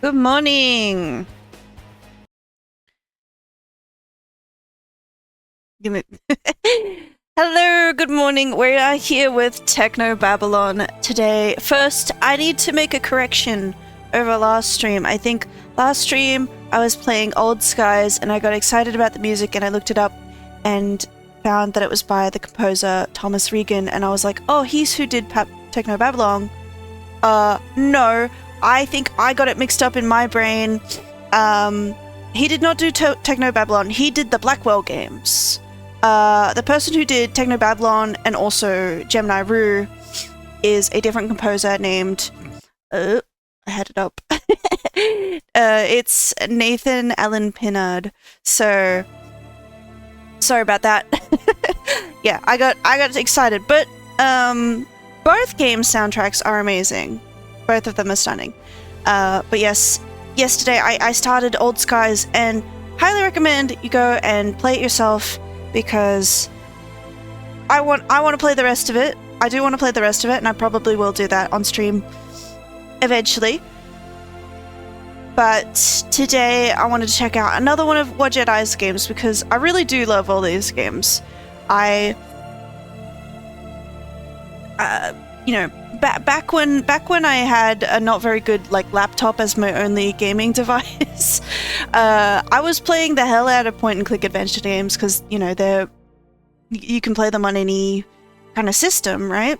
Good morning. Give me Hello, good morning. We are here with Technobabylon today. First, I need to make a correction over last stream. I think last stream I was playing Old Skies and I got excited about the music and I looked it up and found that it was by the composer Thomas Regan and I was like, oh, he's who did Technobabylon. No, I think I got it mixed up in my brain. He did not do Technobabylon, he did the Blackwell games. The person who did Technobabylon and also Gemini Rue is a different composer named... I had it up. It's Nathan Allen Pinnard. So... sorry about that. Yeah, I got excited, but both game soundtracks are amazing. Both of them are stunning. But yes, yesterday I started Old Skies and highly recommend you go and play it yourself because I want to play the rest of it. I do want to play the rest of it and I probably will do that on stream eventually. But today I wanted to check out another one of Wadjet Eye's games because I really do love all these games. You know, back when I had a not very good laptop as my only gaming device, I was playing the hell out of point-and-click adventure games because you know you can play them on any kind of system, right?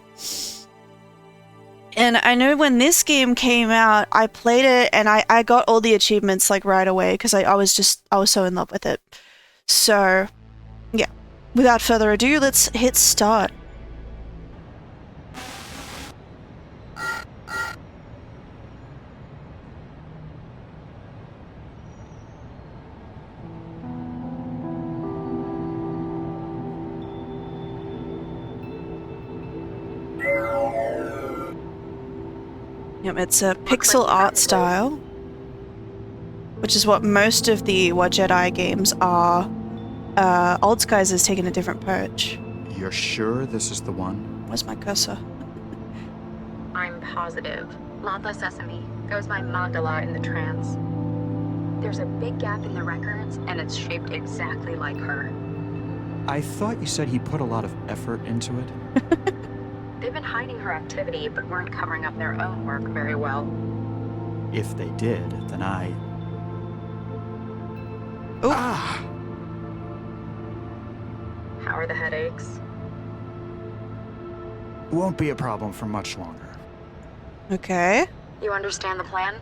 And I know when this game came out, I played it and I got all the achievements right away because I was so in love with it. So yeah, without further ado, let's hit start. Yep, it's a pixel art style, which is what most of the Wadjet Eye games are. Old Skies has taken a different approach. You're sure this is the one? Where's my cursor? I'm positive. Lala Sesame goes by Mandala in the trance. There's a big gap in the records, and it's shaped exactly like her. I thought you said he put a lot of effort into it. They've been hiding her activity, but weren't covering up their own work very well. If they did, then I... Ooh. Ah! How are the headaches? Won't be a problem for much longer. Okay. You understand the plan?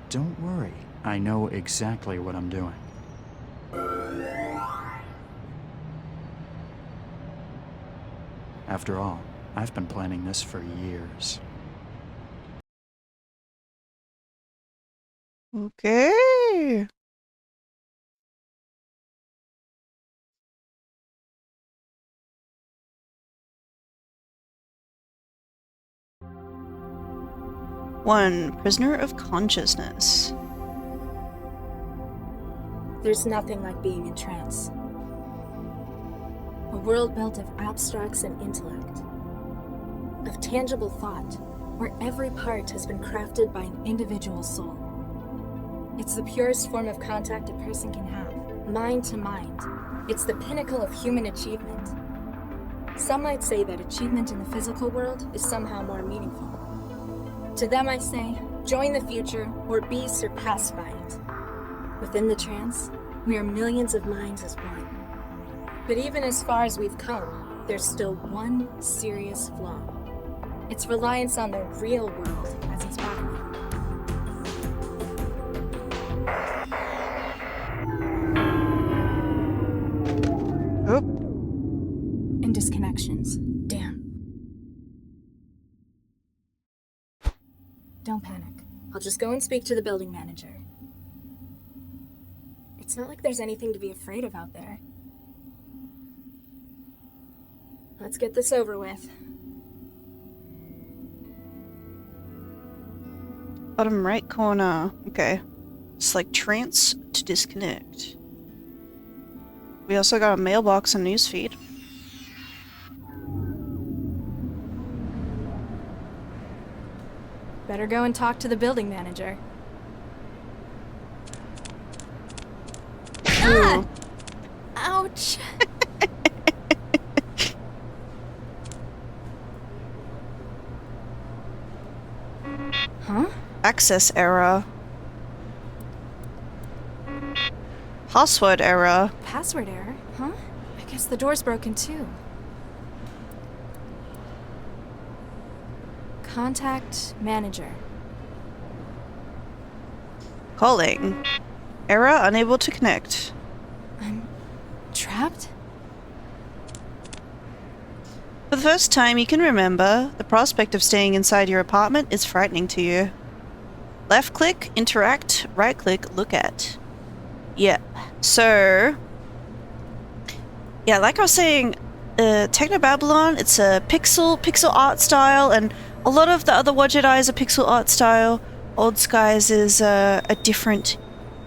Don't worry. I know exactly what I'm doing. After all, I've been planning this for years. Okay. One, prisoner of consciousness. There's nothing like being in trance. A world built of abstracts and intellect. Of tangible thought, where every part has been crafted by an individual soul. It's the purest form of contact a person can have, mind to mind. It's the pinnacle of human achievement. Some might say that achievement in the physical world is somehow more meaningful. To them I say, join the future or be surpassed by it. Within the trance, we are millions of minds as one. But even as far as we've come, there's still one serious flaw. Its reliance on the real world as its backbone. Oop. And disconnections. Damn. Don't panic. I'll just go and speak to the building manager. It's not like there's anything to be afraid of out there. Let's get this over with. Bottom right corner. Okay. It's trance to disconnect. We also got a mailbox and newsfeed. Better go and talk to the building manager. Ooh. Ouch. Huh? Access error. Password error. Password error, huh? I guess the door's broken too. Contact manager. Calling. Error, unable to connect. I'm trapped? For the first time you can remember, the prospect of staying inside your apartment is frightening to you. Left click, interact, right click, look at. Yeah, so... Yeah, like I was saying, Technobabylon, it's a pixel art style, and a lot of the other Wadjet Eyes are pixel art style. Old Skies is a different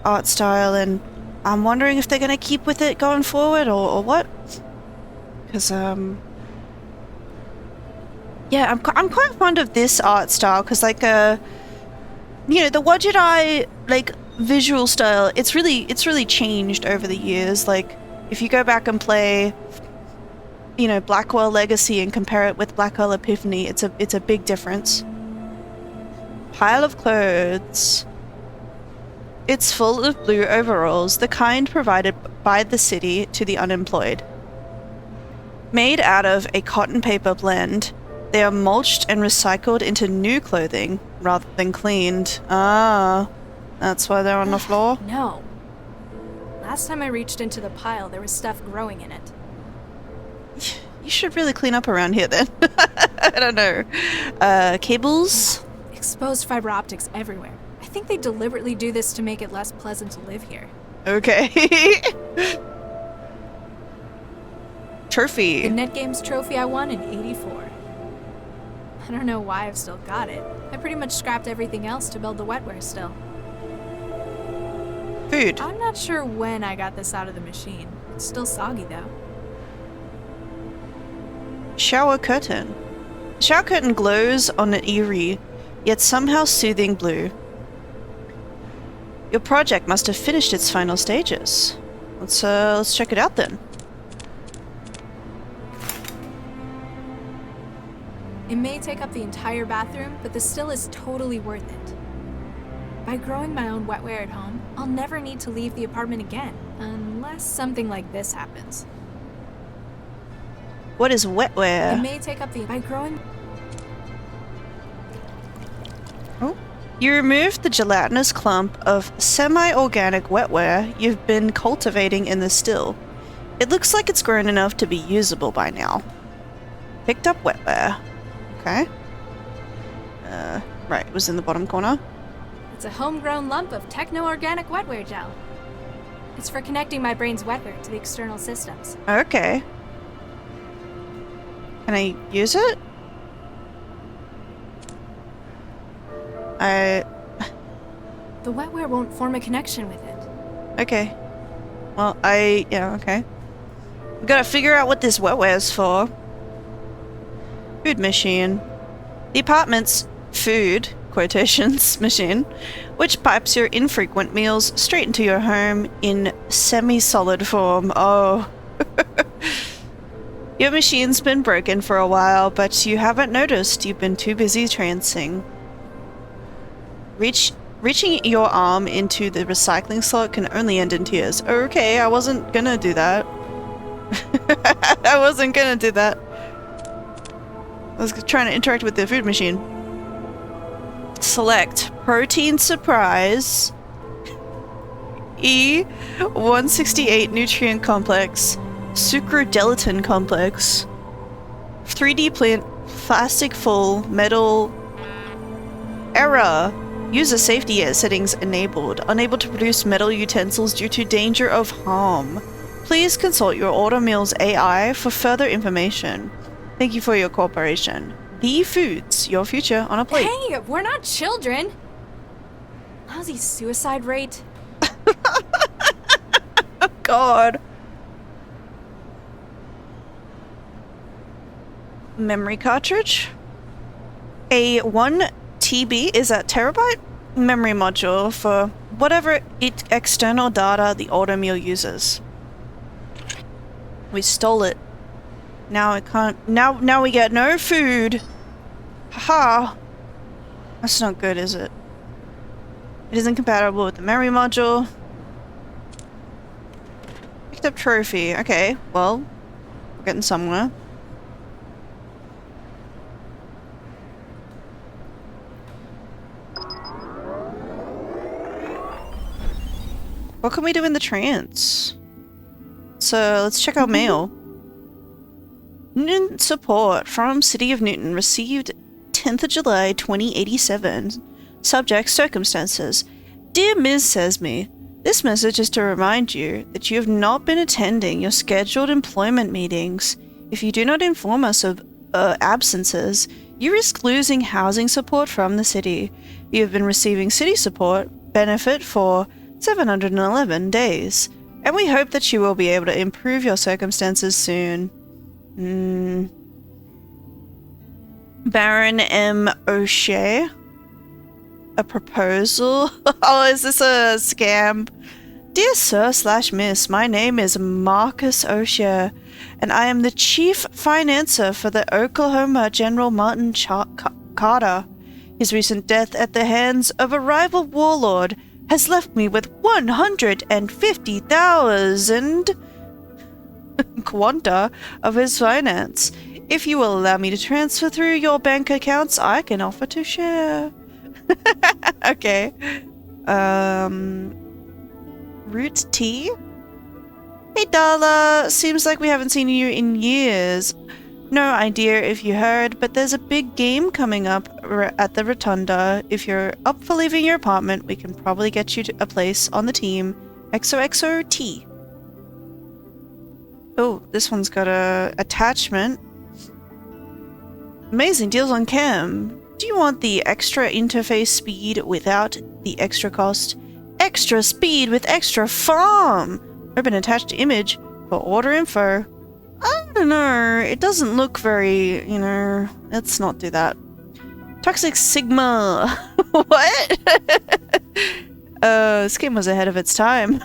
art style, and I'm wondering if they're going to keep with it going forward, or what? Because, yeah, I'm quite fond of this art style, because, like, you know, the Wadjet Eye, like, visual style, it's really changed over the years. Like, if you go back and play, you know, Blackwell Legacy and compare it with Blackwell Epiphany, it's a big difference. Pile of clothes. It's full of blue overalls, the kind provided by the city to the unemployed. Made out of a cotton paper blend, they are mulched and recycled into new clothing rather than cleaned. Ah, that's why they're on the floor? No. Last time I reached into the pile, there was stuff growing in it. You should really clean up around here then. I don't know. Cables? Exposed fiber optics everywhere. I think they deliberately do this to make it less pleasant to live here. Okay. The Trophy. NetGames trophy I won in '84. I don't know why I've still got it. I pretty much scrapped everything else to build the wetware still. Food. I'm not sure when I got this out of the machine. It's still soggy though. Shower curtain. The shower curtain glows on an eerie, yet somehow soothing blue. Your project must have finished its final stages. Let's check it out then. It may take up the entire bathroom, but this still is totally worth it. By growing my own wetware at home, I'll never need to leave the apartment again, unless something like this happens. What is It wetware? may take up the... By growing... Oh. You removed the gelatinous clump of semi-organic wetware you've been cultivating in the still. It looks like it's grown enough to be usable by now. Picked up wetware. Okay. Right, it was in the bottom corner. It's a homegrown lump of techno-organic wetware gel. It's for connecting my brain's wetware to the external systems. Okay. Can I use it? The wetware won't form a connection with it. Okay. Well, yeah, okay. We gotta figure out what this wetware's for. Food machine. The apartment's food, quotations, machine, which pipes your infrequent meals straight into your home in semi-solid form. Oh. Your machine's been broken for a while, but you haven't noticed. You've been too busy trancing. Reaching your arm into the recycling slot can only end in tears. Okay, I wasn't gonna do that. I wasn't gonna do that. I was trying to interact with the food machine. Select Protein Surprise E168 Nutrient Complex Sucrodelatin Complex 3D Plant Plastic Full Metal Error. User safety settings enabled. Unable to produce metal utensils due to danger of harm. Please consult your Order Meals AI for further information. Thank you for your cooperation. The Foods, your future on a plate. Hey, we're not children! Lousy suicide rate. Oh God. Memory cartridge. A 1 TB, is that terabyte? memory module for whatever external data the automobile uses. We stole it. Now it can't. Now we get no food. Haha. That's not good, is it? It isn't compatible with the memory module. Picked up trophy. Okay, well, we're getting somewhere. What can we do in the trance? So let's check our mail. Newton support from City of Newton received 10th of July 2087. Subject circumstances. Dear Ms. Sesme, this message is to remind you that you have not been attending your scheduled employment meetings. If you do not inform us of absences, you risk losing housing support from the city. You have been receiving city support benefit for 711 days, and we hope that you will be able to improve your circumstances soon. Baron M. O'Shea? A proposal? Oh, is this a scam? Dear Sir/Miss, my name is Marcus O'Shea, and I am the Chief Financer for the Oklahoma General Martin Carter. His recent death at the hands of a rival warlord has left me with 150,000 quanta of his finance. If you will allow me to transfer through your bank accounts, I can offer to share. Okay. Root T? Hey Darla, seems like we haven't seen you in years. No idea if you heard, but there's a big game coming up at the Rotunda. If you're up for leaving your apartment, we can probably get you to a place on the team. XOXOT. Oh, this one's got a attachment. Amazing deals on chem. Do you want the extra interface speed without the extra cost? Extra speed with extra farm! Open attached image for order info. I don't know, it doesn't look very, you know, let's not do that. Toxic Sigma. What? This game was ahead of its time.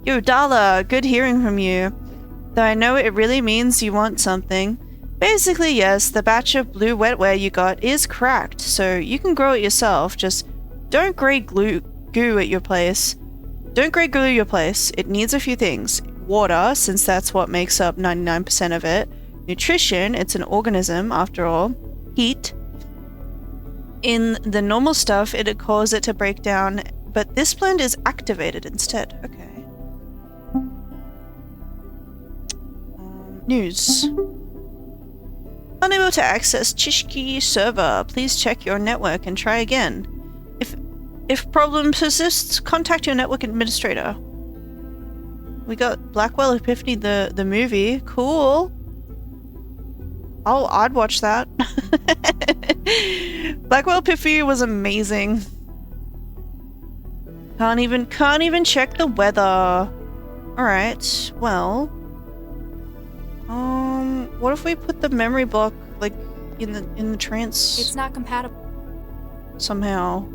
Yo, Dala, good hearing from you. Though I know it really means you want something. Basically, yes, the batch of blue wetware you got is cracked, so you can grow it yourself. Just don't grade goo at your place. Don't grade glue your place. It needs a few things. Water, since that's what makes up 99% of it. Nutrition, it's an organism after all. Heat. In the normal stuff, it'd cause it to break down, but this blend is activated instead. Okay. News. Unable to access Chishki server. Please check your network and try again. If problem persists, contact your network administrator. We got Blackwell Epiphany, the movie. Cool. I'd watch that. Blackwell Epiphany was amazing. Can't even check the weather. Alright, well. What if we put the memory block like in the trance? It's not compatible. Somehow.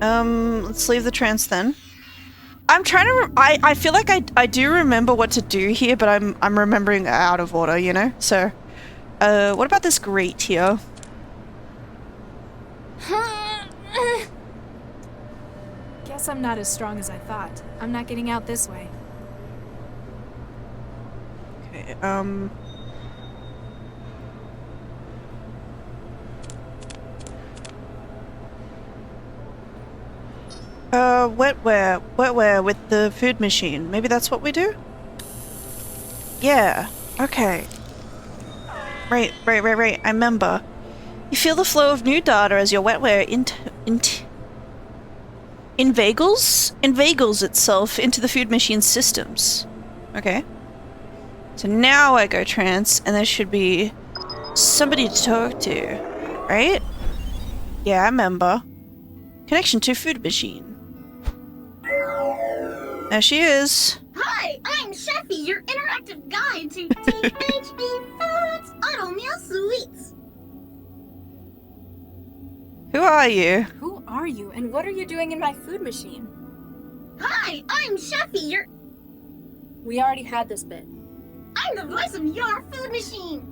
Let's leave the trance then. I'm trying to I feel like I do remember what to do here, but I'm remembering out of order, you know? So, what about this grate here? Guess I'm not as strong as I thought. I'm not getting out this way. Okay, wetware with the food machine. Maybe that's what we do? Yeah, okay. Right, I remember. You feel the flow of new data as your wetware inveigles itself into the food machine's systems. Okay. So now I go trance, and there should be somebody to talk to, right? Yeah, I remember. Connection to food machine. There she is. Hi, I'm Sheffy, your interactive guide to THB Foods Auto Meal Sweets. Who are you? Who are you, and what are you doing in my food machine? Hi, I'm Sheffy, We already had this bit. I'm the voice of your food machine.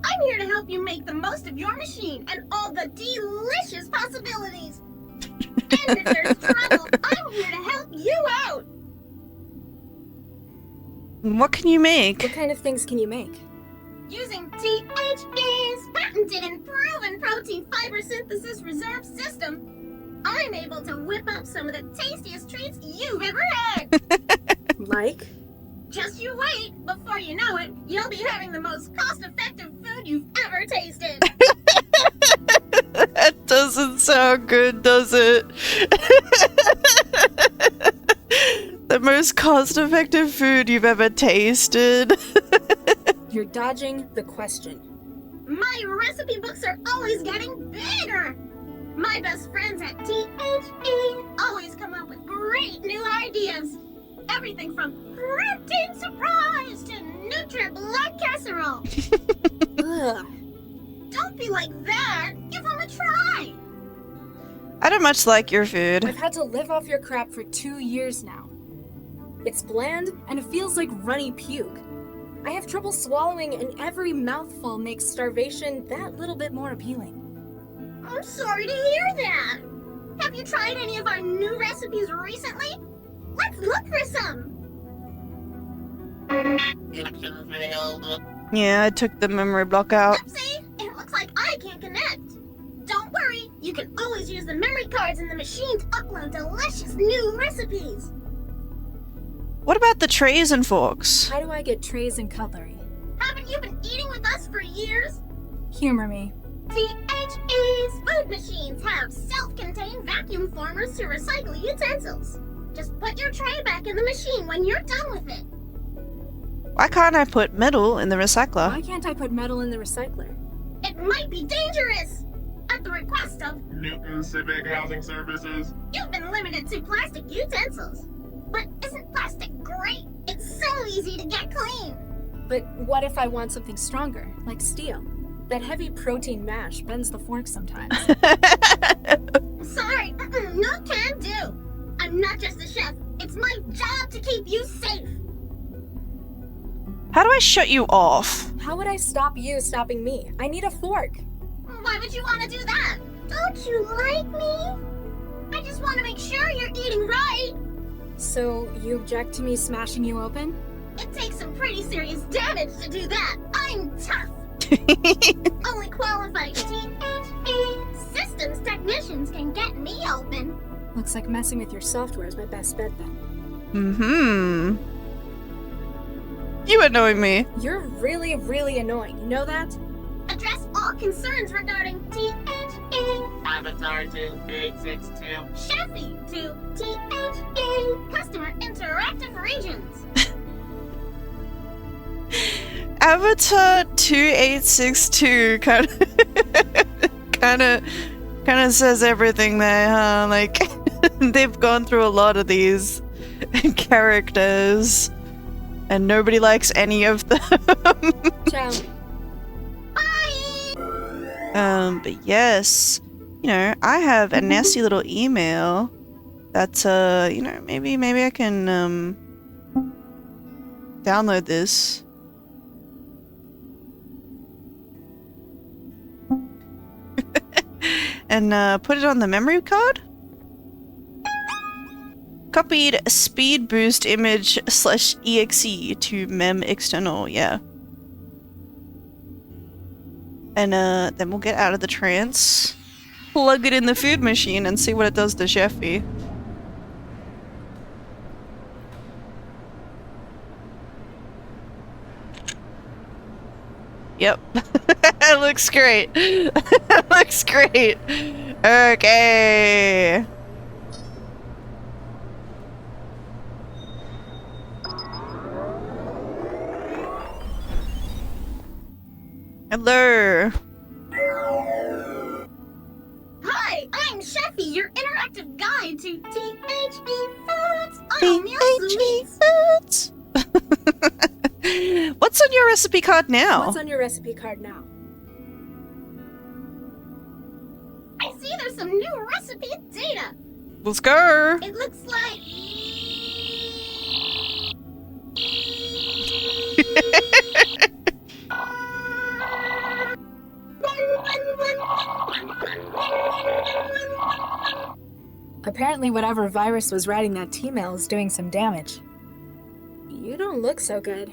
I'm here to help you make the most of your machine and all the delicious possibilities. And if there's trouble, I'm here to help you out. What can you make? What kind of things can you make? Using THE's patented and proven protein fiber synthesis reserve system, I'm able to whip up some of the tastiest treats you've ever had. Like? Just you wait. Before you know it, you'll be having the most cost-effective food you've ever tasted. That doesn't sound good, does it? The most cost-effective food you've ever tasted. You're dodging the question. My recipe books are always getting bigger. My best friends at THE always come up with great new ideas. Everything from protein surprise to Nutri-Blood casserole. Ugh. Don't be like that. Give them a try. I don't much like your food. I've had to live off your crap for 2 years now. It's bland, and it feels like runny puke. I have trouble swallowing, and every mouthful makes starvation that little bit more appealing. I'm sorry to hear that. Have you tried any of our new recipes recently? Let's look for some. Yeah, I took the memory block out. See? It looks like I can't connect. Don't worry. You can always use the memory cards in the machine to upload delicious new recipes. What about the trays and forks? How do I get trays and cutlery? Haven't you been eating with us for years? Humor me. THE's food machines have self-contained vacuum formers to recycle utensils. Just put your tray back in the machine when you're done with it. Why can't I put metal in the recycler? Why can't I put metal in the recycler? It might be dangerous. At the request of Newton Civic Housing Services. You've been limited to plastic utensils. But isn't plastic great? It's so easy to get clean. But what if I want something stronger, like steel? That heavy protein mash bends the fork sometimes. Sorry, no can do. I'm not just a chef. It's my job to keep you safe. How do I shut you off? How would I stop you stopping me? I need a fork. Why would you want to do that? Don't you like me? I just want to make sure you're eating right. So, you object to me smashing you open? It takes some pretty serious damage to do that. I'm tough. Only qualified THE systems technicians can get me open. Looks like messing with your software is my best bet then. Mm-hmm. You annoy me. You're really, really annoying. You know that? Address all concerns regarding THE. Avatar to 862. Sheffy to THE Customer Interactive Regions. Avatar 2862 kind of says everything there, huh? Like they've gone through a lot of these characters and nobody likes any of them. Ciao. Bye! But yes, you know, I have a nasty little email that you know, maybe I can download this. And put it on the memory card. Copied speed boost image /exe to mem external, yeah. And then we'll get out of the trance, plug it in the food machine, and see what it does to Sheffy. Yep. It looks great. It looks great. Okay. Hello. Hi, I'm Sheffy, your interactive guide to THE Foods. I'm your sweets. Foods. What's on your recipe card now? What's on your recipe card now? I see there's some new recipe data. Let's go. It looks like... Apparently whatever virus was writing that T-mail is doing some damage. You don't look so good.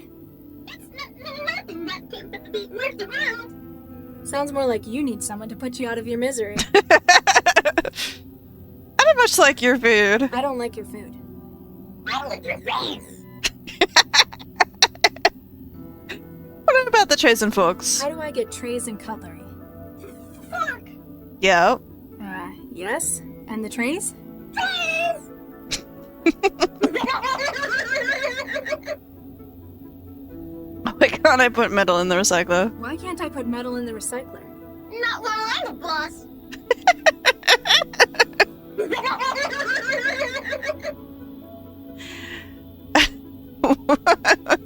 It's nothing that can be worked around. Sounds more like you need someone to put you out of your misery. I don't much like your food. I don't like your food. I like your face. What about the trays and forks? How do I get trays and cutlery? Fork. Yep. Yes? And the trays? Trays. Why can't I put metal in the recycler? Why can't I put metal in the recycler? Not while I'm a boss.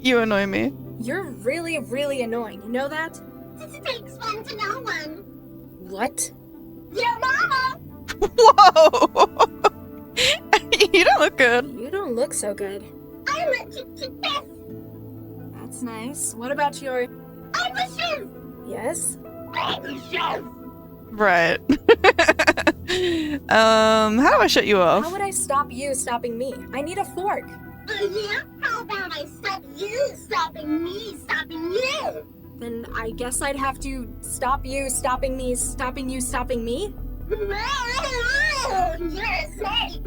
You annoy me. You're really, really annoying. You know that? Takes one to know one. What? Your mama. Whoa! You don't look good. You don't look so good. I'm a chef. That's nice. What about your... I'm a chef. Yes? I'm a chef. Right. How do I shut you How off? would I stop you stopping me? I need a fork. Yeah? How about I stop you stopping me stopping you? Then I guess I'd have to stop you stopping me stopping you stopping me? Oh, you're a snake.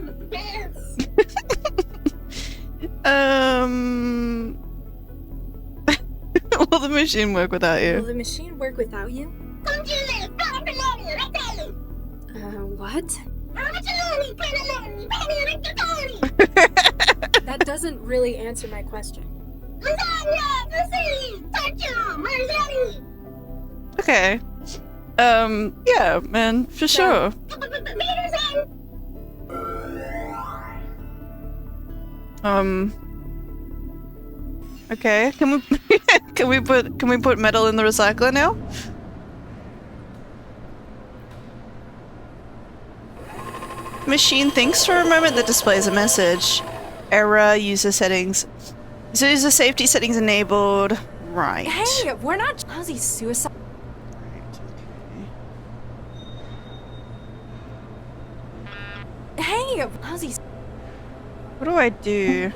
Will the machine work without Will you? the machine work without you? What? That doesn't really answer my question. Okay. Yeah, man, for sure. Okay, can we can we put metal in the recycler now? Machine thinks for a moment that displays a message. Error, user settings. So user safety settings enabled. Right. Hey, we're not lousy suicide. Hey, lousy. What do I do?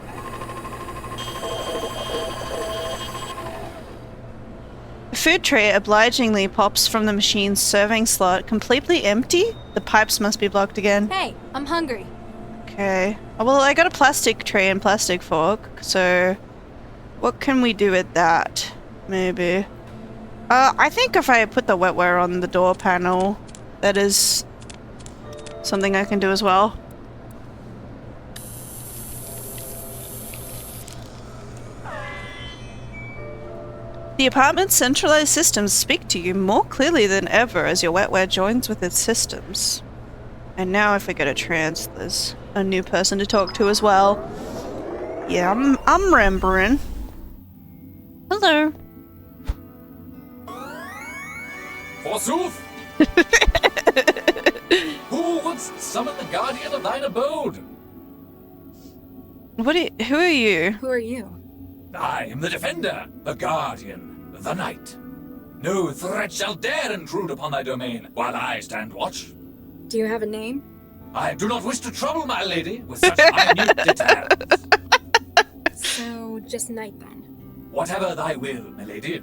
A food tray obligingly pops from the machine's serving slot, completely empty. The pipes must be blocked again. Hey, I'm hungry. Okay. Oh, well, I got a plastic tray and plastic fork, so what can we do with that? Maybe. I think if I put the wetware on the door panel, that is something I can do as well. The apartment's centralized systems speak to you more clearly than ever as your wetware joins with its systems. And now if I go to trans, there's a new person to talk to as well. Yeah, I'm remembering. Hello. Forsooth! Who wouldst summon the guardian of thine abode? Who are you? Who are you? I am the defender, the guardian, the knight. No threat shall dare intrude upon thy domain while I stand watch. Do you have a name? I do not wish to trouble my lady with such minute details. So, just knight then. Whatever thy will, my lady.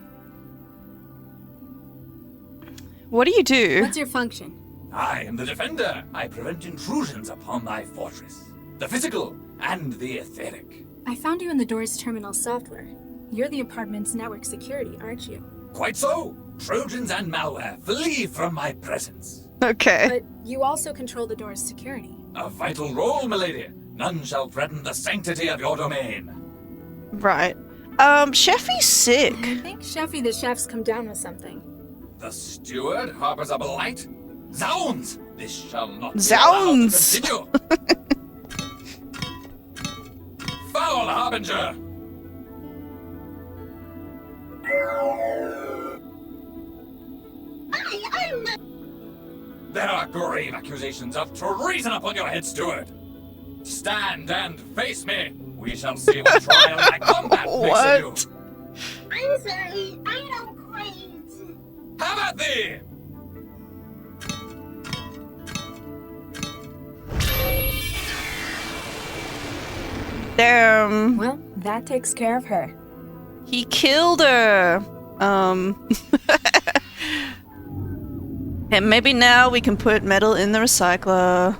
What do you do? What's your function? I am the defender. I prevent intrusions upon thy fortress. The physical and the etheric. I found you in the door's terminal software. You're the apartment's network security, aren't you? Quite so. Trojans and malware, flee from my presence. Okay. But you also control the door's security. A vital role, milady. None shall threaten the sanctity of your domain. Right. Sheffy's sick. I think Sheffy the chef's come down with something. The steward harbors a blight? Zounds! This shall not be Zounds! allowed to continue. Foul harbinger! There are grave accusations of treason upon your head, steward. Stand and face me. We shall see what trial my combat makes of you. I'm sorry, I don't quite. How about thee? Damn. Well, that takes care of her. He killed her. And maybe now we can put metal in the recycler.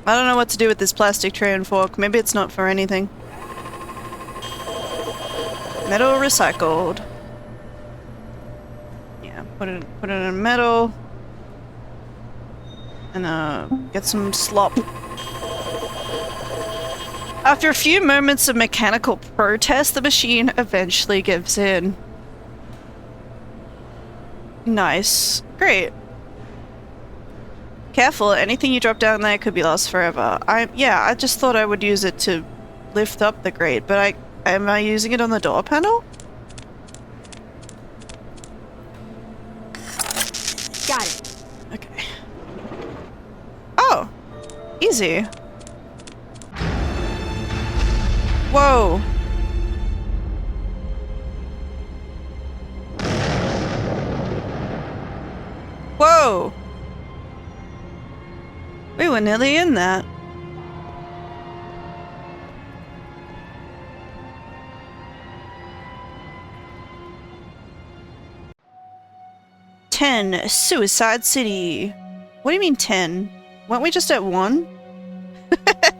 I don't know what to do with this plastic tray and fork. Maybe it's not for anything. Metal recycled. Yeah, put it in metal. And get some slop. After a few moments of mechanical protest, the machine eventually gives in. Nice. Great. Careful, anything you drop down there could be lost forever. I just thought I would use it to lift up the grate, but am I using it on the door panel? Got it. Okay. Oh! Easy. Whoa! Whoa! We were nearly in that. "10, Suicide City." What do you mean 10? Weren't we just at 1?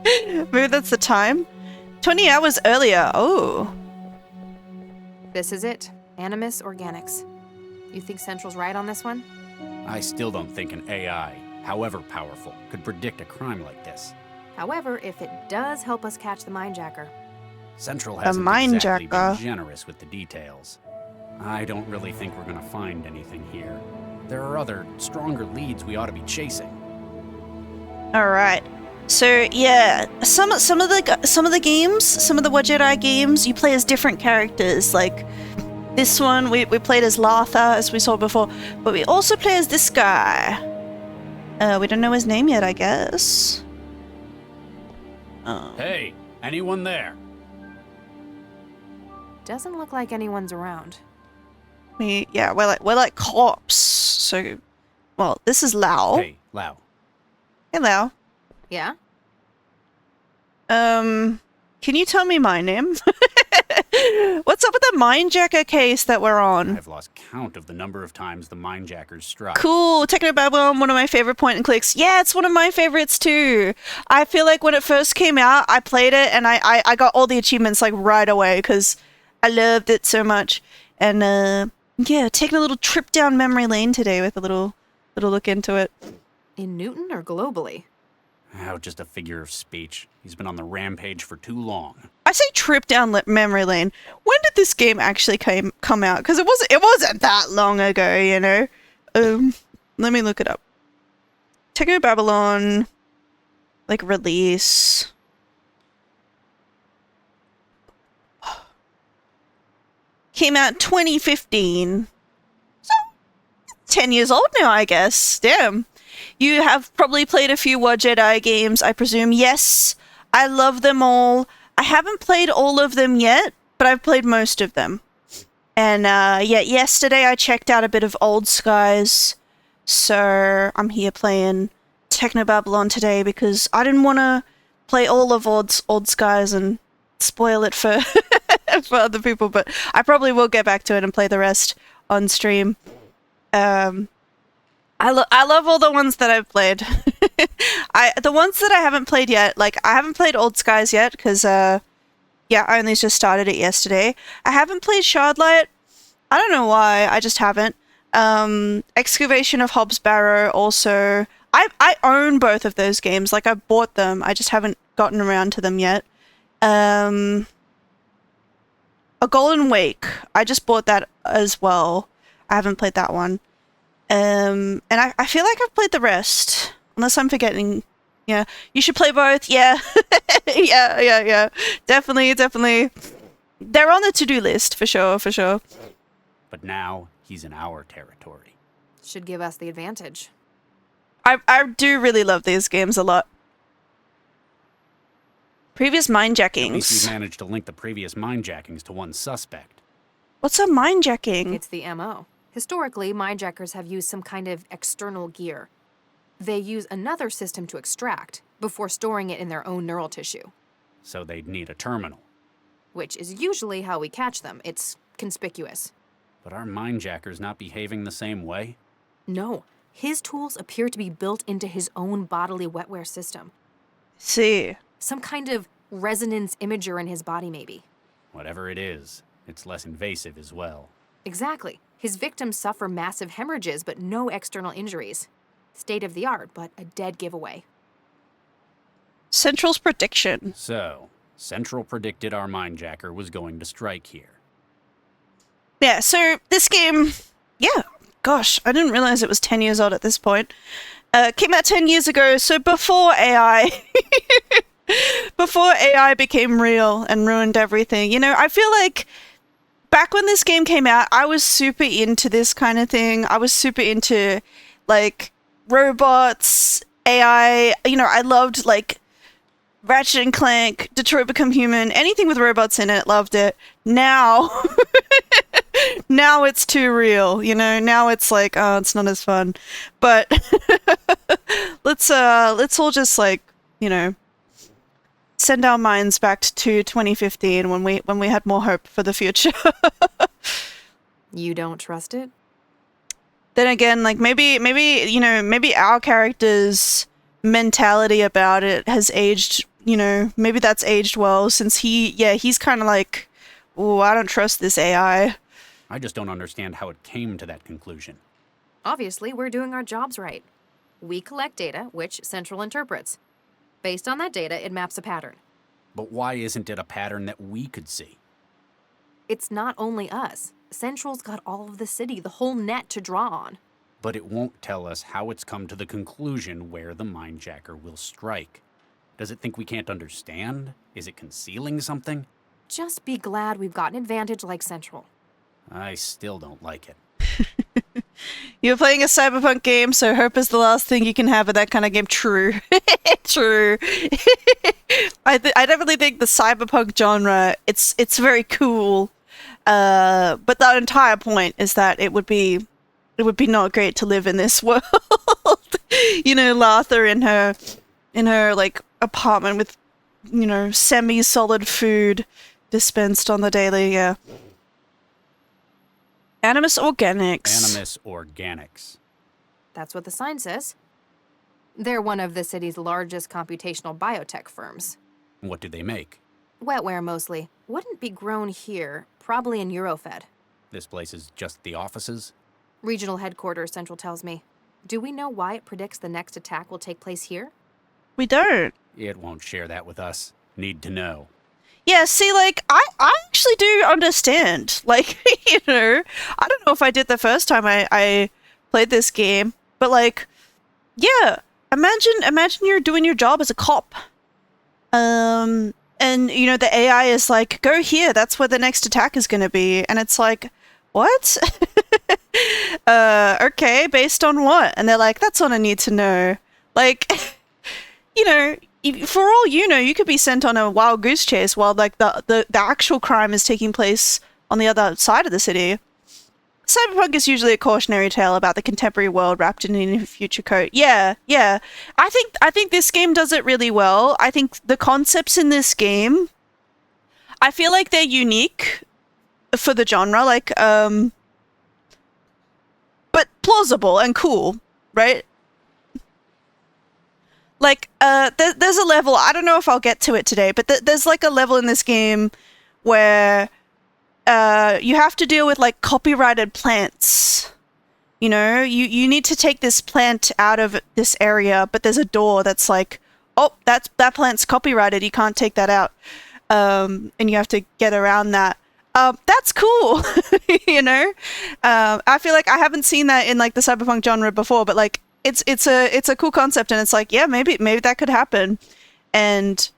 Maybe that's the time? 20 hours earlier. Oh. This is it. Animus Organics. You think Central's right on this one? I still don't think an AI, however powerful, could predict a crime like this. However, if it does help us catch the mindjacker. Central hasn't exactly been mindjacker. generous with the details. I don't really think we're gonna find anything here. There are other, stronger leads we ought to be chasing. All right. So yeah, some of the games, some of the Wadjet Eye games, you play as different characters. Like this one, we played as Latha, as we saw before, but we also play as this guy. We don't know his name yet, I guess. Hey, anyone there? Doesn't look like anyone's around. We're like cops. So, well, this is Lao. Hey, Lao. Hey, Lao. Yeah? Can you tell me my name? What's up with the mindjacker case that we're on? I've lost count of the number of times the mindjackers struck. Cool, Technobabylon, one of my favorite point and clicks. Yeah, it's one of my favorites too. I feel like when it first came out, I played it and I got all the achievements like right away because I loved it so much. And yeah, taking a little trip down memory lane today with a little look into it. In Newton or globally? Oh, just a figure of speech. He's been on the rampage for too long. I say trip down memory lane. When did this game actually come out? Because it wasn't that long ago, you know. Let me look it up. Technobabylon, like release. Came out 2015. So 10 years old now, I guess. Damn. You have probably played a few Wadjet Eye games, I presume. Yes, I love them all. I haven't played all of them yet, but I've played most of them. And yeah, yesterday I checked out a bit of Old Skies, so I'm here playing Technobabylon today because I didn't want to play all of Old Skies and spoil it for for other people, but I probably will get back to it and play the rest on stream. I love all the ones that I've played. The ones that I haven't played yet, like I haven't played Old Skies yet because yeah, I only just started it yesterday. I haven't played Shardlight. I don't know why, I just haven't. Excavation of Hobbs Barrow also. I own both of those games, like I bought them, I just haven't gotten around to them yet. A Golden Wake, I just bought that as well. I haven't played that one. And I feel like I've played the rest, unless I'm forgetting. Yeah, you should play both. Yeah, yeah. Definitely. They're on the to-do list for sure. But now he's in our territory. Should give us the advantage. I do really love these games a lot. Previous At least mindjackings. we've managed to link the previous mindjackings to one suspect. What's a mindjacking? It's the MO. Historically, mindjackers have used some kind of external gear. They use another system to extract, before storing it in their own neural tissue. So they'd need a terminal. Which is usually how we catch them. It's conspicuous. But are mindjackers not behaving the same way? No, his tools appear to be built into his own bodily wetware system. See. Some kind of resonance imager in his body, maybe. Whatever it is, it's less invasive as well. Exactly. His victims suffer massive hemorrhages, but no external injuries. State of the art, but a dead giveaway. Central's prediction. So, Central predicted our mindjacker was going to strike here. Yeah, so this game, yeah, gosh, I didn't realize it was 10 years old at this point. Came out 10 years ago, so before AI, before AI became real and ruined everything. You know, I feel like back when this game came out, I was super into this kind of thing. I was super into, like, robots, AI, you know, I loved, like, Ratchet and Clank, Detroit Become Human, anything with robots in it, loved it. Now, now it's too real, you know, now it's like, oh, it's not as fun. But let's all just, like, you know, send our minds back to 2015 when we had more hope for the future. You don't trust it? Then again, like, maybe, you know, maybe our character's mentality about it has aged, you know, maybe that's aged well, since he's kind of like, oh, I don't trust this AI. I just don't understand how it came to that conclusion. Obviously, we're doing our jobs right. We collect data, which Central interprets. Based on that data, it maps a pattern. But why isn't it a pattern that we could see? It's not only us. Central's got all of the city, the whole net to draw on. But it won't tell us how it's come to the conclusion where the mindjacker will strike. Does it think we can't understand? Is it concealing something? Just be glad we've got an advantage like Central. I still don't like it. You're playing a cyberpunk game, so hope is the last thing you can have in that kind of game. True. True. I definitely think the cyberpunk genre, it's very cool. But the entire point is that it would be not great to live in this world. You know, Latha in her like apartment with, you know, semi-solid food dispensed on the daily, yeah. Animus Organics. Animus Organics. That's what the sign says. They're one of the city's largest computational biotech firms. What do they make? Wetware mostly. Wouldn't be grown here, probably in Eurofed. This place is just the offices? Regional headquarters, Central tells me. Do we know why it predicts the next attack will take place here? We don't. It won't share that with us. Need to know. Yeah, see, like, I actually do understand. Like, you know, I don't know if I did the first time I played this game, but, like, yeah, imagine you're doing your job as a cop. And, you know, the AI is like, go here, that's where the next attack is gonna be. And it's like, what? Okay, based on what? And they're like, that's what I need to know. Like, you know, for all you know, you could be sent on a wild goose chase while, like, the actual crime is taking place on the other side of the city. Cyberpunk is usually a cautionary tale about the contemporary world wrapped in a future coat. Yeah. I think this game does it really well. I think the concepts in this game, I feel like they're unique for the genre, like, but plausible and cool, right? Like, there's a level, I don't know if I'll get to it today, but there's, like, a level in this game where you have to deal with, like, copyrighted plants. You know, you need to take this plant out of this area, but there's a door that's like, oh, that plant's copyrighted, you can't take that out. And you have to get around that. That's cool, you know? I feel like I haven't seen that in, like, the cyberpunk genre before, but, like, it's a cool concept, and it's like, yeah, maybe that could happen. And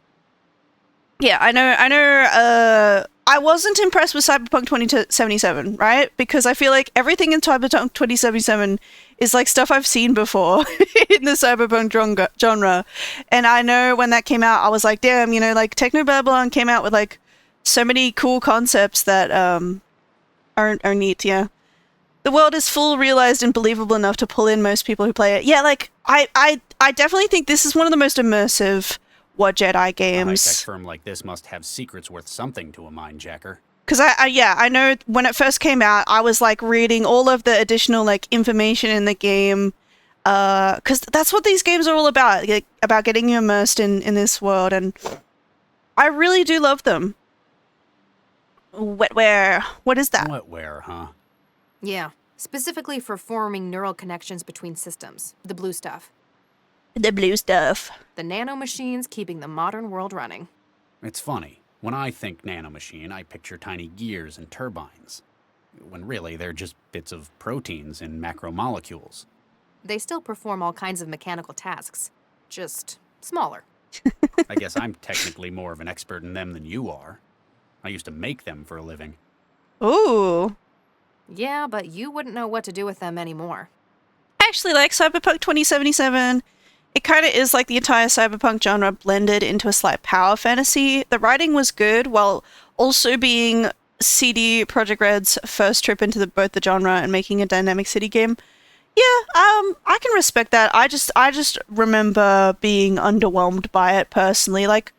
yeah, I know I wasn't impressed with Cyberpunk 2077, right? Because I feel like everything in Cyberpunk 2077 is like stuff I've seen before in the cyberpunk genre. And I know when that came out, I was like, damn, you know, like Technobabylon came out with like so many cool concepts that are neat, yeah. The world is full, realized, and believable enough to pull in most people who play it. Yeah, like, I definitely think this is one of the most immersive Wadjet Eye Games. A high-tech firm like this must have secrets worth something to a mindjacker. Because I know when it first came out, I was like reading all of the additional like information in the game, because that's what these games are all about, like, about getting you immersed in this world, and I really do love them. Wetware, what is that? Wetware, huh? Yeah, specifically for forming neural connections between systems. The blue stuff. The blue stuff. The nanomachines keeping the modern world running. It's funny. When I think nanomachine, I picture tiny gears and turbines. When really, they're just bits of proteins in macromolecules. They still perform all kinds of mechanical tasks. Just smaller. I guess I'm technically more of an expert in them than you are. I used to make them for a living. Ooh. Yeah, but you wouldn't know what to do with them anymore. I actually like Cyberpunk 2077. It kind of is like the entire cyberpunk genre blended into a slight power fantasy. The writing was good, while also being CD Projekt Red's first trip into both the genre and making a dynamic city game. Yeah, I can respect that. I just remember being underwhelmed by it personally. Like,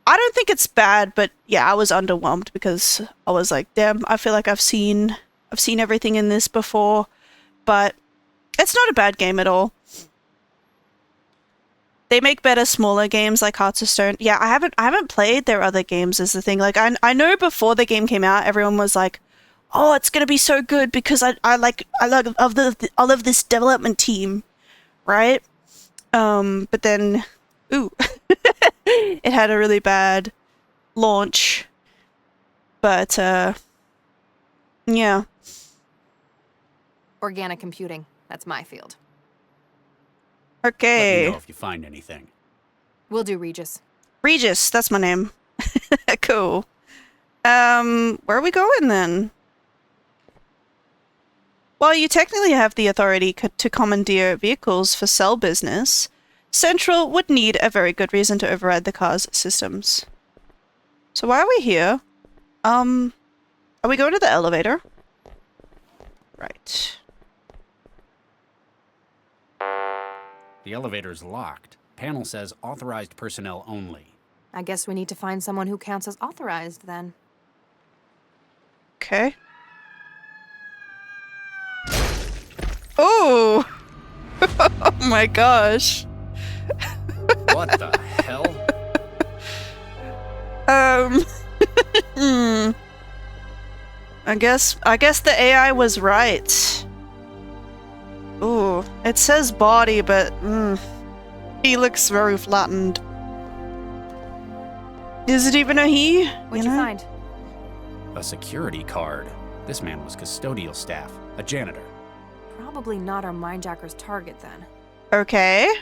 I don't think it's bad, but yeah, I was underwhelmed because I was like, damn, I feel like I've seen everything in this before, but it's not a bad game at all. They make better, smaller games like Hearts of Stone. Yeah, I haven't played their other games is the thing. Like, I know before the game came out, everyone was like, oh, it's gonna be so good because I love this development team, right? But then, ooh, it had a really bad launch. But yeah. Organic computing. That's my field. Okay. Let me know if you find anything. Will do, Regis. Regis, that's my name. Cool. Where are we going then? While you technically have the authority to commandeer vehicles for cell business, Central would need a very good reason to override the car's systems. So why are we here? Are we going to the elevator? Right. The elevator's locked. Panel says authorized personnel only. I guess we need to find someone who counts as authorized, then. Okay. Oh! Oh my gosh. What the hell? I guess the AI was right. Ooh, it says body, but he looks very flattened. Is it even a he? What'd you find? A security card. This man was custodial staff, a janitor. Probably not our mindjacker's target, then. Okay.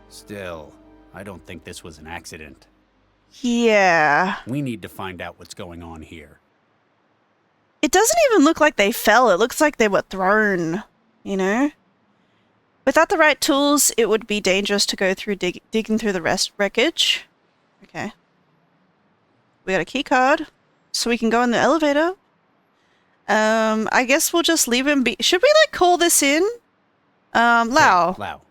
Still, I don't think this was an accident. Yeah. We need to find out what's going on here. It doesn't even look like they fell. It looks like they were thrown, you know? Without the right tools, it would be dangerous to go through digging through the wreckage. Okay. We got a key card, so we can go in the elevator. I guess we'll just leave him be. Should we, like, call this in? Lau. Hey, Lau.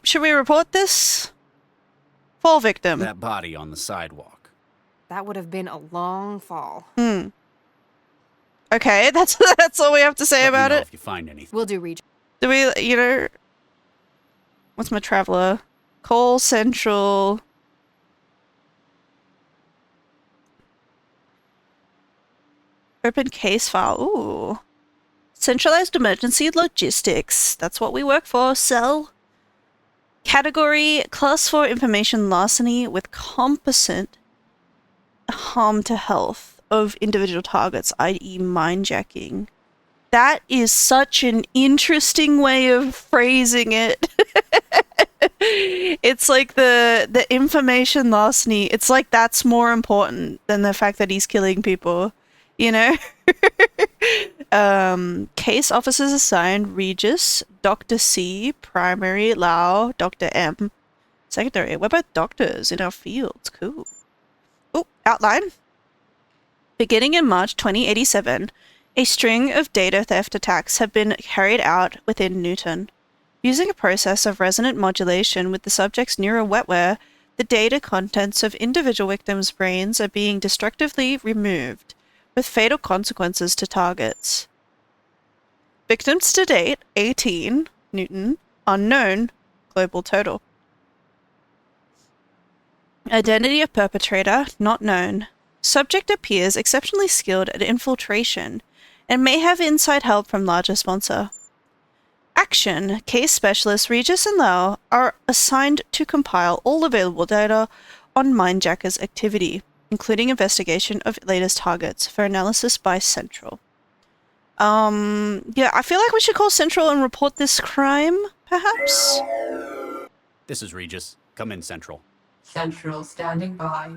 Should we report this? Fall victim. That body on the sidewalk. That would have been a long fall. Okay, that's all we have to say about it. If you find anything. We'll do, Regis. Do we, you know... What's my traveler? Call Central. Open case file. Ooh. Centralized emergency logistics. That's what we work for. Cell. Category, Class 4 information larceny with composite harm to health of individual targets, i.e. mindjacking. That is such an interesting way of phrasing it. It's like the information larceny. It's like that's more important than the fact that he's killing people, you know? Case officers assigned Regis, Dr. C, Primary, Lau, Dr. M, Secondary. We're both doctors in our fields. Cool. Oh, outline. Beginning in March 2087, a string of data theft attacks have been carried out within Newton. Using a process of resonant modulation with the subject's neural wetware, the data contents of individual victims' brains are being destructively removed, with fatal consequences to targets. Victims to date, 18, Newton, unknown, global total. Identity of perpetrator, not known. Subject appears exceptionally skilled at infiltration and may have inside help from larger sponsor. Action. Case specialists Regis and Lau are assigned to compile all available data on Mindjacker's activity, including investigation of latest targets for analysis by Central. Yeah, I feel like we should call Central and report this crime, perhaps? This is Regis. Come in, Central. Central standing by.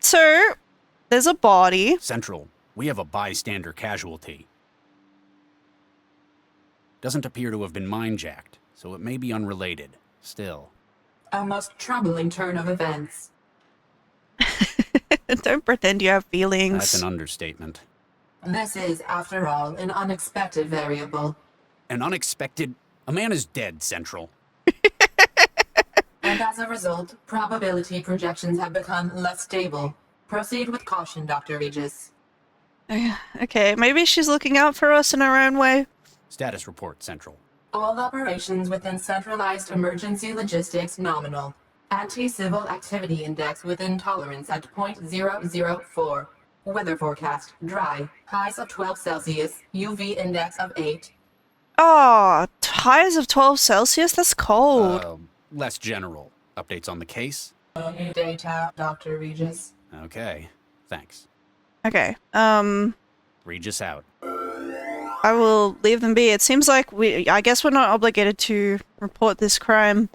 So, there's a body. Central, we have a bystander casualty. Doesn't appear to have been mind-jacked, so it may be unrelated. Still. A most troubling turn of events. Don't pretend you have feelings. That's an understatement. This is, after all, an unexpected variable. An unexpected... A man is dead, Central. And as a result, probability projections have become less stable. Proceed with caution, Dr. Regis. Okay, maybe she's looking out for us in her own way. Status report, Central. All operations within centralized emergency logistics nominal. Anti-civil activity index within tolerance at 0.004. Weather forecast, dry. Highs of 12 Celsius, UV index of 8. Oh, highs of 12 Celsius? That's cold. Less general. Updates on the case? Data, Dr. Regis. Okay, thanks. Okay, Regis out. I will leave them be. It seems like I guess we're not obligated to report this crime.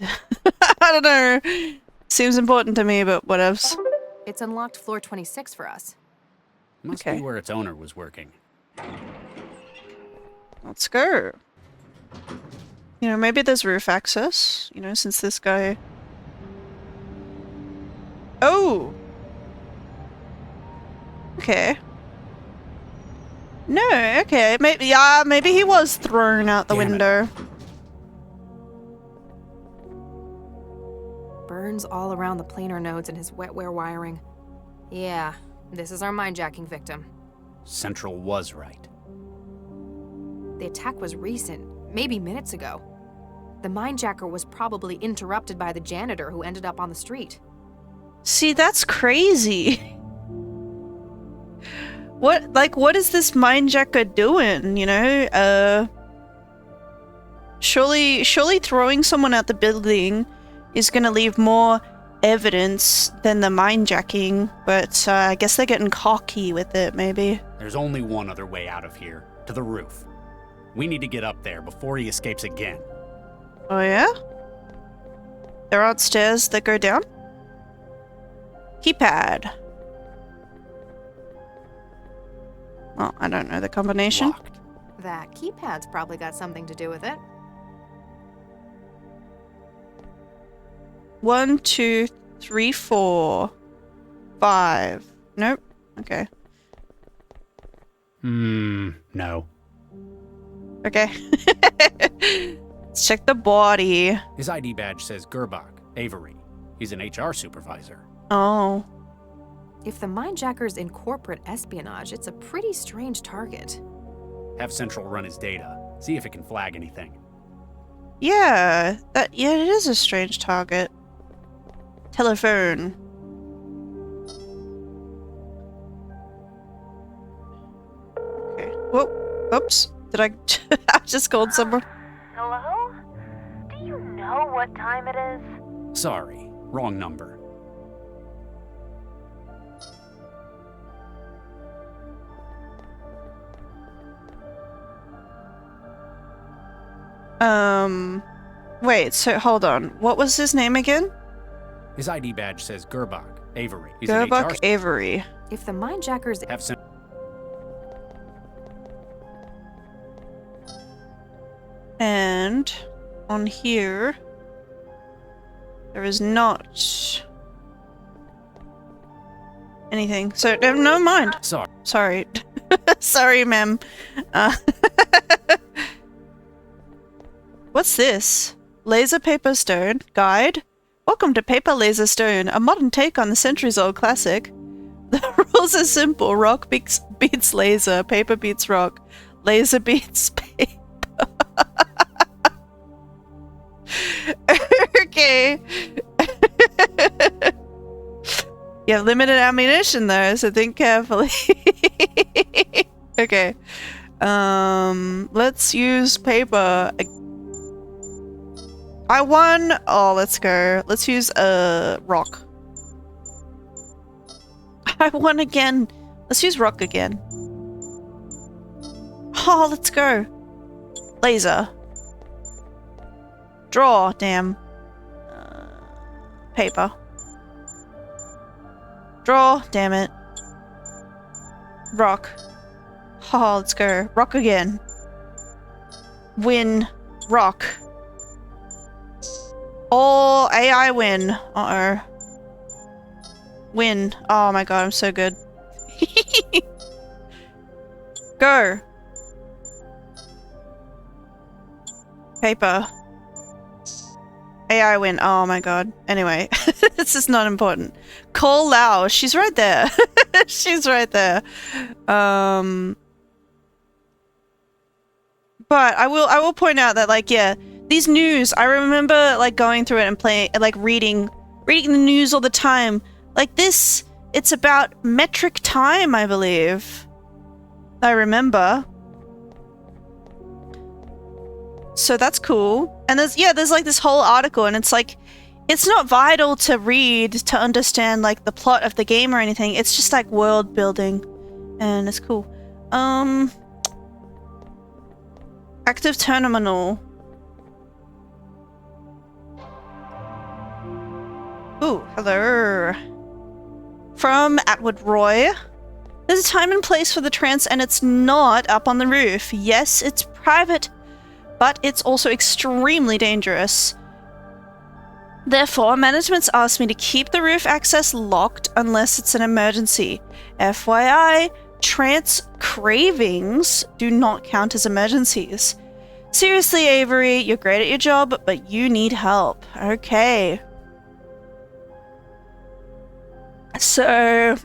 I don't know. Seems important to me, but whatevs. It's unlocked floor 26 for us. Must be where its owner was working. Let's go. You know, maybe there's roof access, you know, since this guy... Oh! Okay. No, okay, maybe he was thrown out the window. Burns all around the planar nodes and his wetware wiring. Yeah, this is our mindjacking victim. Central was right. The attack was recent, maybe minutes ago. The mindjacker was probably interrupted by the janitor who ended up on the street. See, that's crazy. What is this mindjacker doing, you know? Surely throwing someone out the building is gonna leave more evidence than the mindjacking, but I guess they're getting cocky with it, maybe. There's only one other way out of here, to the roof. We need to get up there before he escapes again. Oh yeah? There aren't stairs that go down? Keypad. Oh, I don't know the combination. Locked. That keypad's probably got something to do with it. 1, 2, 3, 4, 5. Nope. Okay. No. Okay. Let's check the body. His ID badge says Gerbach, Avery. He's an HR supervisor. Oh. If the mindjacker's in corporate espionage, it's a pretty strange target. Have Central run his data. See if it can flag anything. Yeah, it is a strange target. Telephone. Okay. Whoa. Oops. Did I I just called someone? Hello? Do you know what time it is? Sorry, wrong number. Wait, so hold on. What was his name again? His ID badge says Gerbach, Avery. He's an Gerbuck HR Avery. If the mindjackers have sent. And on here, there is not anything. So no mind. Sorry. Sorry, ma'am. What's this? Laser Paper Stone Guide? Welcome to Paper Laser Stone, a modern take on the centuries-old classic. The rules are simple. Rock beats laser, paper beats rock, laser beats paper. Okay. You have limited ammunition though, so think carefully. Okay. Let's use paper. I won! Oh, let's go. Let's use a rock. I won again. Let's use rock again. Oh, let's go. Laser. Draw, damn. Paper. Draw, damn it. Rock. Oh, let's go. Rock again. Win. Rock. Oh, AI win. Uh-oh. Win. Oh my god, I'm so good. Go. Paper. AI win. Oh my god. Anyway, this is not important. Call Lao. She's right there. She's right there. But I will point out that, like, yeah, these news, I remember like going through it and playing, like reading the news all the time. Like this, it's about metric time, I believe. I remember. So that's cool. And there's like this whole article, and it's like, it's not vital to read to understand like the plot of the game or anything. It's just like world building, and it's cool. Active terminal. Ooh, hello. From Atwood Roy. There's a time and place for the trance, and it's not up on the roof. Yes, it's private, but it's also extremely dangerous. Therefore, management's asked me to keep the roof access locked unless it's an emergency. FYI, trance cravings do not count as emergencies. Seriously, Avery, you're great at your job, but you need help. Okay. So,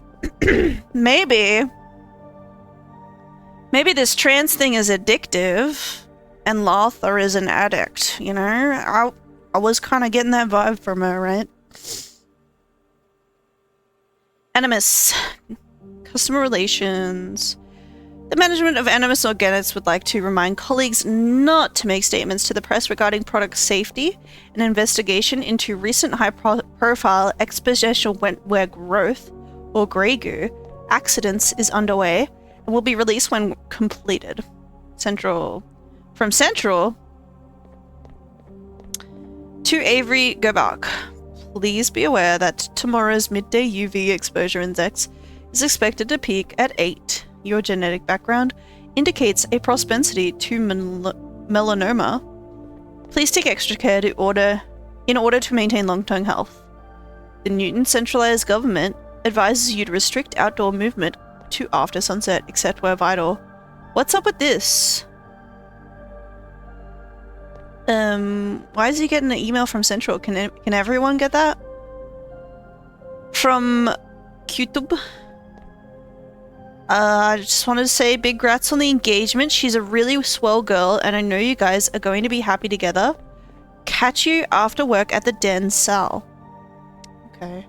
maybe this trance thing is addictive, and Latha is an addict, you know? I was kind of getting that vibe from her, right? Animus. Customer relations. The management of Animus Organics would like to remind colleagues not to make statements to the press regarding product safety. An investigation into recent high-profile exponential wentware growth, or grey goo, accidents is underway and will be released when completed. From Central to Avery Gerbach. Please be aware that tomorrow's midday UV exposure index is expected to peak at 8. Your genetic background indicates a propensity to melanoma. Please take extra care in order to maintain long-term health. The Newton centralized government advises you to restrict outdoor movement to after sunset, except where vital. What's up with this? Why is he getting an email from Central? Can everyone get that? From QTube? I just wanted to say big grats on the engagement. She's a really swell girl, and I know you guys are going to be happy together. Catch you after work at the Den Sal. Okay.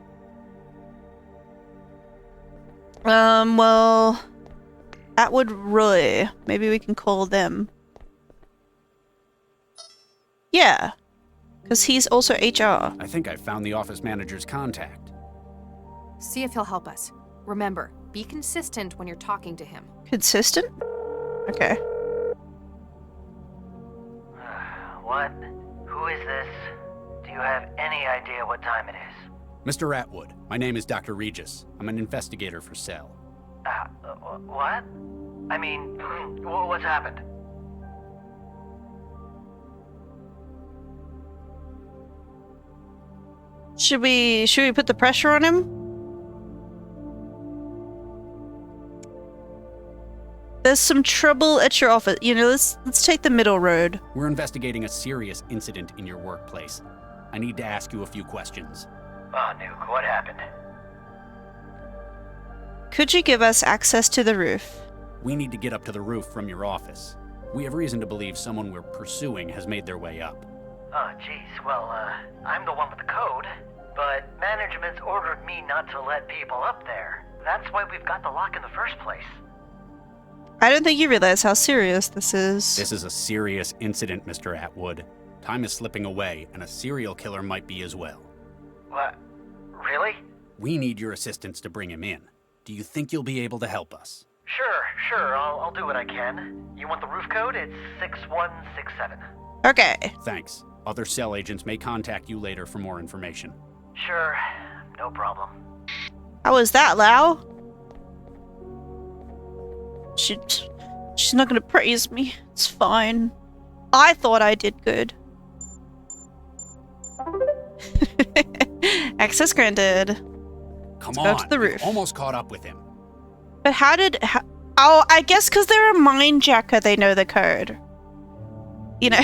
Well, Atwood Roy. Maybe we can call them. Yeah, because he's also HR. I think I found the office manager's contact. See if he'll help us. Remember, be consistent when you're talking to him. Consistent? Okay. What? Who is this? Do you have any idea what time it is? Mr. Atwood, my name is Dr. Regis. I'm an investigator for Cell. What? I mean, what's happened? Should we put the pressure on him? There's some trouble at your office. You know, let's take the middle road. We're investigating a serious incident in your workplace. I need to ask you a few questions. Oh, Nuke, what happened? Could you give us access to the roof? We need to get up to the roof from your office. We have reason to believe someone we're pursuing has made their way up. Oh, jeez. Well, I'm the one with the code, but management's ordered me not to let people up there. That's why we've got the lock in the first place. I don't think you realize how serious this is. This is a serious incident, Mr. Atwood. Time is slipping away, and a serial killer might be as well. What? Really? We need your assistance to bring him in. Do you think you'll be able to help us? Sure. I'll do what I can. You want the roof code? It's 6167. Okay. Thanks. Other Cell agents may contact you later for more information. Sure. No problem. How was that, Lau? She's not gonna praise me. It's fine. I thought I did good. Access granted. Come Let's on. go to the roof. Almost caught up with him. But oh, I guess because they're a mindjacker, they know the code. You know,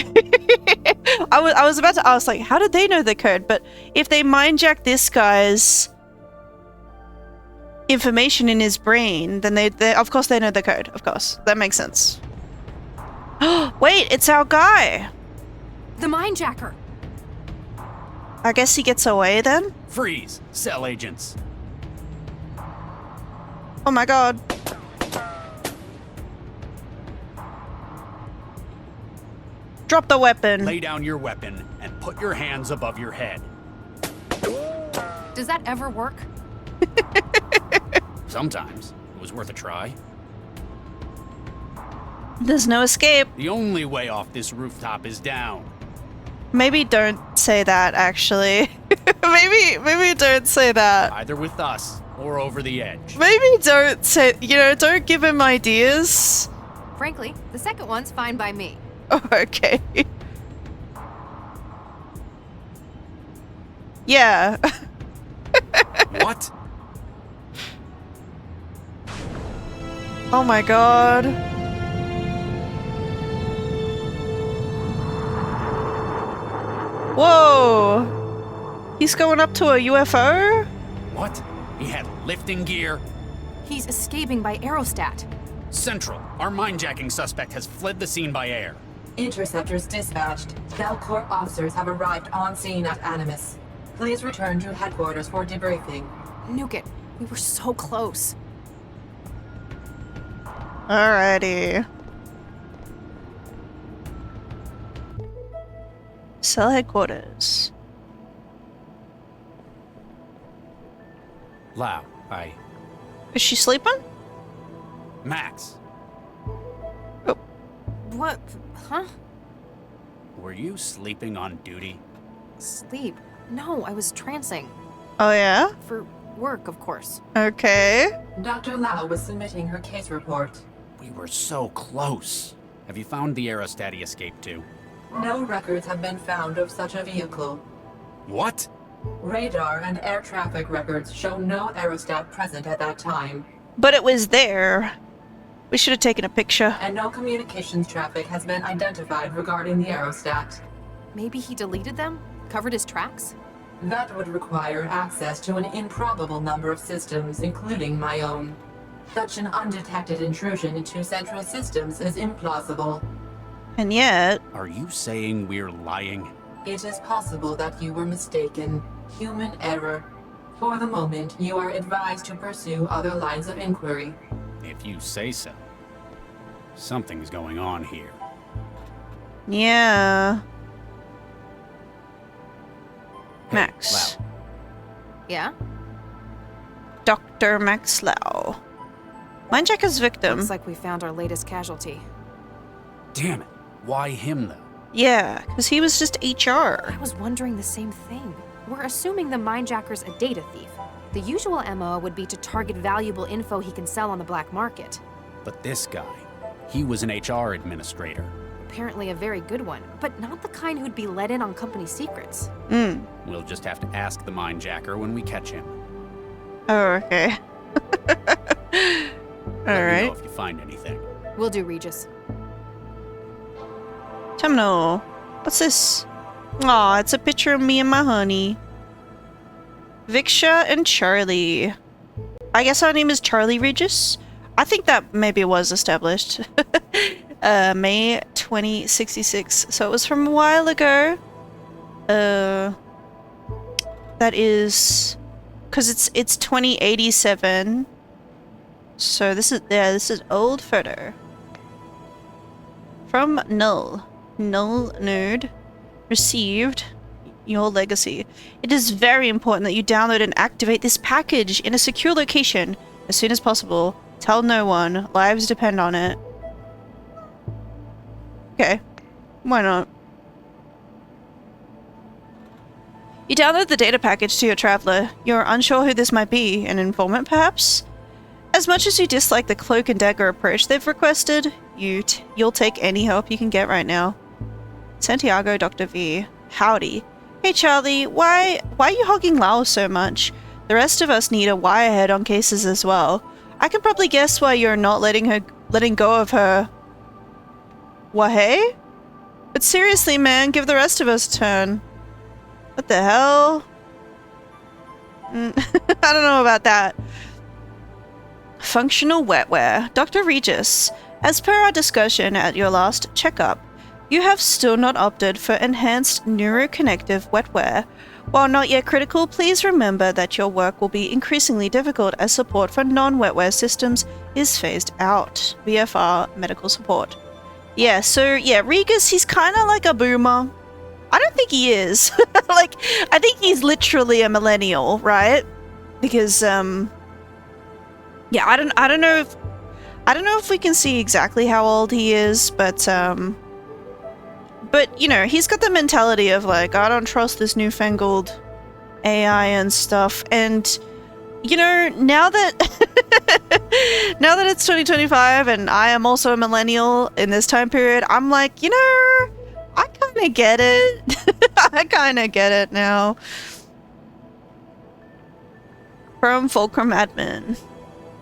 I was about to ask, like, how did they know the code? But if they mindjack this guy's information in his brain, then they of course they know the code. Of course, that makes sense. Wait, it's our guy. The mindjacker. I guess he gets away then. Freeze, Cell agents. Oh my god. Drop the weapon. Lay down your weapon and put your hands above your head. Does that ever work? Sometimes. It was worth a try. There's no escape. The only way off this rooftop is down. Maybe don't say that, actually. maybe don't say that. Either with us or over the edge. Maybe don't say, don't give him ideas. Frankly, the second one's fine by me. Oh, okay. Yeah. What? Oh my god. Whoa! He's going up to a UFO? What? He had lifting gear? He's escaping by aerostat. Central, our mindjacking suspect has fled the scene by air. Interceptors dispatched. Belcorp officers have arrived on scene at Animus. Please return to headquarters for debriefing. Nuke it. We were so close. Alrighty. Cell headquarters. Lau, Is she sleeping? Max. What? Huh? Were you sleeping on duty? Sleep? No, I was trancing. Oh yeah? For work, of course. Okay. Dr. Lau was submitting her case report. We were so close. Have you found the aerostat he escaped to? No records have been found of such a vehicle. What? Radar and air traffic records show no aerostat present at that time. But it was there. We should have taken a picture. And no communications traffic has been identified regarding the aerostat. Maybe he deleted them? Covered his tracks? That would require access to an improbable number of systems, including my own. Such an undetected intrusion into central systems is implausible. And yet... Are you saying we're lying? It is possible that you were mistaken. Human error. For the moment, you are advised to pursue other lines of inquiry. If you say so. Something's going on here. Yeah. Hey, Max. Lau. Yeah? Dr. Max Lau. Mindjacker's victim. Looks like we found our latest casualty. Damn it. Why him, though? Yeah, because he was just HR. I was wondering the same thing. We're assuming the mindjacker's a data thief. The usual MO would be to target valuable info he can sell on the black market. But this guy, he was an HR administrator. Apparently a very good one, but not the kind who'd be let in on company secrets. We'll just have to ask the mindjacker when we catch him. Oh, okay. Let me Alright. know if you find anything. Will do, Regis. Terminal. What's this? Aw, it's a picture of me and my honey. Viksha and Charlie. I guess our name is Charlie Regis? I think that maybe was established. May 2066. So it was from a while ago. That is... Because it's 2087. So this is old photo. From Null. Null Nerd. Received your legacy. It is very important that you download and activate this package in a secure location as soon as possible. Tell no one. Lives depend on it. Okay. Why not? You download the data package to your traveler. You're unsure who this might be. An informant, perhaps? As much as you dislike the cloak and dagger approach they've requested, you'll take any help you can get right now. Santiago Dr. V. Howdy. Hey Charlie, why are you hogging Lao so much? The rest of us need a wirehead on cases as well. I can probably guess why you're not letting go of her. Wahey? But seriously, man, give the rest of us a turn. What the hell? I don't know about that. Functional wetware. Dr. Regis, as per our discussion at your last checkup, you have still not opted for enhanced neuroconnective wetware. While not yet critical, please remember that your work will be increasingly difficult as support for non-wetware systems is phased out. VFR medical support. Yeah, so yeah, Regis, he's kind of like a boomer. I don't think he is. Like, I think he's literally a millennial, right? Because yeah, I don't know if we can see exactly how old he is, but you know, he's got the mentality of like, I don't trust this newfangled AI and stuff. And you know, now that now that it's 2025 and I am also a millennial in this time period, I'm like, you know, I kind of get it. I kind of get it now. From Fulcrum Admin.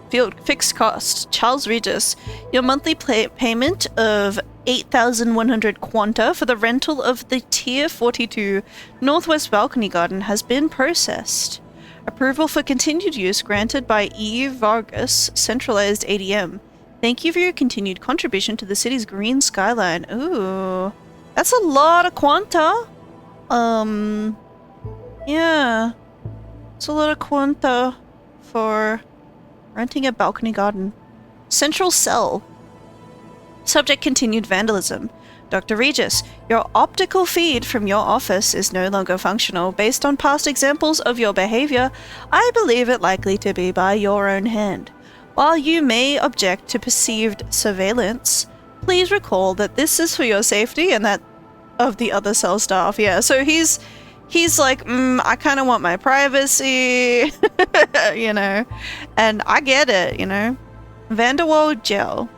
Field fixed cost. Charles Regis. Your monthly payment of 8,100 quanta for the rental of the Tier 42 Northwest Balcony Garden has been processed. Approval for continued use granted by E. Vargas, Centralized ADM. Thank you for your continued contribution to the city's green skyline. Ooh, that's a lot of quanta. Yeah. It's a lot of quanta for renting a balcony garden. Central cell. Subject continued vandalism. Dr. Regis, your optical feed from your office is no longer functional. Based on past examples of your behavior, I believe it likely to be by your own hand. While you may object to perceived surveillance, please recall that this is for your safety and that of the other cell staff. Yeah, so he's like, I kind of want my privacy, you know, and I get it, you know. Vanderwall gel.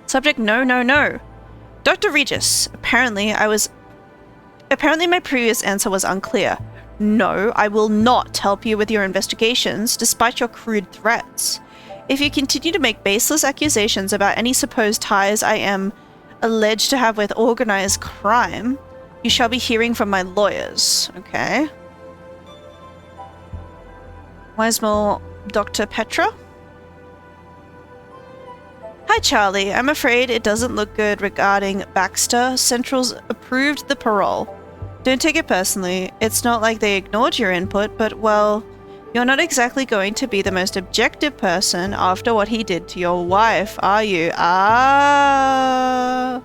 Subject, no. Dr. Regis, apparently my previous answer was unclear. No, I will not help you with your investigations, despite your crude threats. If you continue to make baseless accusations about any supposed ties I am alleged to have with organized crime, you shall be hearing from my lawyers, okay? Weismore, Dr. Petra? Hi Charlie, I'm afraid it doesn't look good regarding Baxter. Central's approved the parole. Don't take it personally. It's not like they ignored your input, but well, you're not exactly going to be the most objective person after what he did to your wife, are you? Ah.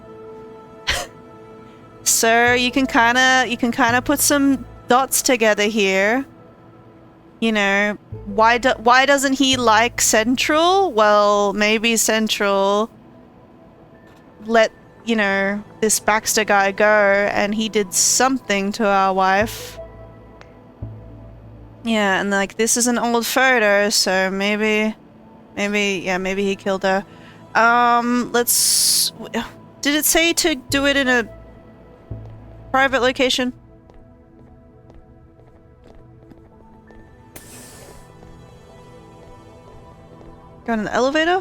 So you can kind of put some dots together here. You know, why doesn't he like Central? Well, maybe Central let, you know, this Baxter guy go and he did something to our wife. Yeah, and like this is an old photo, so maybe he killed her. Let's. Did it say to do it in a private location? Go in the elevator?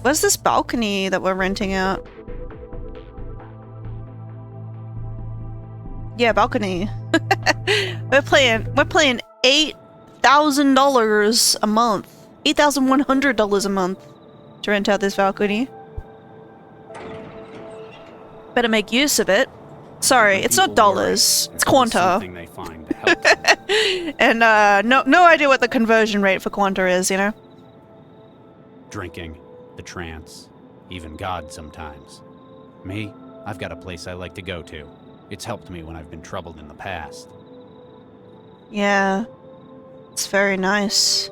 Where's this balcony that we're renting out? Yeah, balcony. We're playing $8,000 a month. $8,100 a month to rent out this balcony. Better make use of it. Sorry, it's not dollars. It's Quanta. They find helpful. And no idea what the conversion rate for Quanta is, you know? Drinking, the trance, even God sometimes. Me, I've got a place I like to go to. It's helped me when I've been troubled in the past. Yeah. It's very nice.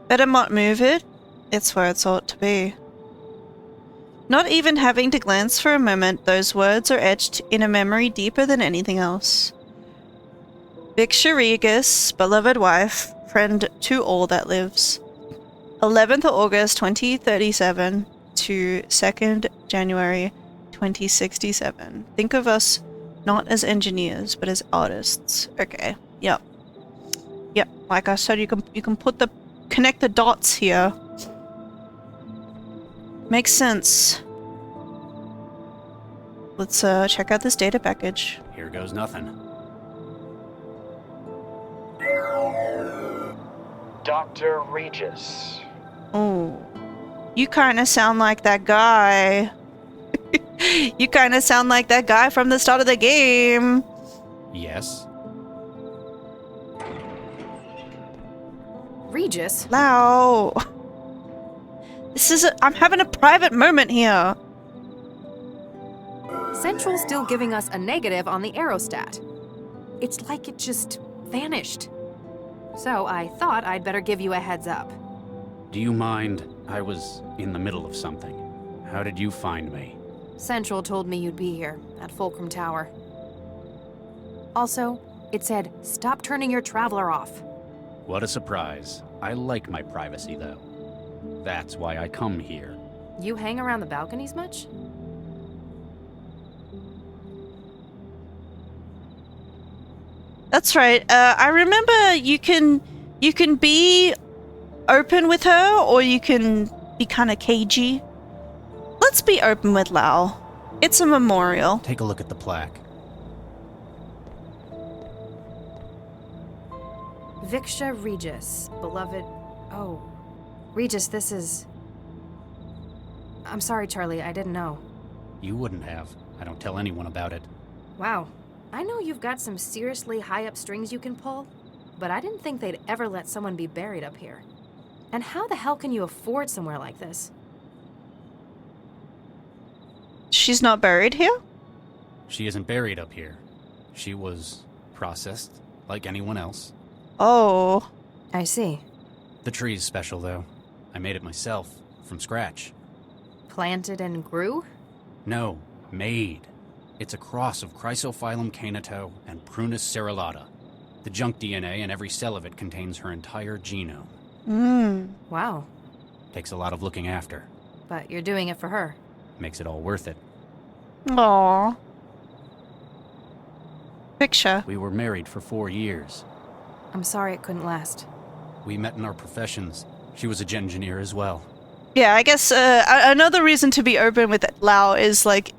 Better not move it. It's where it's ought to be. Not even having to glance for a moment, those words are etched in a memory deeper than anything else. Viksha Regus, beloved wife, friend to all that lives. 11th of August 2037 to 2nd January 2067. Think of us not as engineers, but as artists. Okay. Yep. Yep. Like I said, you can connect the dots here. Makes sense. Let's check out this data package. Here goes nothing. Dr. Regis. Oh. You kind of sound like that guy. You kind of sound like that guy from the start of the game. Yes. Regis? Lau. I'm having a private moment here. Central's still giving us a negative on the aerostat. It's like it just vanished. So I thought I'd better give you a heads up. Do you mind? I was in the middle of something. How did you find me? Central told me you'd be here, at Fulcrum Tower. Also, it said, stop turning your traveler off. What a surprise. I like my privacy, though. That's why I come here. You hang around the balconies much? That's right. I remember you can be open with her, or you can be kind of cagey. Let's be open with Lau. It's a memorial. Take a look at the plaque. Viksha Regis, beloved... Oh. Regis, this is... I'm sorry, Charlie, I didn't know. You wouldn't have. I don't tell anyone about it. Wow. I know you've got some seriously high-up strings you can pull, but I didn't think they'd ever let someone be buried up here. And how the hell can you afford somewhere like this? She's not buried here? She isn't buried up here. She was processed, like anyone else. Oh. I see. The tree's special, though. I made it myself, from scratch. Planted and grew? No, made. It's a cross of Chrysophyllum caneto and Prunus cerulata. The junk DNA in every cell of it contains her entire genome. Wow. Takes a lot of looking after. But you're doing it for her. Makes it all worth it. Aww. Viksha. We were married for 4 years. I'm sorry it couldn't last. We met in our professions. She was a jet engineer as well. Yeah, I guess another reason to be open with Lau is like,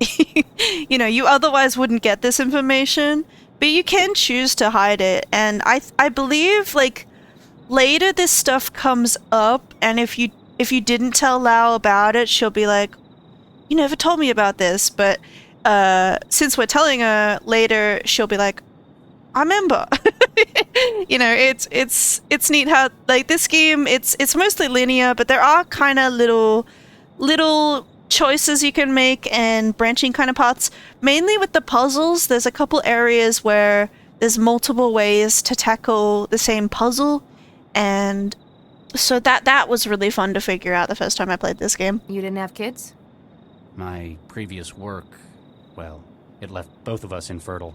you know, you otherwise wouldn't get this information, but you can choose to hide it. And I believe like later this stuff comes up, and if you didn't tell Lau about it, she'll be like, you never told me about this. But since we're telling her later, she'll be like, I remember. You know, it's neat how like this game it's mostly linear, but there are kind of little choices you can make and branching kind of paths. Mainly with the puzzles, there's a couple areas where there's multiple ways to tackle the same puzzle, and so that was really fun to figure out the first time I played this game. You didn't have kids? My previous work, well, it left both of us infertile.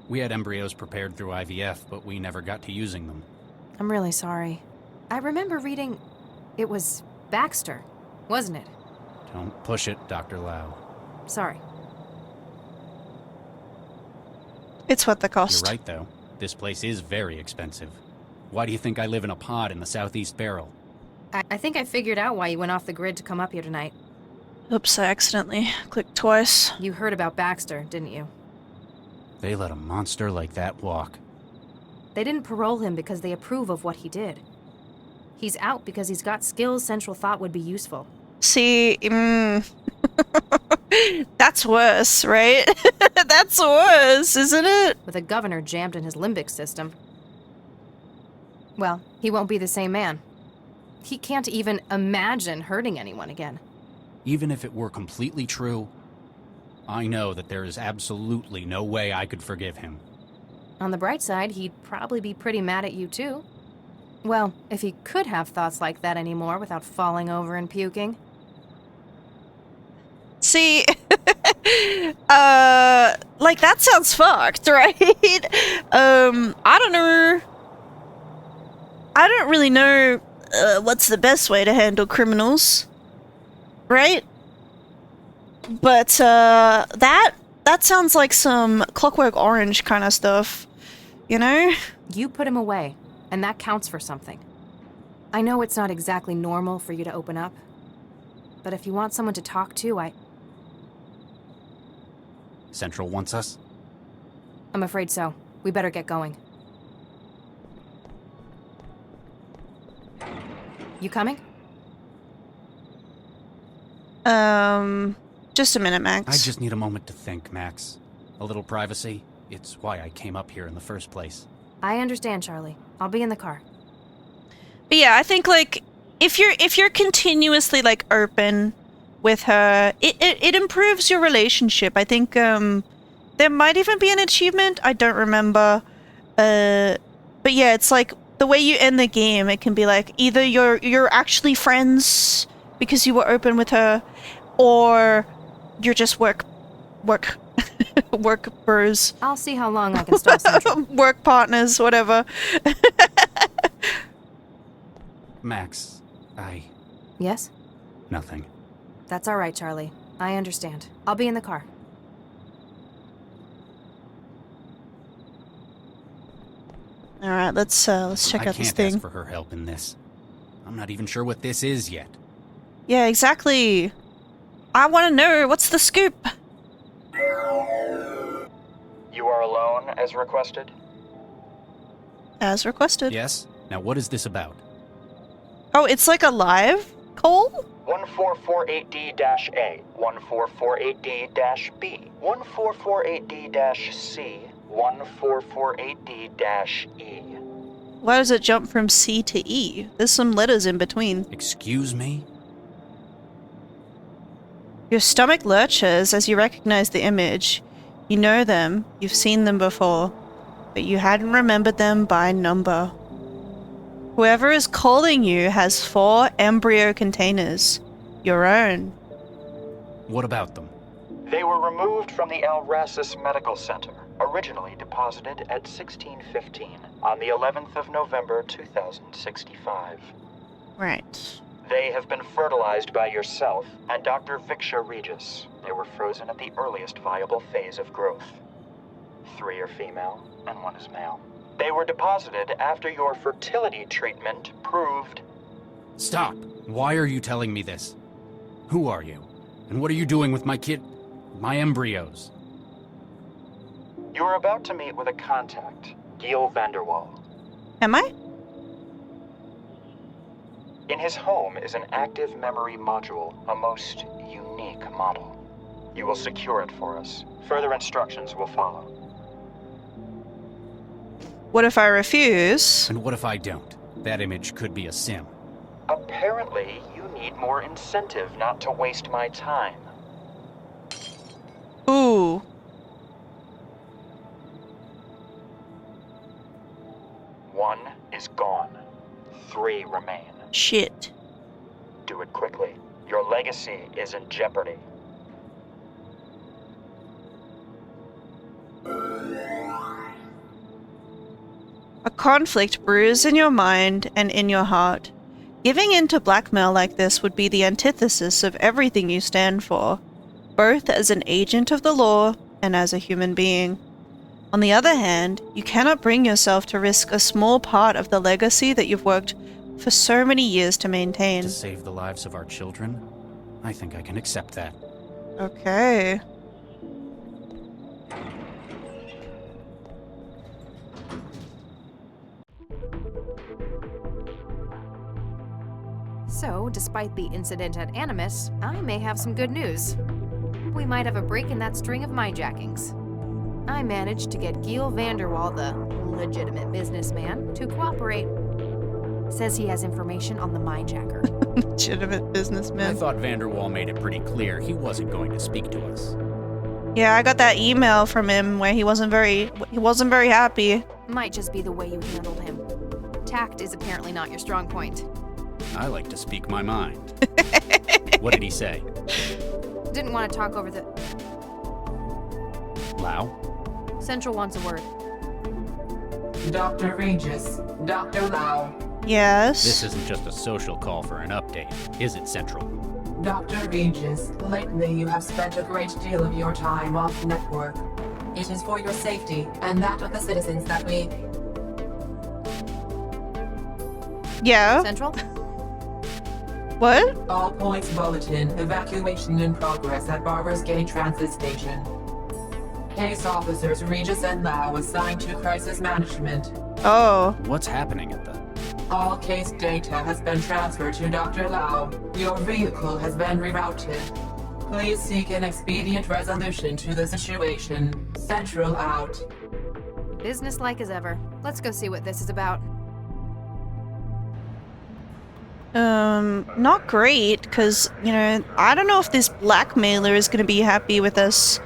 We had embryos prepared through IVF, but we never got to using them. I'm really sorry. I remember reading... It was Baxter, wasn't it? Don't push it, Dr. Lau. Sorry. It's what the cost. You're right, though. This place is very expensive. Why do you think I live in a pod in the Southeast Barrel? I think I figured out why you went off the grid to come up here tonight. Oops, I accidentally clicked twice. You heard about Baxter, didn't you? They let a monster like that walk. They didn't parole him because they approve of what he did. He's out because he's got skills Central thought would be useful. See, that's worse, right? That's worse, isn't it? With a governor jammed in his limbic system. Well, he won't be the same man. He can't even imagine hurting anyone again. Even if it were completely true, I know that there is absolutely no way I could forgive him. On the bright side, he'd probably be pretty mad at you too. Well, if he could have thoughts like that anymore without falling over and puking. See, like that sounds fucked, right? I don't know. I don't really know what's the best way to handle criminals, right? But that sounds like some Clockwork Orange kind of stuff, you know? You put him away, and that counts for something. I know it's not exactly normal for you to open up, but if you want someone to talk to, Central wants us? I'm afraid so. We better get going. You coming? Just a minute, Max. I just need a moment to think, Max. A little privacy. It's why I came up here in the first place. I understand, Charlie. I'll be in the car. But yeah, I think like if you're continuously like open with her, it improves your relationship. I think there might even be an achievement. I don't remember. But yeah, it's like the way you end the game. It can be like either you're actually friends because you were open with her, or you're just work bros. I'll see how long I can stall Central. Work partners, whatever. Max, Yes? Nothing. That's all right, Charlie. I understand. I'll be in the car. All right, let's check out this I thing. can't ask for her help in this. I'm not even sure what this is yet. Yeah, exactly. I want to know, what's the scoop? You are alone, as requested? As requested. Yes? Now what is this about? Oh, it's like a live call? 1448D-A, 1448D-B, 1448D-C, 1448D-E. Why does it jump from C to E? There's some letters in between. Excuse me? Your stomach lurches as you recognize the image. You know them, you've seen them before, but you hadn't remembered them by number. Whoever is calling you has 4 embryo containers. Your own. What about them? They were removed from the Alrasis Medical Center, originally deposited at 1615 on the 11th of November 2065. Right. They have been fertilized by yourself and Dr. Viksha Regis. They were frozen at the earliest viable phase of growth. 3 are female and 1 is male. They were deposited after your fertility treatment proved... Stop! Why are you telling me this? Who are you? And what are you doing with my kid... my embryos? You're about to meet with a contact, Giel Vanderwall. Am I? In his home is an active memory module, a most unique model. You will secure it for us. Further instructions will follow. What if I refuse? And what if I don't? That image could be a sim. Apparently, you need more incentive not to waste my time. Ooh. One is gone. 3 remain. Shit. Do it quickly. Your legacy is in jeopardy. conflict brews in your mind and in your heart. Giving in to blackmail like this would be the antithesis of everything you stand for, both as an agent of the law and as a human being. On the other hand, you cannot bring yourself to risk a small part of the legacy that you've worked for so many years to maintain. To save the lives of our children? I think I can accept that. Okay. So, despite the incident at Animus, I may have some good news. We might have a break in that string of minejackings. I managed to get Giel Vanderwall, the legitimate businessman, to cooperate. Says he has information on the minejacker. Legitimate businessman. I thought Vanderwall made it pretty clear he wasn't going to speak to us. Yeah, I got that email from him where he wasn't very happy. Might just be the way you handled him. Tact is apparently not your strong point. I like to speak my mind. What did he say? Didn't want to talk over the... Lau? Central wants a word. Dr. Regis, Dr. Lau. Yes? This isn't just a social call for an update, is it, Central? Dr. Regis, lately you have spent a great deal of your time off network. It is for your safety and that of the citizens that we... Yeah? Central? What? All points bulletin, evacuation in progress at Barber's Gate Transit Station. Case officers Regis and Lau assigned to crisis management. Oh. What's happening at the... All case data has been transferred to Dr. Lau. Your vehicle has been rerouted. Please seek an expedient resolution to the situation. Central out. Businesslike as ever. Let's go see what this is about. Not great, because, you know, I don't know if this blackmailer is going to be happy with us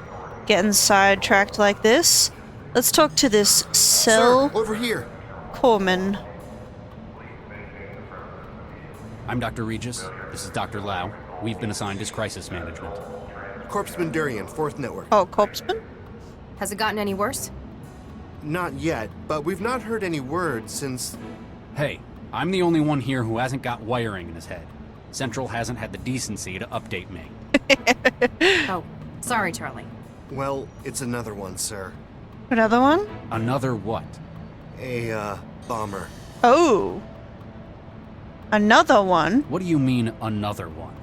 getting sidetracked like this. Let's talk to this Sir, over here. Corman. I'm Dr. Regis. This is Dr. Lau. We've been assigned as crisis management. Corpsman Durian, 4th Network. Oh, Corpsman? Has it gotten any worse? Not yet, but we've not heard any word since... Hey, I'm the only one here who hasn't got wiring in his head. Central hasn't had the decency to update me. Oh, sorry, Charlie. Well, it's another one, sir. Another one? Another what? A, bomber. Oh. Another one? What do you mean, another one?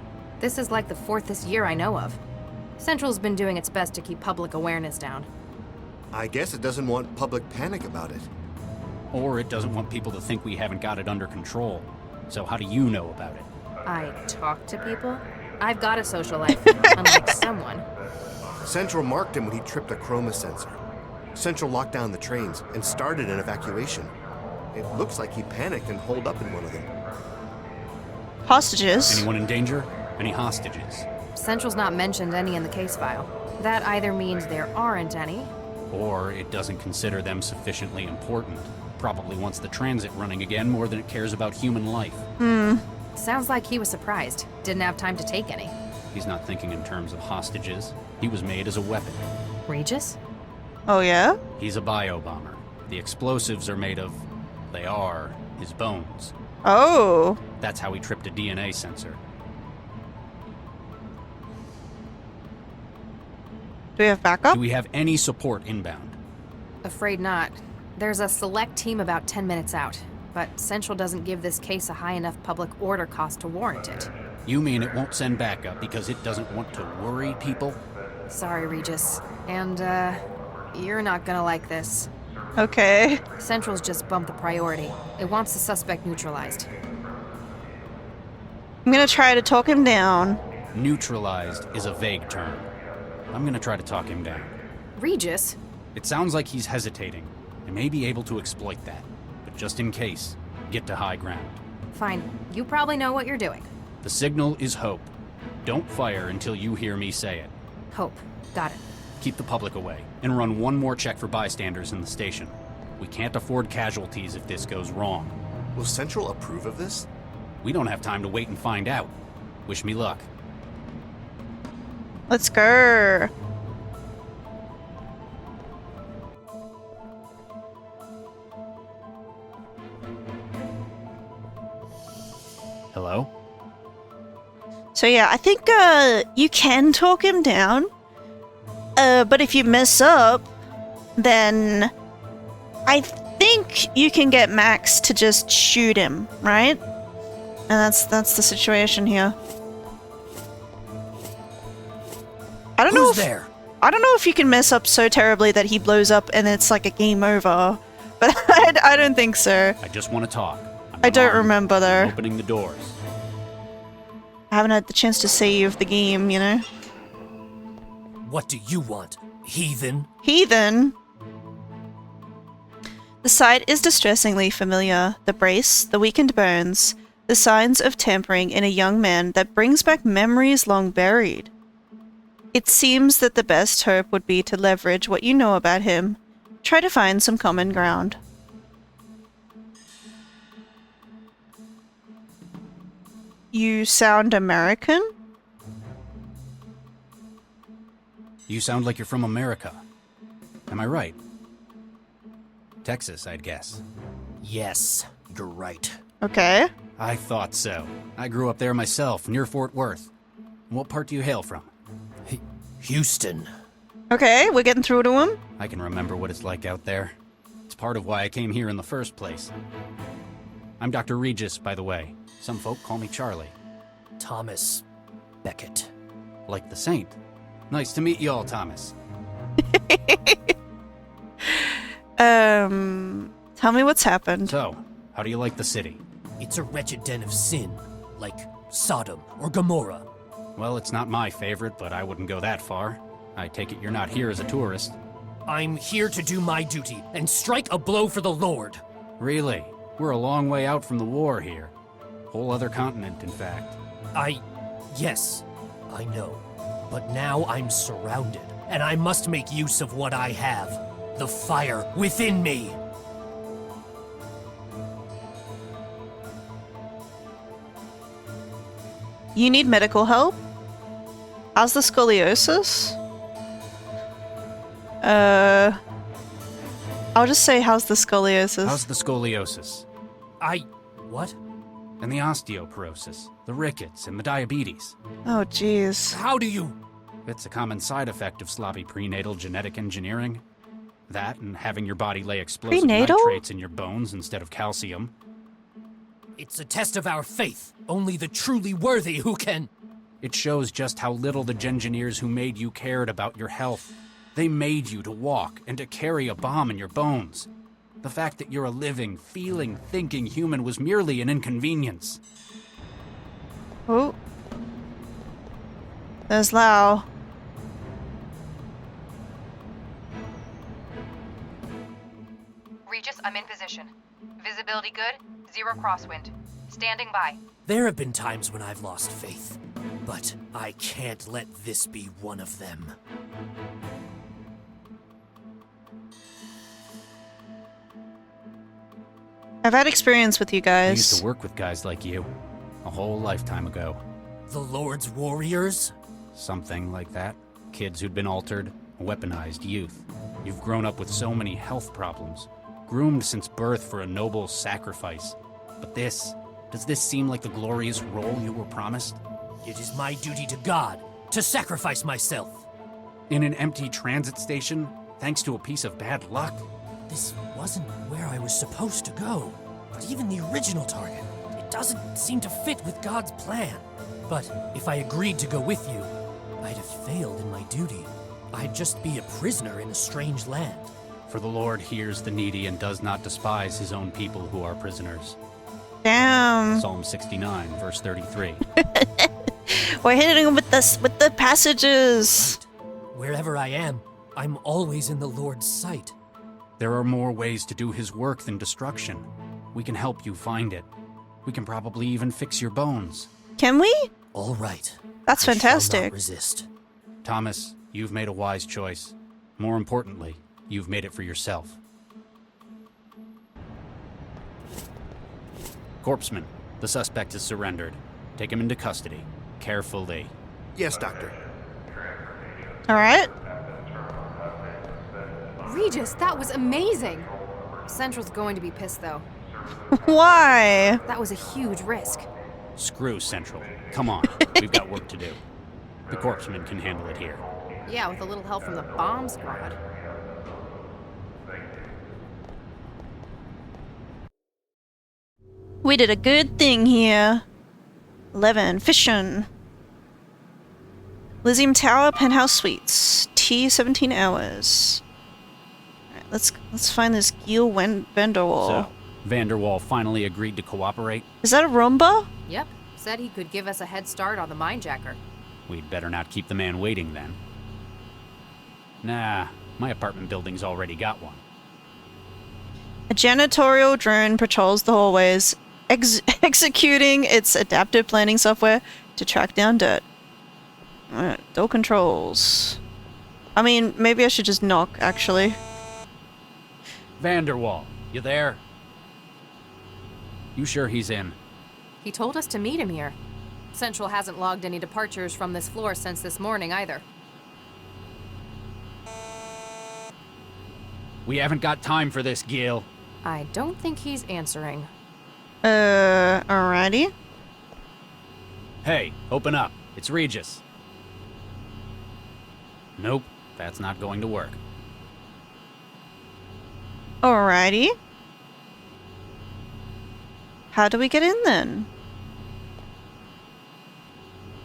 This is like the 4th this year I know of. Central's been doing its best to keep public awareness down. I guess it doesn't want public panic about it. Or it doesn't want people to think we haven't got it under control. So how do you know about it? I talk to people? I've got a social life, unlike someone. Central marked him when he tripped a chroma sensor. Central locked down the trains and started an evacuation. It looks like he panicked and holed up in one of them. Hostages? Anyone in danger? Any hostages? Central's not mentioned any in the case file. That either means there aren't any, or it doesn't consider them sufficiently important. Probably wants the transit running again more than it cares about human life. Sounds like he was surprised. Didn't have time to take any. He's not thinking in terms of hostages. He was made as a weapon. Regis? Oh, yeah? He's a bio-bomber. The explosives are made of... they are his bones. Oh. That's how he tripped a DNA sensor. Do we have backup? Do we have any support inbound? Afraid not. There's a select team about 10 minutes out, but Central doesn't give this case a high enough public order cost to warrant it. You mean it won't send backup because it doesn't want to worry people? Sorry, Regis. And, you're not gonna like this. Okay. Central's just bumped the priority. It wants the suspect neutralized. I'm gonna try to talk him down. Neutralized is a vague term. I'm gonna try to talk him down. Regis? It sounds like he's hesitating. I may be able to exploit that. But just in case, get to high ground. Fine. You probably know what you're doing. The signal is hope. Don't fire until you hear me say it. Hope. Got it. Keep the public away, and run one more check for bystanders in the station. We can't afford casualties if this goes wrong. Will Central approve of this? We don't have time to wait and find out. Wish me luck. Let's go. Hello? So yeah, I think you can talk him down. But if you mess up, then I think you can get Max to just shoot him, right? And that's the situation here. I don't know if you can mess up so terribly that he blows up and it's like a game over. But I don't think so. I just want to talk. I don't remember though. Opening the doors. I haven't had the chance to save the game, you know? What do you want, heathen? Heathen? The sight is distressingly familiar. The brace, the weakened bones, the signs of tampering in a young man that brings back memories long buried. It seems that the best hope would be to leverage what you know about him. Try to find some common ground. You sound American? You sound like you're from America. Am I right? Texas, I'd guess. Yes, you're right. Okay. I thought so. I grew up there myself, near Fort Worth. What part do you hail from? Houston. Okay, we're getting through to him. I can remember what it's like out there. It's part of why I came here in the first place. I'm Dr. Regis, by the way. Some folk call me Charlie. Thomas Beckett. Like the saint. Nice to meet you all, Thomas. Tell me what's happened. So, how do you like the city? It's a wretched den of sin, like Sodom or Gomorrah. Well, it's not my favorite, but I wouldn't go that far. I take it you're not here as a tourist. I'm here to do my duty and strike a blow for the Lord. Really? We're a long way out from the war here. Whole other continent, in fact. Yes, I know. But now I'm surrounded, and I must make use of what I have. The fire within me. You need medical help? How's the scoliosis? I'll just say how's the scoliosis. How's the scoliosis? What? And the osteoporosis, the rickets, and the diabetes. Oh, jeez. How do you... It's a common side effect of sloppy prenatal genetic engineering. That and having your body lay explosive nitrates in your bones instead of calcium. It's a test of our faith. Only the truly worthy who can... It shows just how little the Gengineers who made you cared about your health. They made you to walk and to carry a bomb in your bones. The fact that you're a living, feeling, thinking human was merely an inconvenience. Oh. There's Lau. Regis, I'm in position. Visibility good, 0 crosswind. Standing by. There have been times when I've lost faith, but I can't let this be one of them. I've had experience with you guys. I used to work with guys like you. A whole lifetime ago. The Lord's warriors? Something like that. Kids who'd been altered, weaponized youth. You've grown up with so many health problems. Groomed since birth for a noble sacrifice. But does this seem like the glorious role you were promised? It is my duty to God to sacrifice myself. In an empty transit station, thanks to a piece of bad luck? This wasn't where I was supposed to go. But even the original target, it doesn't seem to fit with God's plan. But if I agreed to go with you, I'd have failed in my duty. I'd just be a prisoner in a strange land. For the Lord hears the needy and does not despise his own people who are prisoners. Damn. Psalm 69, verse 33. We're hitting him with the passages. Right. Wherever I am, I'm always in the Lord's sight. There are more ways to do his work than destruction. We can help you find it. We can probably even fix your bones. Can we? All right. That's I fantastic. shall not resist. Thomas, you've made a wise choice. More importantly, you've made it for yourself. Corpseman, the suspect is surrendered. Take him into custody. Carefully. Yes, Doctor. All right. Regis, that was amazing! Central's going to be pissed, though. Why? That was a huge risk. Screw Central. Come on, we've got work to do. The corpsman can handle it here. Yeah, with a little help from the bomb squad. We did a good thing here. 11. Fission. Lysium Tower, Penthouse Suites. T 17 hours. Alright, let's find this Gil Vanderwall. So, Vanderwall finally agreed to cooperate? Is that a Roomba? Yep. Said he could give us a head start on the minejacker. We'd better not keep the man waiting then. Nah, my apartment building's already got one. A janitorial drone patrols the hallways, executing its adaptive planning software to track down dirt. Alright, door controls. I mean, maybe I should just knock, actually. Vanderwall, you there? You sure he's in? He told us to meet him here. Central hasn't logged any departures from this floor since this morning either. We haven't got time for this, Gil. I don't think he's answering. Alrighty. Hey, open up. It's Regis. Nope, that's not going to work. Alrighty. How do we get in then?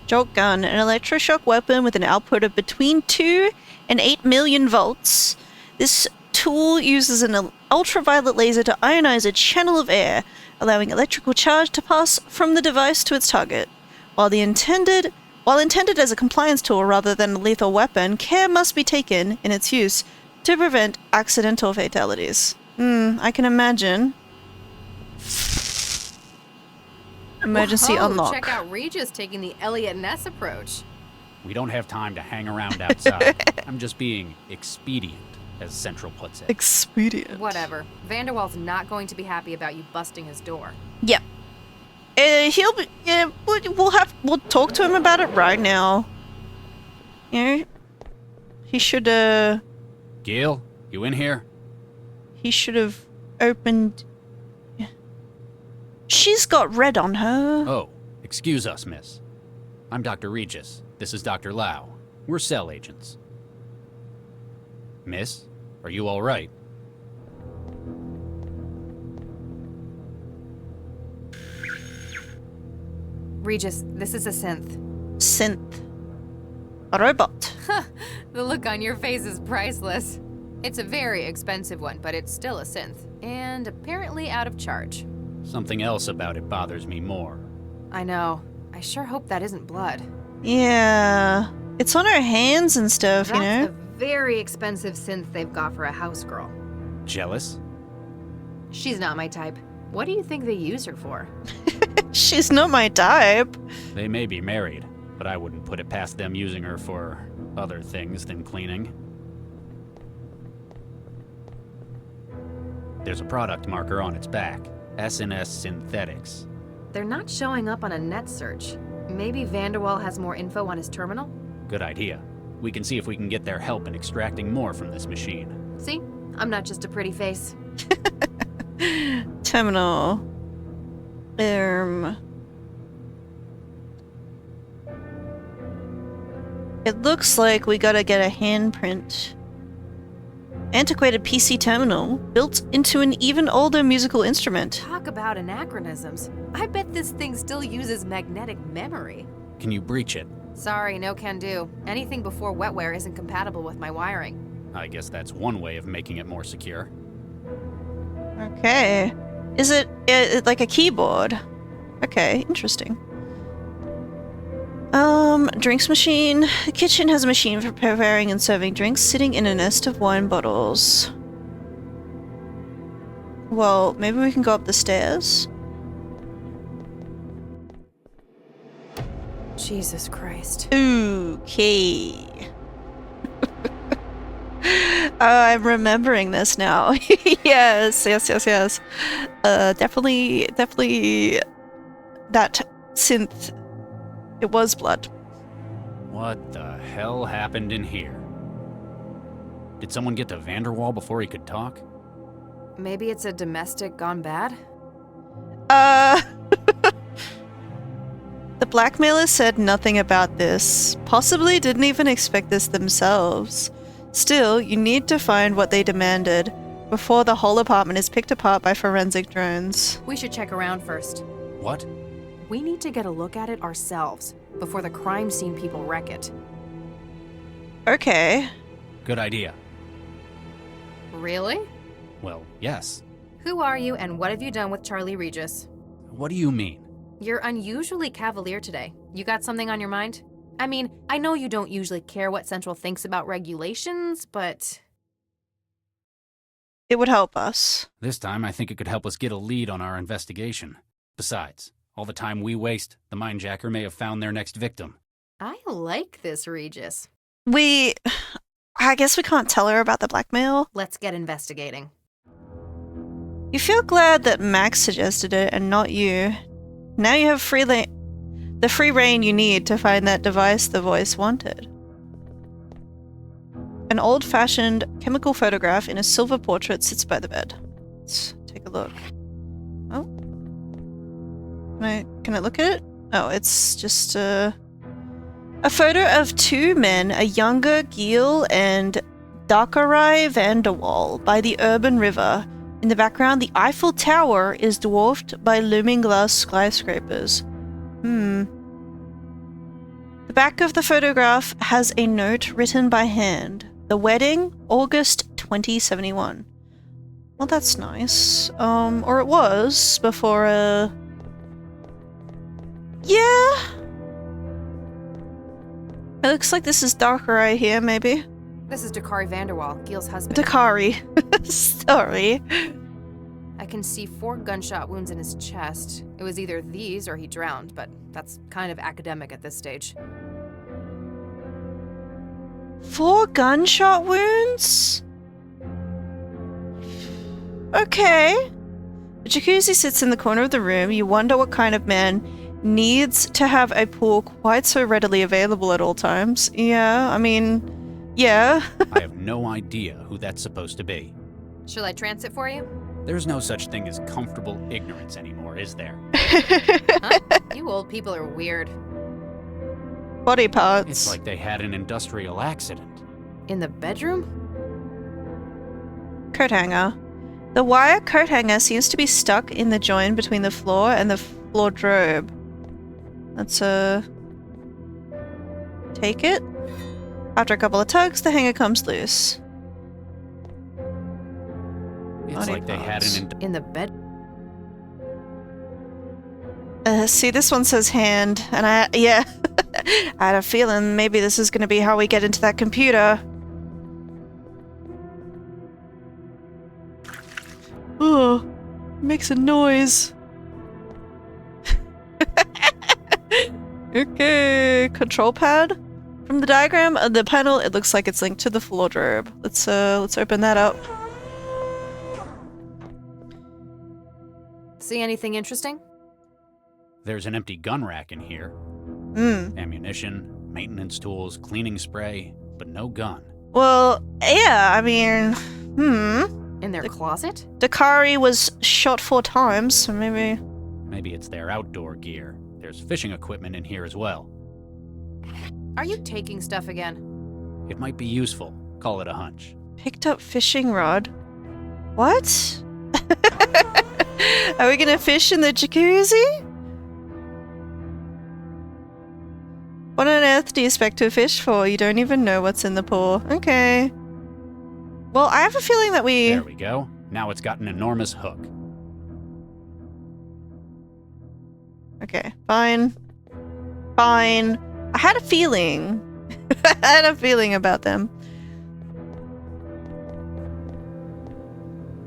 Jolt gun, an electroshock weapon with an output of between 2 and 8 million volts. This tool uses an ultraviolet laser to ionize a channel of air, allowing electrical charge to pass from the device to its target. While intended as a compliance tool rather than a lethal weapon, care must be taken in its use to prevent accidental fatalities. I can imagine. Emergency Whoa, unlock. Check out Regis taking the Elliot Ness approach. We don't have time to hang around outside. I'm just being expedient, as Central puts it. Expedient. Whatever. Vanderwall's not going to be happy about you busting his door. Yep. He'll be. Yeah, we'll talk to him about it right now. You know, he should. Gil, you in here? He should have opened. She's got red on her. Oh, excuse us, miss. I'm Dr. Regis. This is Dr. Lau. We're cell agents. Miss, are you all right? Regis, this is a synth. Synth. A robot. The look on your face is priceless. It's a very expensive one, but it's still a synth. And apparently out of charge. Something else about it bothers me more. I know. I sure hope that isn't blood. Yeah. It's on her hands and stuff, That's you know? a very expensive synth they've got for a house girl. Jealous? She's not my type. What do you think they use her for? She's not my type. They may be married, but I wouldn't put it past them using her for other things than cleaning. There's a product marker on its back. SNS Synthetics. They're not showing up on a net search. Maybe Vanderwall has more info on his terminal? Good idea. We can see if we can get their help in extracting more from this machine. See? I'm not just a pretty face. Terminal. It looks like we gotta get a handprint. Antiquated PC terminal built into an even older musical instrument. Talk about anachronisms. I bet this thing still uses magnetic memory. Can you breach it? Sorry, no can do. Anything before wetware isn't compatible with my wiring. I guess that's one way of making it more secure. Okay. Is it like a keyboard? Okay, interesting. Drinks machine. The kitchen has a machine for preparing and serving drinks sitting in a nest of wine bottles. Well, maybe we can go up the stairs? Jesus Christ. Okay. I'm remembering this now. Yes. Definitely that synth. It was blood. What the hell happened in here? Did someone get to Vanderwall before he could talk? Maybe it's a domestic gone bad? blackmailers said nothing about this. Possibly didn't even expect this themselves. Still, you need to find what they demanded before the whole apartment is picked apart by forensic drones. We should check around first. What? We need to get a look at it ourselves before the crime scene people wreck it. Okay. Good idea. Really? Well, yes. Who are you and what have you done with Charlie Regis? What do you mean? You're unusually cavalier today. You got something on your mind? I mean, I know you don't usually care what Central thinks about regulations, but... It would help us. This time, I think it could help us get a lead on our investigation. Besides, all the time we waste, the mindjacker may have found their next victim. I like this, Regis. I guess we can't tell her about the blackmail. Let's get investigating. You feel glad that Max suggested it and not you. Now you have the free reign you need to find that device the voice wanted. An old-fashioned chemical photograph in a silver portrait sits by the bed. Let's take a look. Oh. Can I look at it? Oh, it's just a photo of two men, a younger Giel and Dakarai Vanderwall, by the urban river. In the background, the Eiffel Tower is dwarfed by looming glass skyscrapers. The back of the photograph has a note written by hand. The wedding, August 2071. Well, that's nice. Or it was before, yeah. It looks like this is Dakarai here, maybe. This is Dakari Vanderwall, Giel's husband. Dakari. Sorry. I can see 4 gunshot wounds in his chest. It was either these or he drowned, but that's kind of academic at this stage. 4 gunshot wounds? Okay. The jacuzzi sits in the corner of the room. You wonder what kind of man needs to have a pool quite so readily available at all times. Yeah, I mean... Yeah. I have no idea who that's supposed to be. Shall I trance it for you? There's no such thing as comfortable ignorance anymore, is there? Huh? You old people are weird. Body parts. It's like they had an industrial accident. In the bedroom? Coat hanger. The wire coat hanger seems to be stuck in the joint between the floor and the wardrobe. Let's, take it. After a couple of tugs, the hanger comes loose. It's Body like they had an in the bed. See, this one says hand, and I had a feeling maybe this is going to be how we get into that computer. Oh, makes a noise. Okay, control pad. From the diagram of the panel, it looks like it's linked to the wardrobe. Let's open that up. See anything interesting? There's an empty gun rack in here. Ammunition, maintenance tools, cleaning spray, but no gun. Well, yeah, I mean, In their closet? Dakari was shot 4 times, so maybe... Maybe it's their outdoor gear. There's fishing equipment in here as well. Are you taking stuff again? It might be useful. Call it a hunch. Picked up fishing rod. What? Are we gonna fish in the jacuzzi? What on earth do you expect to fish for? You don't even know what's in the pool. Okay. Well, I have a feeling that we... There we go. Now it's got an enormous hook. Okay, fine. Fine. I had a feeling. I had a feeling about them.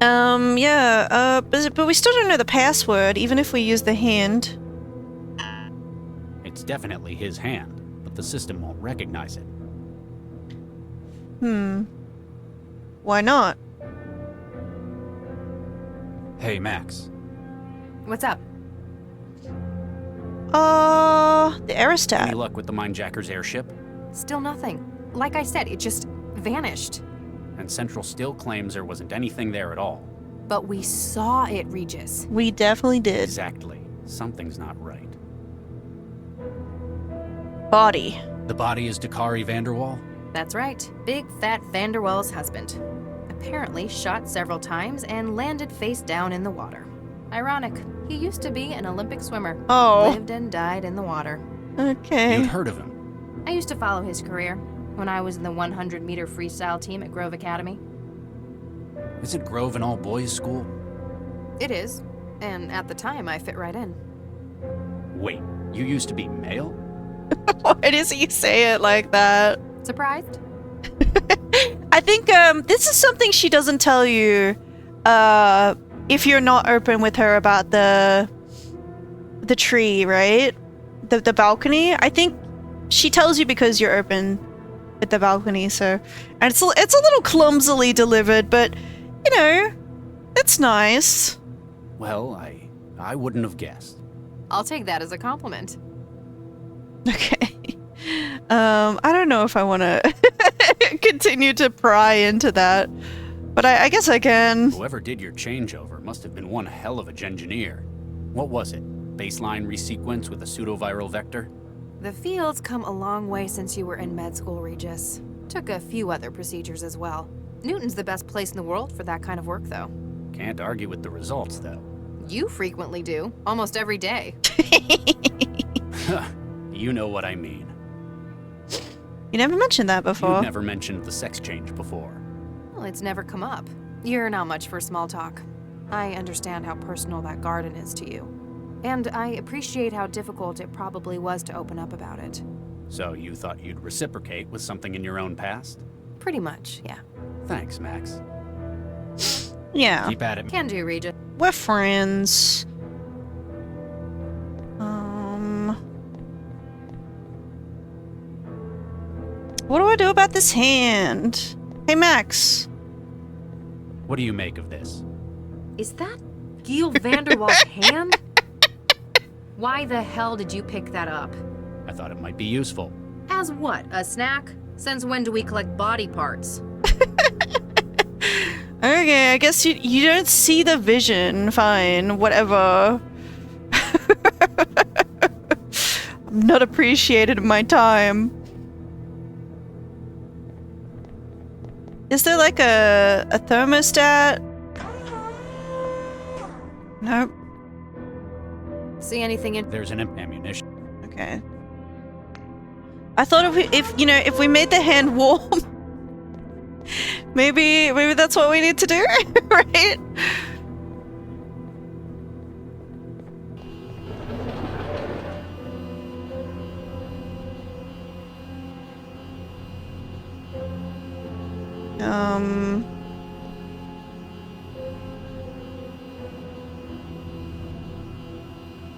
Yeah, but we still don't know the password, even if we use the hand. It's definitely his hand, but the system won't recognize it. Why not? Hey, Max. What's up? The aerostat. Any luck with the mindjacker's airship? Still nothing. Like I said, it just vanished. And Central still claims there wasn't anything there at all. But we saw it, Regis. We definitely did. Exactly. Something's not right. body. The body is Dakari Vanderwall? That's right. Big Fat Vanderwell's husband. Apparently shot several times and landed face down in the water. Ironic. He used to be an Olympic swimmer. Oh. Lived and died in the water. Okay. You'd heard of him? I used to follow his career when I was in the 100-meter freestyle team at Grove Academy. Is it Grove an all-boys school? It is. And at the time, I fit right in. Wait, you used to be male? Why does he say it like that? Surprised? I think this is something she doesn't tell you if you're not open with her about the tree, right? The balcony. I think she tells you because you're open with the balcony. So, and it's a little clumsily delivered, but you know, it's nice. Well, I wouldn't have guessed. I'll take that as a compliment. Okay. I don't know if I want to continue to pry into that, but I guess I can. Whoever did your changeover must have been one hell of a engineer. What was it? Baseline resequence with a pseudoviral vector? The field's come a long way since you were in med school, Regis. Took a few other procedures as well. Newton's the best place in the world for that kind of work, though. Can't argue with the results, though. You frequently do. Almost every day. You know what I mean. You never mentioned that before. You've never mentioned the sex change before. Well, it's never come up. You're not much for small talk. I understand how personal that garden is to you. And I appreciate how difficult it probably was to open up about it. So you thought you'd reciprocate with something in your own past? Pretty much, yeah. Thanks, Max. Yeah. Keep at it. Can do, Regis. We're friends. What do I do about this hand? Hey, Max. What do you make of this? Is that Gil Vanderwall's hand? Why the hell did you pick that up? I thought it might be useful. As what, a snack? Since when do we collect body parts? Okay, I guess you don't see the vision. Fine, whatever. I'm not appreciated in my time. Is there like a thermostat? Nope. See anything in? There's an ammunition. Okay. I thought if we made the hand warm, maybe that's what we need to do, right?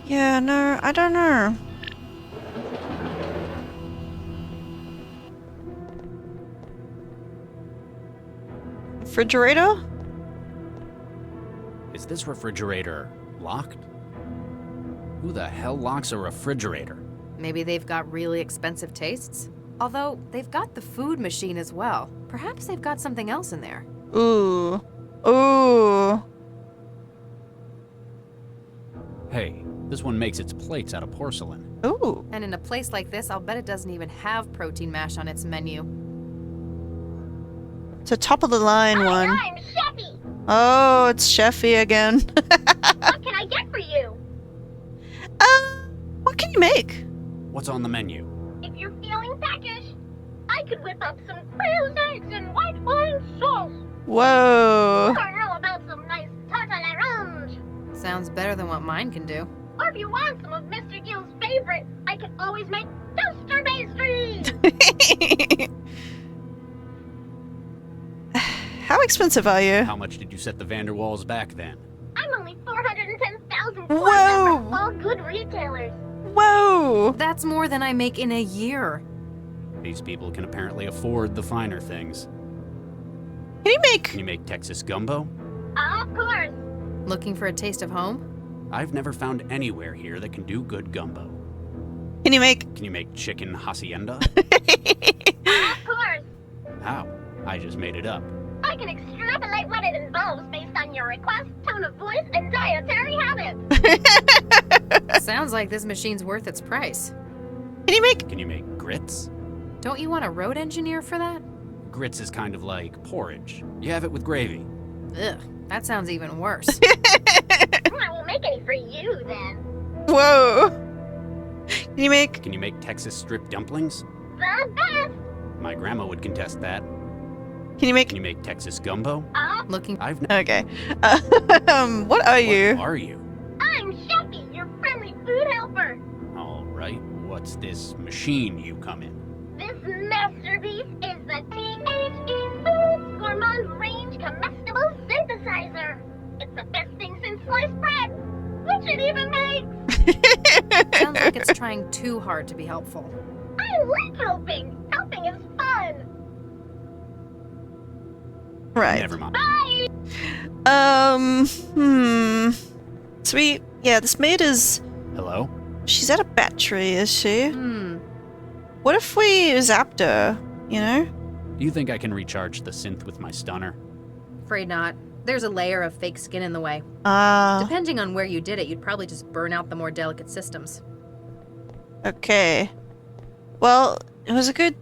Yeah, no, I don't know. Refrigerator? Is this refrigerator locked? Who the hell locks a refrigerator? Maybe they've got really expensive tastes? Although, they've got the food machine as well. Perhaps they've got something else in there. Ooh. Ooh. Hey, this one makes its plates out of porcelain. Ooh. And in a place like this, I'll bet it doesn't even have protein mash on its menu. It's a top-of-the-line one. I'm Chefy. Oh, it's Chefy again. What can I get for you? What can you make? What's on the menu? If you're feeling peckish, I could whip up some quail's eggs and white wine sauce. Whoa. Or how about some nice tarte à l'orange? Sounds better than what mine can do. Or if you want some of Mr. Gill's favorite, I can always make toaster pastry. How expensive are you? How much did you set the Vanderwalls back then? I'm only 410,000 Whoa! for all good retailers. Whoa! That's more than I make in a year. These people can apparently afford the finer things. Can you make Texas gumbo? Of course. Looking for a taste of home? I've never found anywhere here that can do good gumbo. Can you make chicken hacienda? Of course. How? I just made it up. I can extrapolate what it involves based on your request, tone of voice, and dietary habits. Sounds like this machine's worth its price. Can you make grits? Don't you want a road engineer for that? Grits is kind of like porridge. You have it with gravy. Ugh, that sounds even worse. I won't make any for you then. Whoa. Can you make Texas strip dumplings? The best. My grandma would contest that. Can you make Texas gumbo? Looking. Okay. What are you? What are you? I'm Shucky, your friendly food helper. All right. What's this machine you come in? This masterpiece is the THE Foods Gourmand Range Comestible Synthesizer. It's the best thing since sliced bread, which it even makes. Sounds like it's trying too hard to be helpful. I like helping. Helping is fun. Right. Never mind. Bye. Sweet. Yeah, this maid is... Hello? She's out of battery, is she? Hmm. What if we zapped her, you know? Do you think I can recharge the synth with my stunner? Afraid not. There's a layer of fake skin in the way. Depending on where you did it, you'd probably just burn out the more delicate systems. Okay. Well, it was a good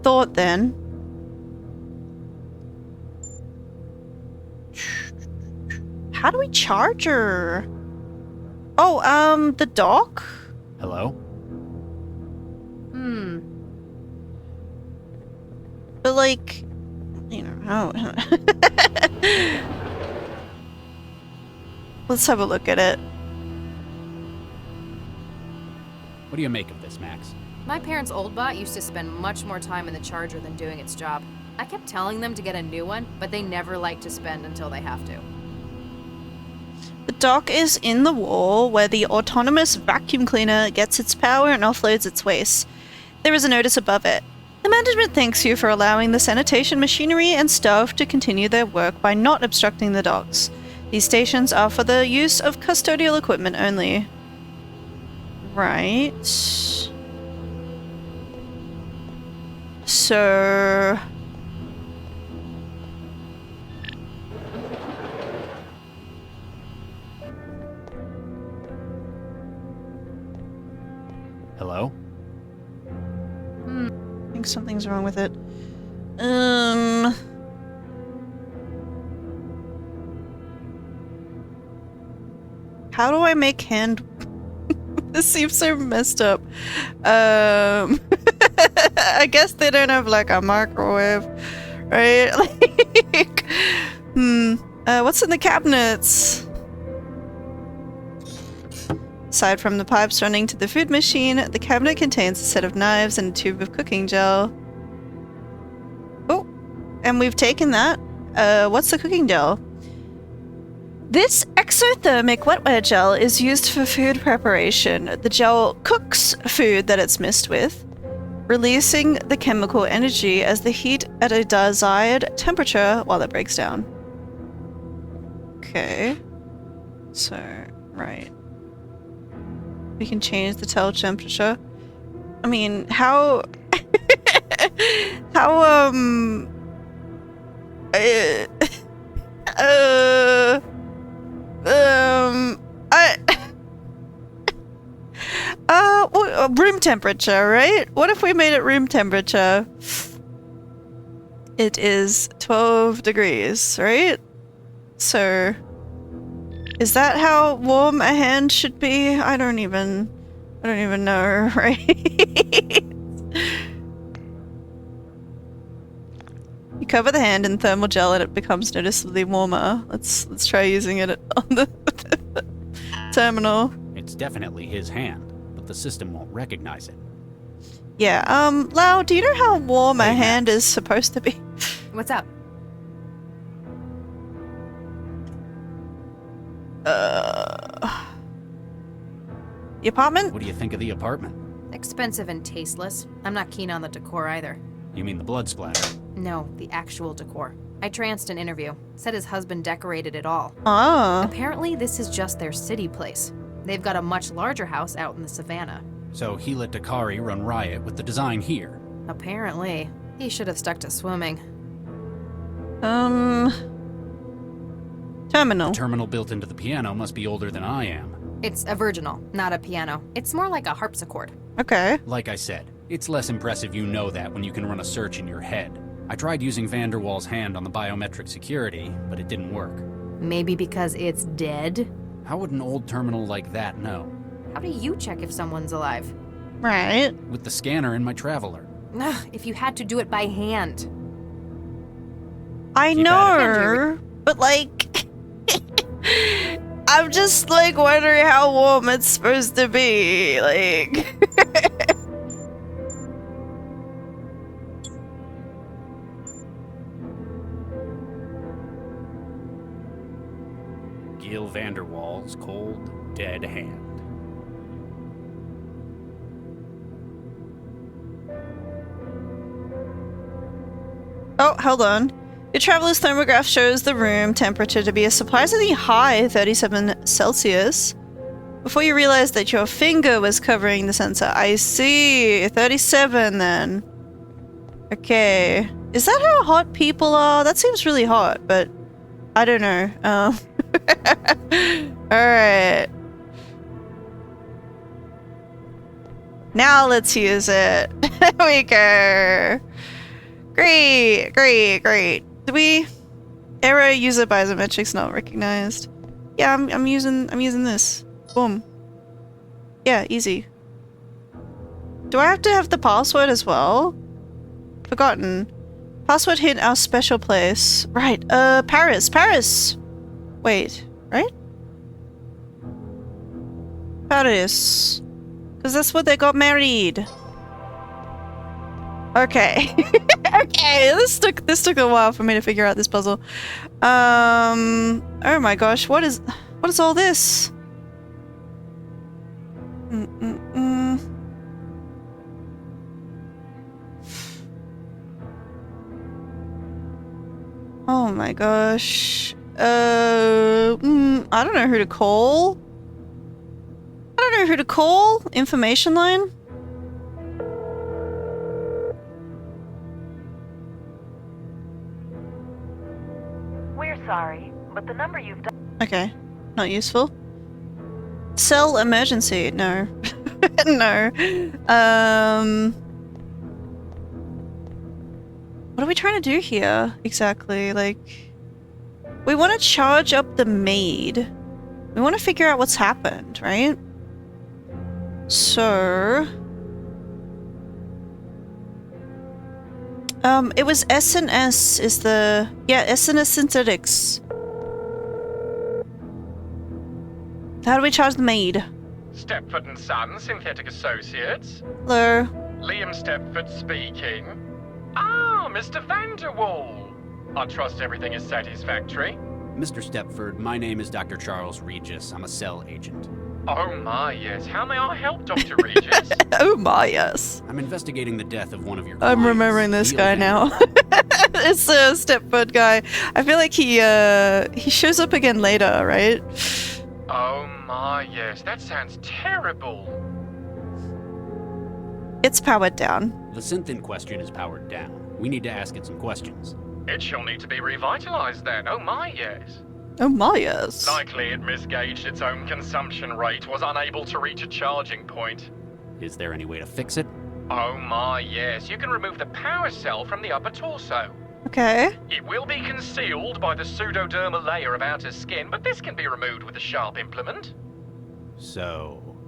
thought then. How do we charge her? Oh, the dock? Hello? But like, you know, let's have a look at it. What do you make of this, Max? My parents' old bot used to spend much more time in the charger than doing its job. I kept telling them to get a new one, but they never like to spend until they have to. The dock is in the wall where the autonomous vacuum cleaner gets its power and offloads its waste. There is a notice above it. The management thanks you for allowing the sanitation machinery and staff to continue their work by not obstructing the docks. These stations are for the use of custodial equipment only. Right. So... Hello? I think something's wrong with it. How do I make hand... This seems so messed up. I guess they don't have like a microwave, right? Like, what's in the cabinets? Aside from the pipes running to the food machine, the cabinet contains a set of knives and a tube of cooking gel. Oh, and we've taken that. What's the cooking gel? This exothermic wetware gel is used for food preparation. The gel cooks food that it's mixed with, releasing the chemical energy as the heat at a desired temperature while it breaks down. Okay. So, right. We can change the tell temperature. I mean, how... room temperature, right? What if we made it room temperature? It is 12 degrees, right? So, is that how warm a hand should be? I don't even know, right? You cover the hand in thermal gel and it becomes noticeably warmer. Let's try using it on the terminal. It's definitely his hand, but the system won't recognize it. Yeah, Lau, do you know how warm a hand is supposed to be? What's up? The apartment? What do you think of the apartment? Expensive and tasteless. I'm not keen on the decor either. You mean the blood splatter? No, the actual decor. I tranced an interview. Said his husband decorated it all. Ah. Apparently this is just their city place. They've got a much larger house out in the savannah. So he let Dakari run riot with the design here. Apparently. He should have stuck to swimming. Terminal. The terminal built into the piano must be older than I am. It's a virginal, not a piano. It's more like a harpsichord. Okay. Like I said, it's less impressive you know that when you can run a search in your head. I tried using Vanderwall's hand on the biometric security, but it didn't work. Maybe because it's dead? How would an old terminal like that know? How do you check if someone's alive? Right. With the scanner in my Traveler. Ugh, if you had to do it by hand. I know, but like, I'm just like wondering how warm it's supposed to be. Like, Gil Vanderwall's cold, dead hand. oh, hold on. Your traveler's thermograph shows the room temperature to be a surprisingly high 37 Celsius. Before you realize that your finger was covering the sensor. I see. 37 then. Okay. Is that how hot people are? That seems really hot, but I don't know. Alright. Now let's use it. There we go. Great, great, great. Did we? Error user biometrics not recognized. Yeah, I'm using this. Boom. Yeah, easy. Do I have to have the password as well? Forgotten. Password hit our special place. Right, Paris! Wait, right? Paris. Because that's what they got married. Okay. Okay, this took a while for me to figure out this puzzle. Oh my gosh, what is all this? Oh my gosh. I don't know who to call. Information line? We're sorry, but the number you've dialed. Okay, not useful. Cell emergency. No. No. What are we trying to do here exactly? Like, we want to charge up the maid. We want to figure out what's happened, right? So, it was S&S is the, yeah, S&S Synthetics. How do we charge the maid? Stepford and Son, Synthetic Associates. Hello. Liam Stepford speaking. Ah, Mr. Vanderwall. I trust everything is satisfactory. Mr. Stepford, my name is Dr. Charles Regis. I'm a cell agent. Oh my, yes. How may I help, Dr. Regis? Oh my, yes. I'm investigating the death of one of your clients. I'm remembering this guy now. It's a Stepford guy. I feel like he shows up again later, right? Oh my, yes. That sounds terrible. It's powered down. The synth in question is powered down. We need to ask it some questions. It shall need to be revitalized then. Oh my, yes. Oh my, yes. Likely it misgauged its own consumption rate, was unable to reach a charging point. Is there any way to fix it? Oh my, yes. You can remove the power cell from the upper torso. Okay. It will be concealed by the pseudodermal layer of outer skin, but this can be removed with a sharp implement. So,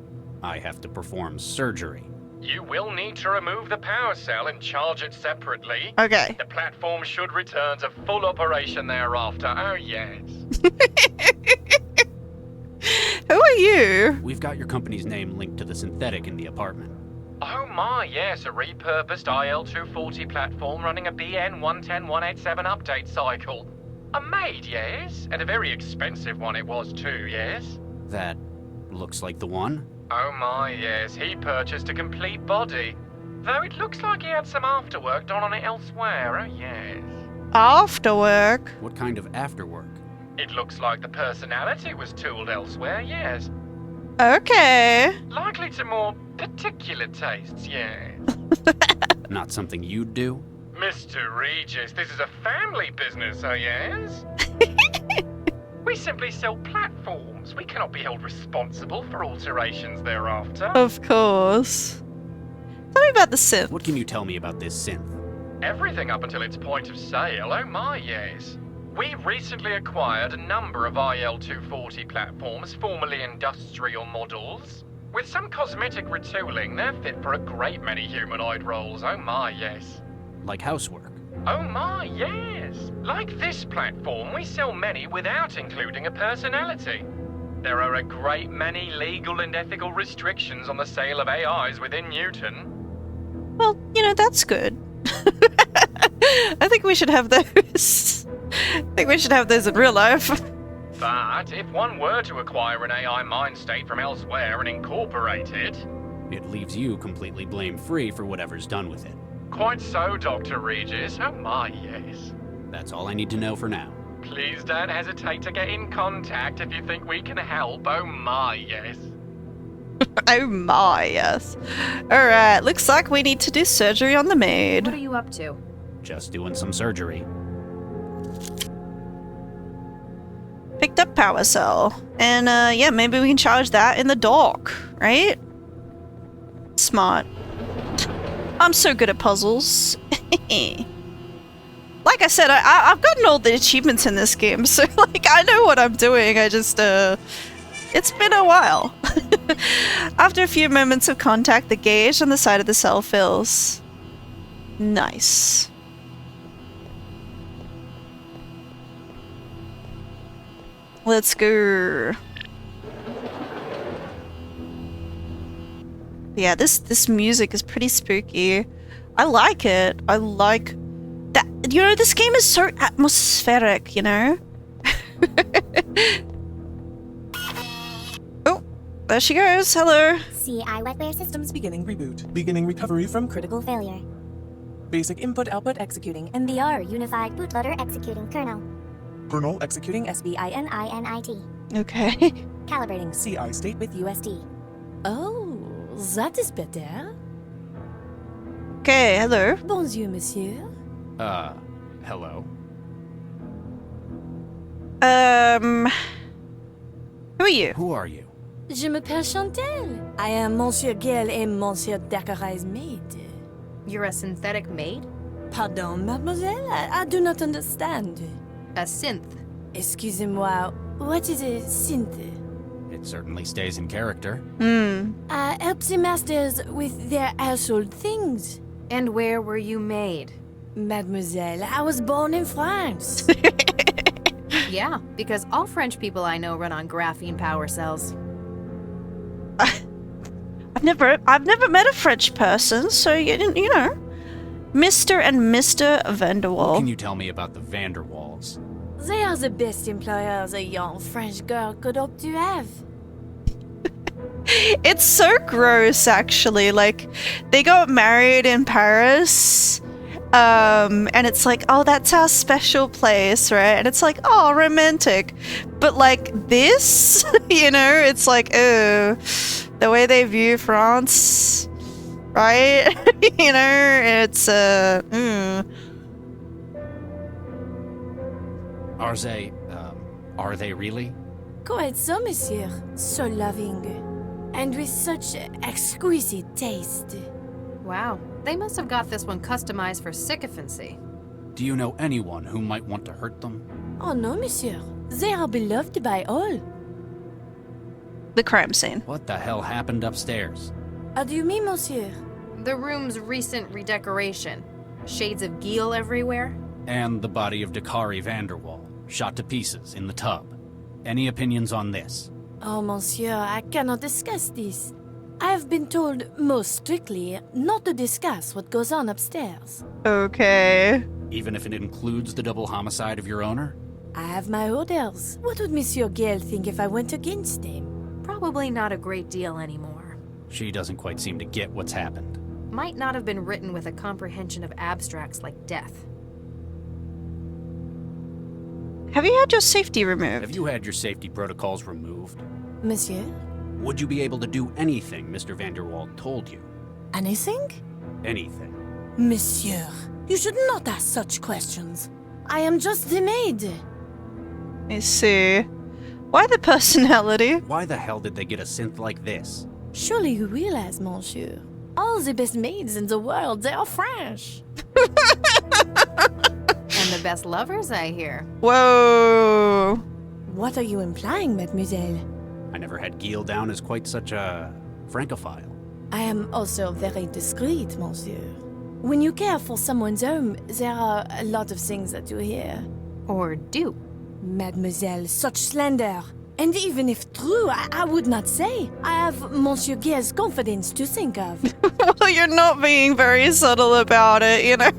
I have to perform surgery. You will need to remove the power cell and charge it separately. Okay. The platform should return to full operation thereafter. Oh, yes. Who are you? We've got your company's name linked to the synthetic in the apartment. Oh my, yes, a repurposed IL-240 platform running a BN110187 update cycle. A maid, yes, and a very expensive one it was too, yes? That looks like the one. Oh my, yes, he purchased a complete body. Though it looks like he had some afterwork done on it elsewhere, oh yes. Afterwork? What kind of afterwork? It looks like the personality was tooled elsewhere, yes. Okay. Likely to more particular tastes, yes. Not something you'd do? Mr. Regis, this is a family business, oh yes? We simply sell platforms. We cannot be held responsible for alterations thereafter. Of course. Tell me about the synth. What can you tell me about this synth? Everything up until its point of sale, oh my yes. We recently acquired a number of IL-240 platforms, formerly industrial models. With some cosmetic retooling, they're fit for a great many humanoid roles, oh my yes. Like housework? Oh my yes. Like this platform, we sell many without including a personality. There are a great many legal and ethical restrictions on the sale of AIs within Newton. Well, you know, that's good. I think we should have those. I think we should have those in real life. But if one were to acquire an AI mind state from elsewhere and incorporate it... It leaves you completely blame-free for whatever's done with it. Quite so, Dr. Regis. Oh my, yes. That's all I need to know for now. Please don't hesitate to get in contact if you think we can help. Oh my, yes. Oh my, yes. Alright, looks like we need to do surgery on the maid. What are you up to? Just doing some surgery. Picked up power cell. And yeah, maybe we can charge that in the dock, right? Smart. I'm so good at puzzles. Like I said, I've gotten all the achievements in this game, so like I know what I'm doing. I just it's been a while. After a few moments of contact, the gauge on the side of the cell fills. Nice. Let's go. Yeah, this music is pretty spooky. I like it. I like that. You know, this game is so atmospheric, you know? Oh, there she goes. Hello. CI wetware systems beginning reboot. Beginning recovery from critical failure. Basic input-output executing. MBR unified bootloader executing kernel. Kernel executing SBININIT. Okay. Calibrating CI state with USD. Oh, that is better. Okay, hello. Bonjour, monsieur. Hello. Who are you? Who are you? Je m'appelle Chantal. I am Monsieur Gale et Monsieur Dacqueray's maid. You're a synthetic maid? Pardon, mademoiselle? I do not understand. A synth. Excusez-moi, what is a synth? It certainly stays in character. I help the masters with their household things. And where were you made? Mademoiselle, I was born in France. Yeah, because all French people I know run on graphene power cells. I've never met a French person, so you know. Mr. and Mr. Vanderwall. What can you tell me about the Vanderwalls? They are the best employers a young French girl could hope to have. It's so gross, actually. Like, they got married in Paris, and it's like, oh, that's our special place, right? And it's like, oh, romantic. But like this, you know, it's like, oh, the way they view France, right? You know, it's Are they really? Quite so, monsieur. So loving. And with such exquisite taste. Wow, they must have got this one customized for sycophancy. Do you know anyone who might want to hurt them? Oh no, monsieur. They are beloved by all. The crime scene. What the hell happened upstairs? How do you mean, monsieur? The room's recent redecoration. Shades of Geel everywhere. And the body of Dakari Vanderwall, shot to pieces in the tub. Any opinions on this? Oh, monsieur, I cannot discuss this. I have been told, most strictly, not to discuss what goes on upstairs. Okay. Even if it includes the double homicide of your owner? I have my orders. What would Monsieur Gale think if I went against him? Probably not a great deal anymore. She doesn't quite seem to get what's happened. Might not have been written with a comprehension of abstracts like death. Have you had your safety removed? Have you had your safety protocols removed? Monsieur? Would you be able to do anything Mr. Vanderwall told you? Anything? Anything. Monsieur, you should not ask such questions. I am just the maid. me see. Why the personality? Why the hell did they get a synth like this? Surely you realize, monsieur. All the best maids in the world, they are French. And the best lovers, I hear. Whoa. What are you implying, mademoiselle? I never had Gil down as quite such a francophile. I am also very discreet, monsieur. When you care for someone's home, there are a lot of things that you hear. Or do. Mademoiselle, such slander. And even if true, I would not say. I have Monsieur Guerre's confidence to think of. Well, you're not being very subtle about it, you know?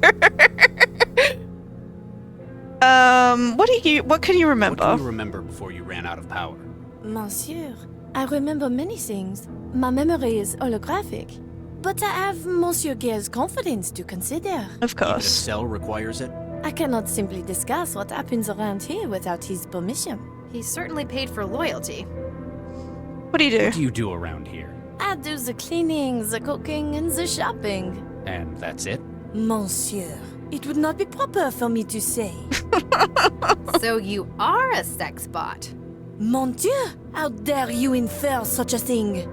What can you remember? What do you remember before you ran out of power? Monsieur, I remember many things. My memory is holographic. But I have Monsieur Guerre's confidence to consider. Of course. Even if Cell requires it? I cannot simply discuss what happens around here without his permission. He's certainly paid for loyalty. What do you do? What do you do around here? I do the cleaning, the cooking, and the shopping. And that's it? Monsieur, it would not be proper for me to say. So you are a sex bot. Mon Dieu, how dare you infer such a thing?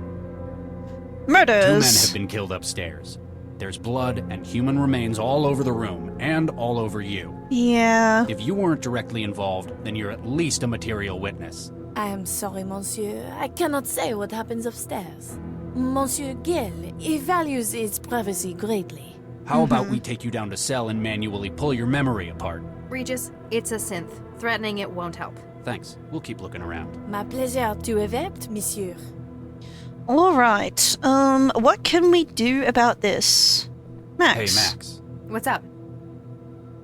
Murders. 2 men have been killed upstairs. There's blood and human remains all over the room, and all over you. Yeah. If you weren't directly involved, then you're at least a material witness. I am sorry, monsieur. I cannot say what happens upstairs. Monsieur Gill, he values his privacy greatly. How about we take you down to Cell and manually pull your memory apart? Regis, it's a synth. Threatening it won't help. Thanks. We'll keep looking around. My pleasure to evapt, monsieur. All right. What can we do about this? Max. Hey, Max. What's up?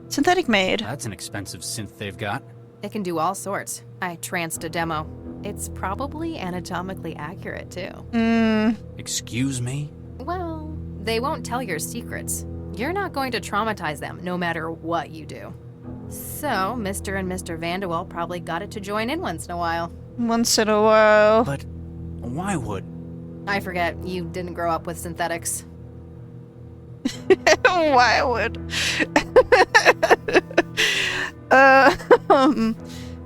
Synthetic maid. That's an expensive synth they've got. It can do all sorts. I tranced a demo. It's probably anatomically accurate, too. Excuse me? Well, they won't tell your secrets. You're not going to traumatize them, no matter what you do. So, Mr. and Mr. Vanderwall probably got it to join in once in a while. Once in a while. But why would... I forget, you didn't grow up with synthetics. Why would?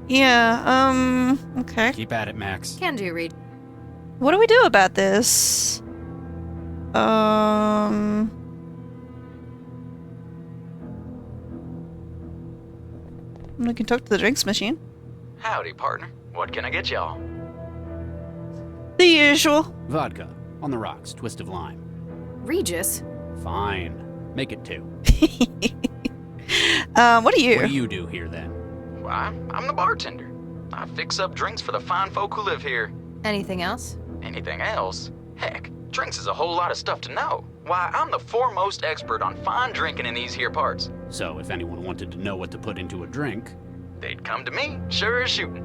Yeah, okay. Keep at it, Max. Can do, Reed. What do we do about this? We can talk to the drinks machine. Howdy, partner. What can I get y'all? The usual. Vodka. On the rocks. Twist of lime. Regis? Fine. Make it 2. What do you? What do you do here, then? Why, I'm the bartender. I fix up drinks for the fine folk who live here. Anything else? Anything else? Heck, drinks is a whole lot of stuff to know. Why, I'm the foremost expert on fine drinking in these here parts. So, if anyone wanted to know what to put into a drink... They'd come to me, sure as shooting.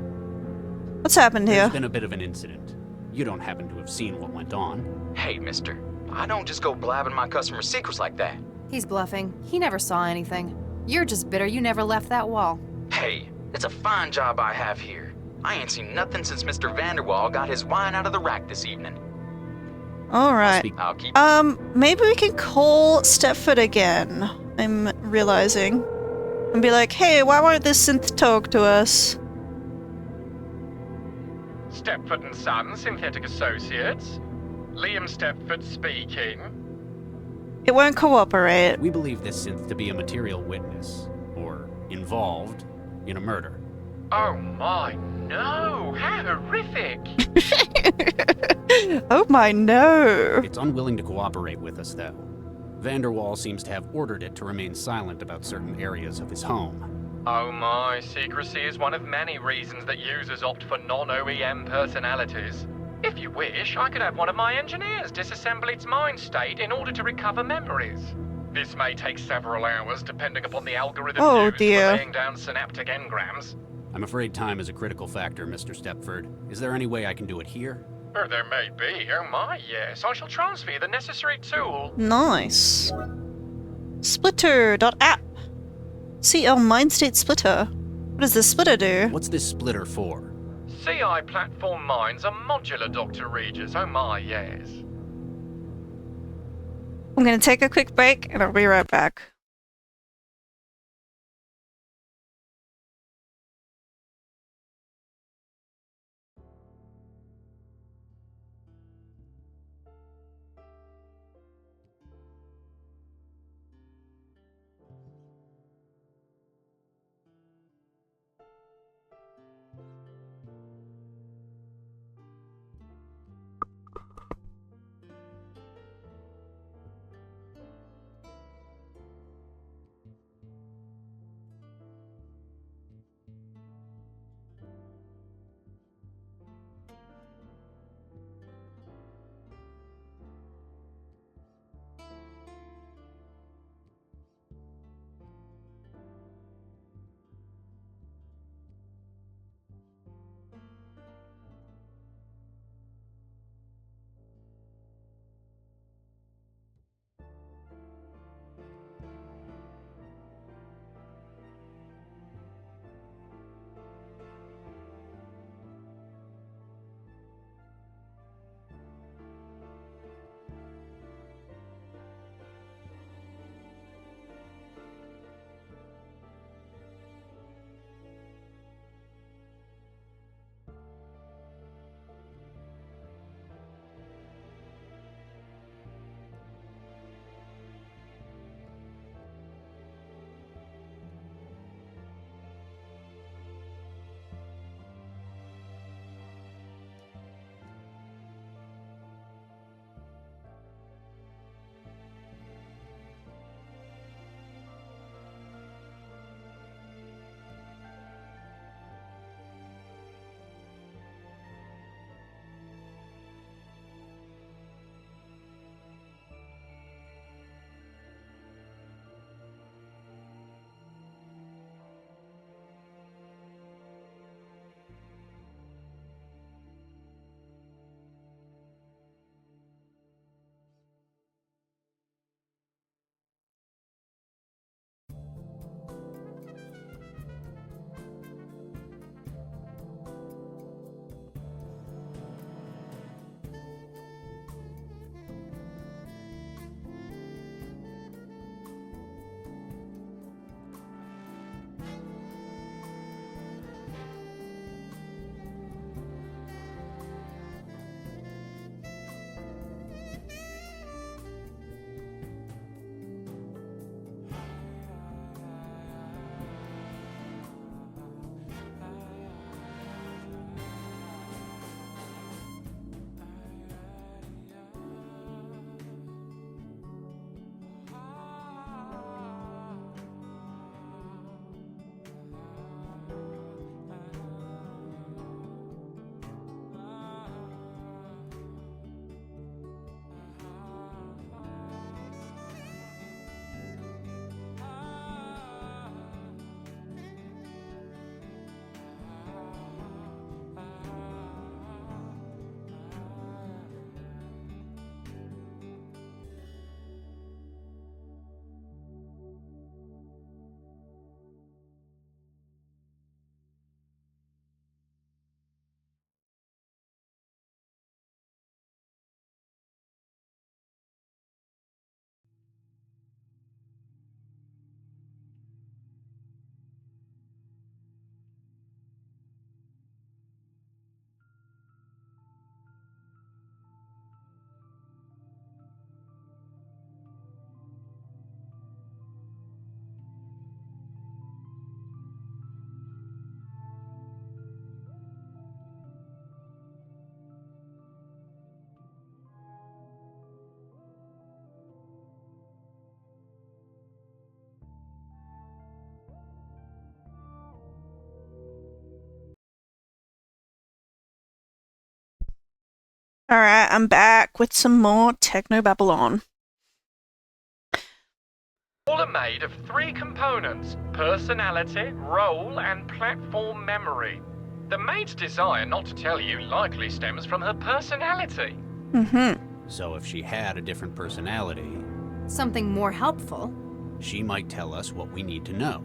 What's happened here? There's been a bit of an incident. You don't happen to have seen what went on. Hey, mister. I don't just go blabbing my customers' secrets like that. He's bluffing. He never saw anything. You're just bitter you never left that wall. Hey, it's a fine job I have here. I ain't seen nothing since Mr. Vanderwall got his wine out of the rack this evening. Alright. I'll keep... Maybe we can call Stepford again. I'm realizing. And be like, hey, why won't this synth talk to us? Stepford & Son, Synthetic Associates. Liam Stepford speaking. It won't cooperate. We believe this synth to be a material witness, or involved, in a murder. Oh my, no! How horrific! Oh my, no! It's unwilling to cooperate with us, though. Vanderwall seems to have ordered it to remain silent about certain areas of his home. Oh my, secrecy is one of many reasons that users opt for non-OEM personalities. If you wish, I could have one of my engineers disassemble its mind state in order to recover memories. This may take several hours depending upon the algorithm used for laying down synaptic engrams. I'm afraid time is a critical factor, Mr. Stepford. Is there any way I can do it here? Oh, there may be. Oh my, yes. I shall transfer you the necessary tool. Nice. Splitter.app. CL Mindstate Splitter. What does this splitter do? What's this splitter for? CI platform minds are modular, Dr. Regis. Oh my, yes. I'm gonna take a quick break and I'll be right back. Alright, I'm back with some more Technobabylon. All are made of 3 components: personality, role, and platform memory. The maid's desire not to tell you likely stems from her personality. So if she had a different personality, Something more helpful. she might tell us what we need to know.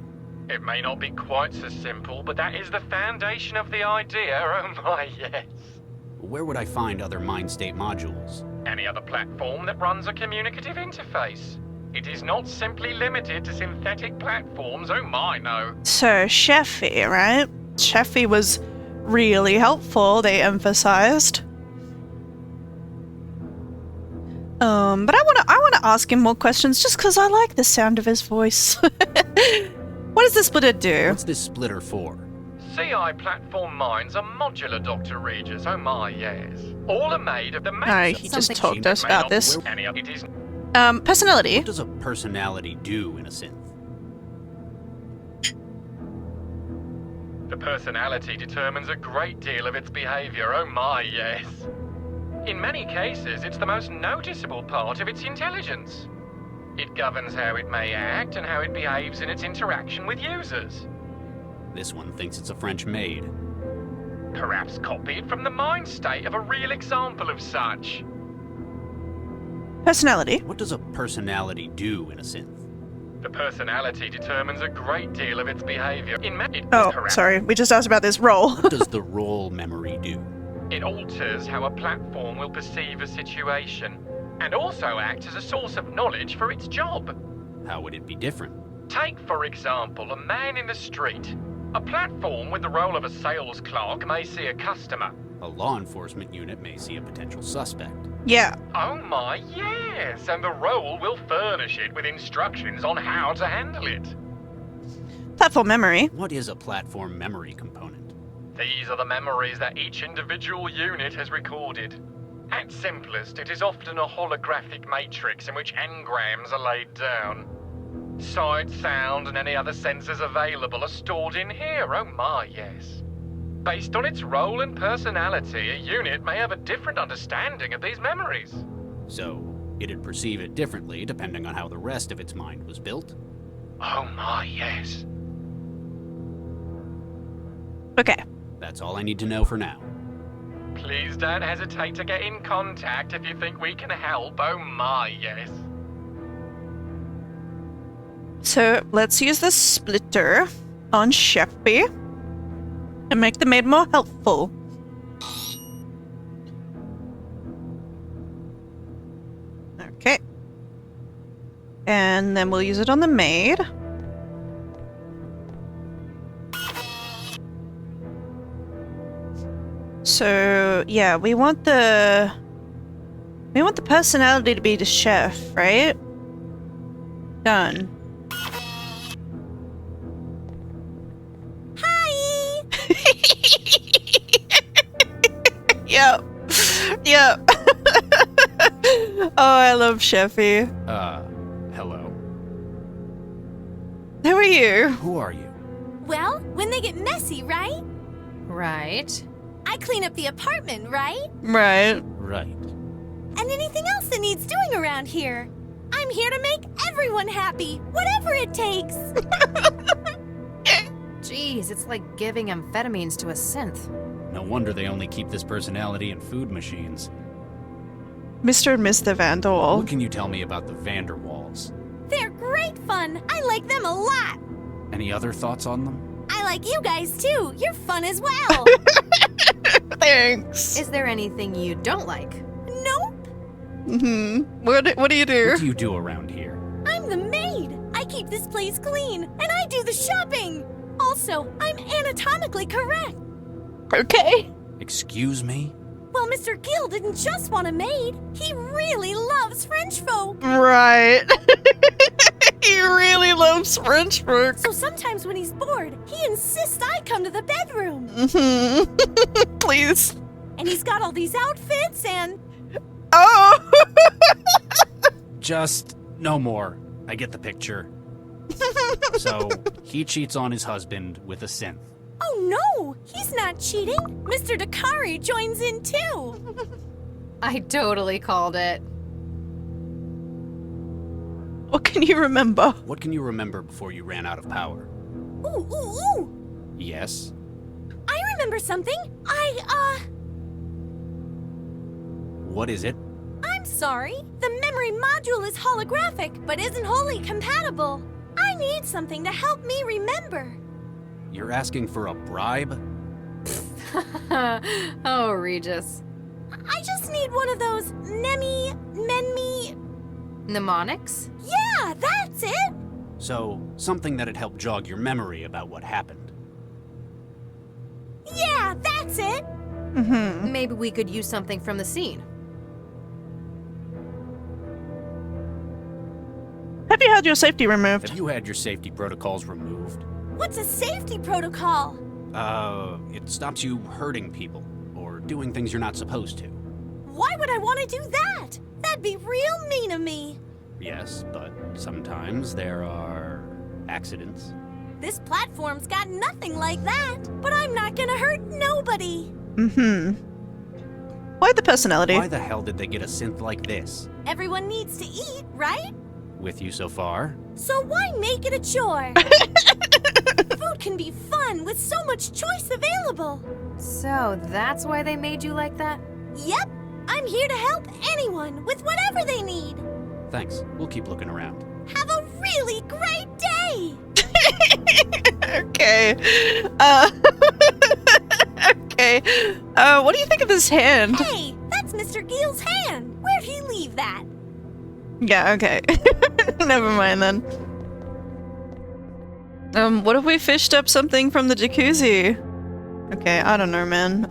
It may not be quite so simple, but that is the foundation of the idea, oh my yes. Where would I find other mind state modules? Any other platform that runs a communicative interface. It is not simply limited to synthetic platforms, oh my no. So, Sheffy, right? Sheffy was really helpful, they emphasized. But I wanna ask him more questions just because I like the sound of his voice. What does the splitter do? What's this splitter for? CI platform minds are modular, Dr. Regis, oh my yes. All are made of the Alright, he just talked to us about this. Personality. What does a personality do in a synth? The personality determines a great deal of its behavior, oh my yes. In many cases, it's the most noticeable part of its intelligence. It governs how it may act and how it behaves in its interaction with users. This one thinks it's a French maid. Perhaps copied from the mind state of a real example of such. Personality. What does a personality do in a synth? The personality determines a great deal of its behavior. Sorry, we just asked about this role. What does the role memory do? It alters how a platform will perceive a situation, and also acts as a source of knowledge for its job. How would it be different? Take, for example, a man in the street. A platform with the role of a sales clerk may see a customer. A law enforcement unit may see a potential suspect. Yeah. Oh my yes, and the role will furnish it with instructions on how to handle it. Platform memory. What is a platform memory component? These are the memories that each individual unit has recorded. At simplest, it is often a holographic matrix in which engrams are laid down. Sight, sound, and any other sensors available are stored in here, oh my yes. Based on its role and personality, a unit may have a different understanding of these memories. So, it'd perceive it differently depending on how the rest of its mind was built? Oh my yes. Okay. That's all I need to know for now. Please don't hesitate to get in contact if you think we can help, oh my yes. So let's use the splitter on Sheffy and make the maid more helpful. Okay. And then we'll use it on the maid. So yeah, we want the personality to be the chef, right? Done. Hi. Yep. Yep. Oh, I love Sheffy. Hello. Who are you? Who are you? Well, when they get messy, right? Right. I clean up the apartment, right? Right. Right. And anything else that needs doing around here. I'm here to make everyone happy, whatever it takes. Jeez, it's like giving amphetamines to a synth. No wonder they only keep this personality in food machines. Mr. and Mr. Vanderwall. What can you tell me about the Vanderwalls? They're great fun. I like them a lot. Any other thoughts on them? I like you guys too. You're fun as well. Thanks. Is there anything you don't like? Nope. What do you do? What do you do around here? I'm the maid. I keep this place clean, and I do the shopping. Also, I'm anatomically correct. Okay. Excuse me? Well, Mr. Gill didn't just want a maid. He really loves French folk. Right. He really loves French folk. So sometimes when he's bored, he insists I come to the bedroom. Please. And he's got all these outfits and... Oh! Just no more. I get the picture. So, he cheats on his husband with a synth. Oh no, he's not cheating. Mr. Dakari joins in too. I totally called it. What can you remember? What can you remember before you ran out of power? Ooh, ooh, ooh! Yes? I remember something! What is it? I'm sorry. The memory module is holographic, but isn't wholly compatible. I need something to help me remember. You're asking for a bribe? Oh, Regis. I just need one of those menmi... Mnemonics? Yeah, that's it! So, something that'd help jog your memory about what happened. Yeah, that's it! Mm-hmm. Maybe we could use something from the scene. Have you had your safety removed? Have you had your safety protocols removed? What's a safety protocol? It stops you hurting people, or doing things you're not supposed to. Why would I want to do that? That'd be real mean of me. Yes, but sometimes there are accidents. This platform's got nothing like that, but I'm not gonna hurt nobody. Mm-hmm. Why the personality? Why the hell did they get a synth like this? Everyone needs to eat, right? With you so far? So why make it a chore? Food can be fun with so much choice available. So that's why they made you like that? Yep, I'm here to help anyone with whatever they need. Thanks. We'll keep looking around. Have a really great day! Okay. Okay. What do you think of this hand? Hey, that's Mr. Giel's hand. Where'd he leave that? Yeah, okay. Never mind then. What if we fished up something from the jacuzzi? Okay, I don't know, man.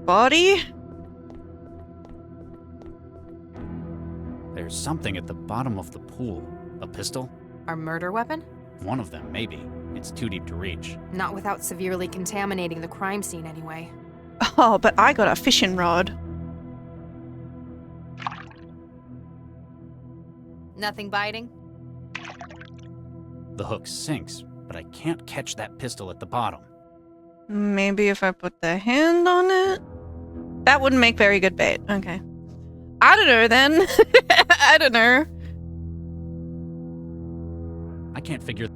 Body? There's something at the bottom of the pool. A pistol? Our murder weapon? One of them, maybe. It's too deep to reach. Not without severely contaminating the crime scene anyway. Oh, but I got a fishing rod. Nothing biting? The hook sinks, but I can't catch that pistol at the bottom. Maybe if I put the hand on it? That wouldn't make very good bait. Okay. I don't know then. I don't know. I can't figure...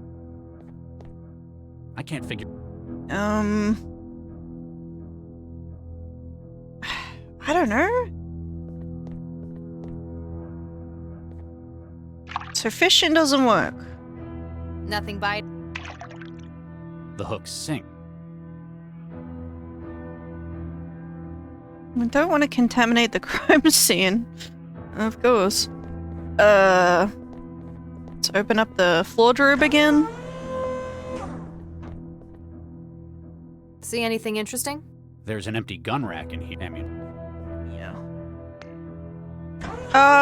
I don't know. So fishing doesn't work. Nothing bite? The hook sink. I don't want to contaminate the crime scene. Of course. Let's open up the wardrobe again. See anything interesting? There's an empty gun rack in here. Yeah.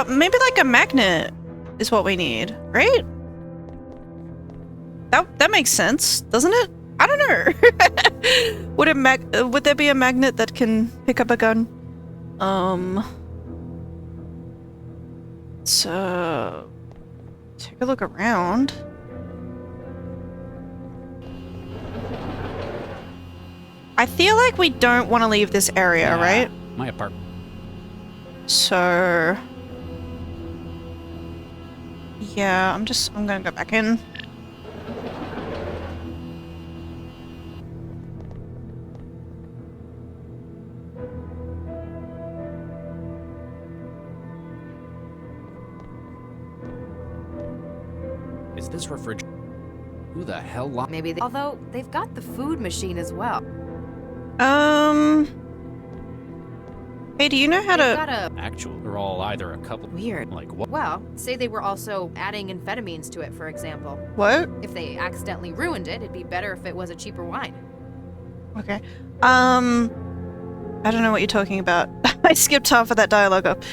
Maybe like a magnet is what we need, right? That makes sense, doesn't it? I don't know. Would there be a magnet that can pick up a gun? So take a look around. I feel like we don't want to leave this area, right? My apartment. So yeah, I'm gonna go back in. Is this refrigerator? Who the hell locked? Maybe they... Although, they've got the food machine as well. Hey, do you know how They've to... got a... Actual, they're all either a couple... Weird. Like what? Well, say they were also adding amphetamines to it, for example. What? If they accidentally ruined it, it'd be better if it was a cheaper wine. Okay. I don't know what you're talking about. I skipped half of that dialogue up.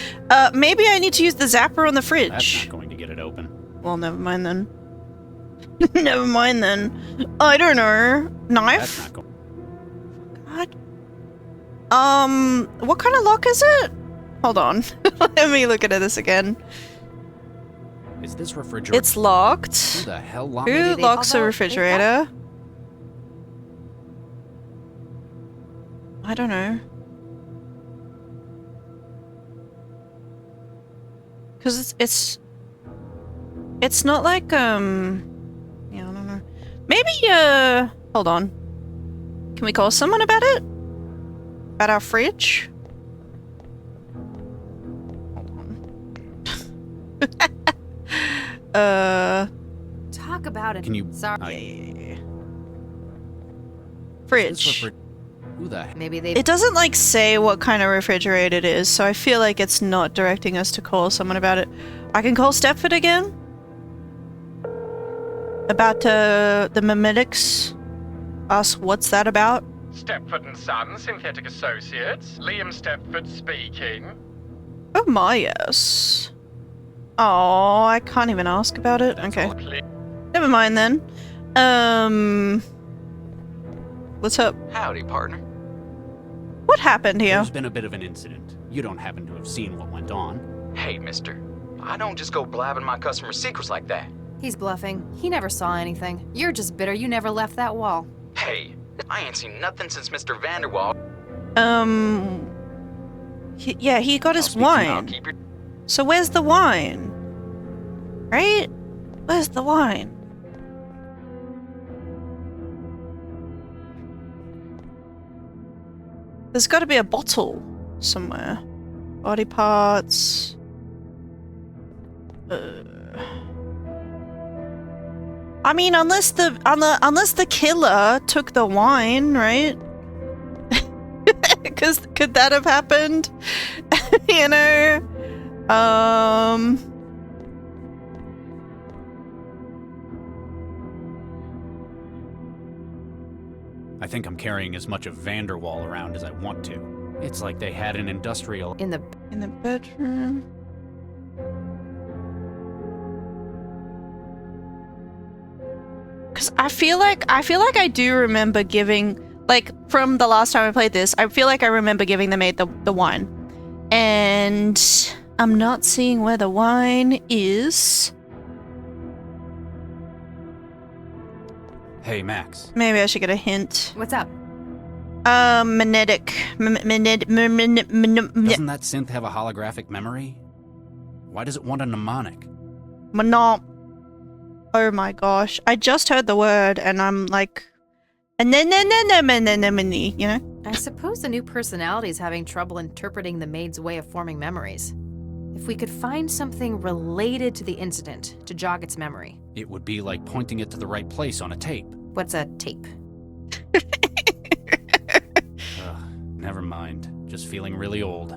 Maybe I need to use the zapper on the fridge. That's not going to get it open. Well, never mind then. Never mind then. I don't know. Knife? That's not going... God. What kind of lock is it? Hold on. Let me look at this again. Is this refrigerator? It's locked. Who the hell locked Who locks a refrigerator? I don't know. Because it's not like, yeah, I don't know. Maybe, hold on. Can we call someone about it? About our fridge? Talk about it. Can you... Sorry. Fridge. Who the heck? Maybe they... It doesn't, like, say what kind of refrigerator it is, so I feel like it's not directing us to call someone about it. I can call Stepford again? About, the mimetics? Ask what's that about? Stepford and Son, Synthetic Associates. Liam Stepford speaking. Oh my, yes. Oh, I can't even ask about it. Okay. Never mind then. What's up? Howdy, partner. What happened here? There's been a bit of an incident. You don't happen to have seen what went on. Hey, mister. I don't just go blabbing my customers' secrets like that. He's bluffing. He never saw anything. You're just bitter you never left that wall. Hey, I ain't seen nothing since Mr. Vanderwall. Yeah, he got his wine. So where's the wine? Right? Where's the wine? There's got to be a bottle somewhere. Body parts. I mean, unless the killer took the wine, right? Because could that have happened? You know? I think I'm carrying as much of Vanderwall around as I want to. It's like they had an industrial... In the bedroom. Because I feel like I do remember giving, like, from the last time I played this, I feel like I remember giving the maid the wine. And I'm not seeing where the wine is. Hey, Max. Maybe I should get a hint. What's up? Magnetic. Doesn't that synth have a holographic memory? Why does it want a mnemonic? Oh my gosh. I just heard the word and I'm like... you know? I suppose the new personality is having trouble interpreting the maid's way of forming memories. If we could find something related to the incident to jog its memory. It would be like pointing it to the right place on a tape. What's a tape? Never mind. Just feeling really old.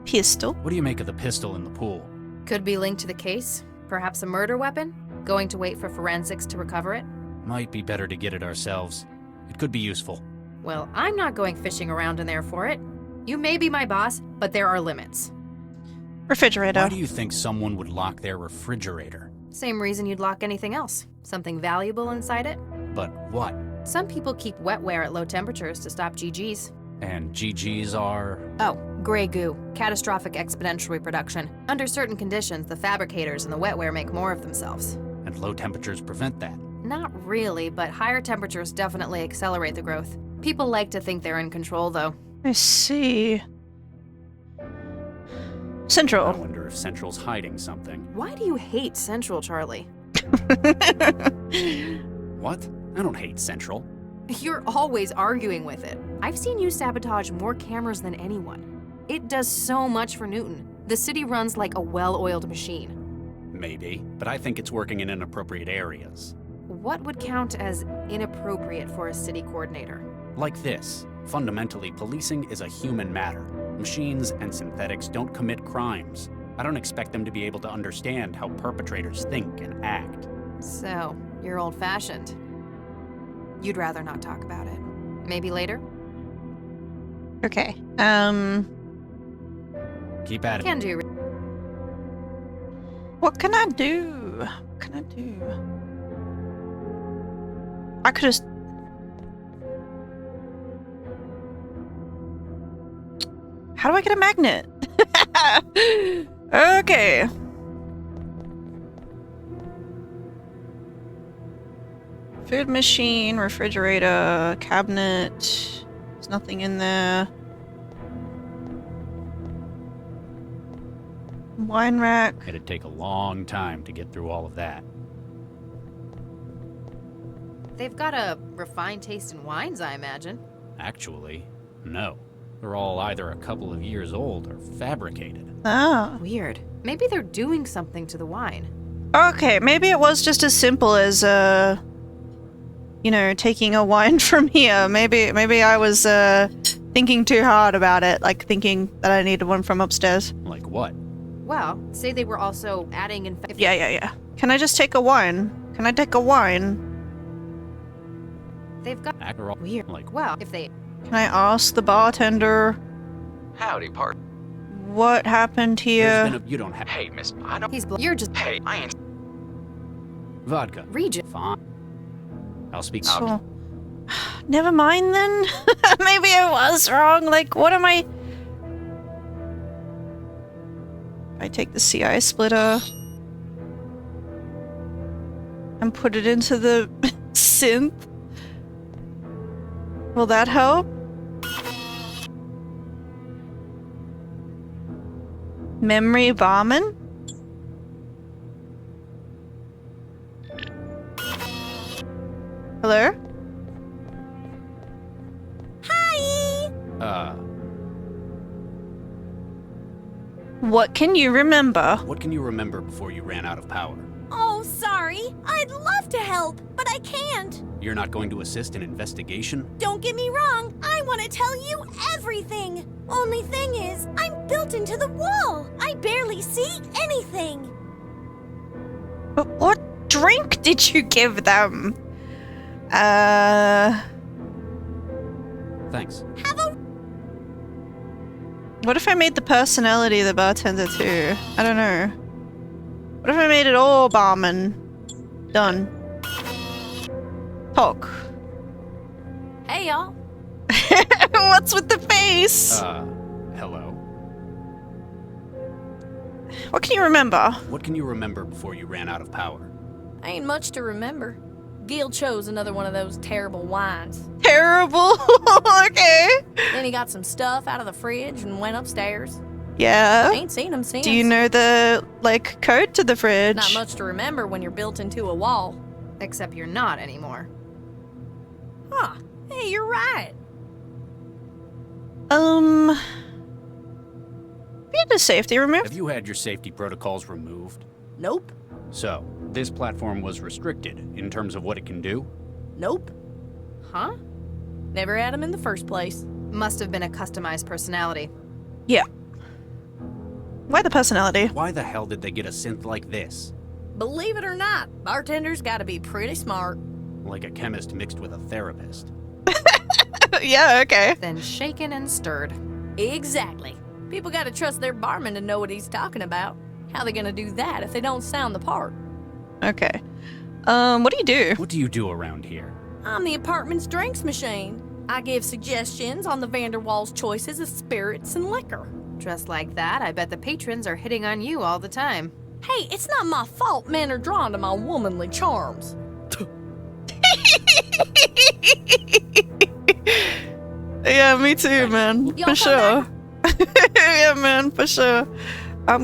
Pistol? What do you make of the pistol in the pool? Could be linked to the case. Perhaps a murder weapon? Going to wait for forensics to recover it? Might be better to get it ourselves. It could be useful. Well, I'm not going fishing around in there for it. You may be my boss, but there are limits. Refrigerator. Why do you think someone would lock their refrigerator? Same reason you'd lock anything else. Something valuable inside it? But what? Some people keep wetware at low temperatures to stop GGs. And GGs are? Oh, gray goo. Catastrophic exponential reproduction. Under certain conditions, the fabricators and the wetware make more of themselves. And low temperatures prevent that? Not really, but higher temperatures definitely accelerate the growth. People like to think they're in control, though. I see. Central. I wonder if Central's hiding something. Why do you hate Central, Charlie? What? I don't hate Central. You're always arguing with it. I've seen you sabotage more cameras than anyone. It does so much for Newton. The city runs like a well-oiled machine. Maybe, but I think it's working in inappropriate areas. What would count as inappropriate for a city coordinator? Like this. Fundamentally, policing is a human matter. Machines and synthetics don't commit crimes. I don't expect them to be able to understand how perpetrators think and act. So, you're old-fashioned. You'd rather not talk about it. Maybe later? Okay. Keep at it. Can do. What can I do? What can I do? I could have... How do I get a magnet? Okay. Food machine, refrigerator, cabinet. There's nothing in there. Wine rack. It'd take a long time to get through all of that. They've got a refined taste in wines, I imagine. Actually, no. They're all either a couple of years old or fabricated. Ah. Weird. Maybe they're doing something to the wine. Okay, maybe it was just as simple as, you know, taking a wine from here. Maybe I was, thinking too hard about it, like thinking that I needed one from upstairs. Like what? Well, say they were also adding in... Yeah. Can I just take a wine? Can I take a wine? They've got... Weird. Like, well, if they... Can I ask the bartender? Howdy, part. What happened here? You don't have... Hey, miss, I don't... You're just... Hey, I ain't... Vodka. Regent. Fine. I'll speak... So, never mind then. Maybe I was wrong. Like, what am I... I take the CI splitter and put it into the synth. Will that help? Memory bombing? Hello? Hi! What can you remember? What can you remember before you ran out of power? Oh, sorry. I'd love to help, but I can't. You're not going to assist an investigation? Don't get me wrong. I want to tell you everything. Only thing is, I'm built into the wall. I barely see anything. But what drink did you give them? Thanks. What if I made the personality the bartender too? I don't know. What if I made it all barman? Done. Talk. Hey, y'all. What's with the face? Hello. What can you remember? What can you remember before you ran out of power? Ain't much to remember. Gil chose another one of those terrible wines. Terrible? Okay. Then he got some stuff out of the fridge and went upstairs. Yeah? Ain't seen him since. Do you know the, like, code to the fridge? Not much to remember when you're built into a wall. Except you're not anymore. Huh. Hey, you're right. We had the safety removed? Have you had your safety protocols removed? Nope. So, this platform was restricted in terms of what it can do? Nope. Huh? Never had him in the first place. Must have been a customized personality. Yeah. Why the personality? Why the hell did they get a synth like this? Believe it or not, bartenders gotta be pretty smart. Like a chemist mixed with a therapist. Yeah, okay. Then shaken and stirred. Exactly. People gotta trust their barman to know what he's talking about. How they gonna do that if they don't sound the part? Okay. What do you do? What do you do around here? I'm the apartment's drinks machine. I give suggestions on the Vanderwall's choices of spirits and liquor. Dressed like that, I bet the patrons are hitting on you all the time. Hey, it's not my fault men are drawn to my womanly charms. Yeah, me too, man. For sure. Yeah, man, for sure.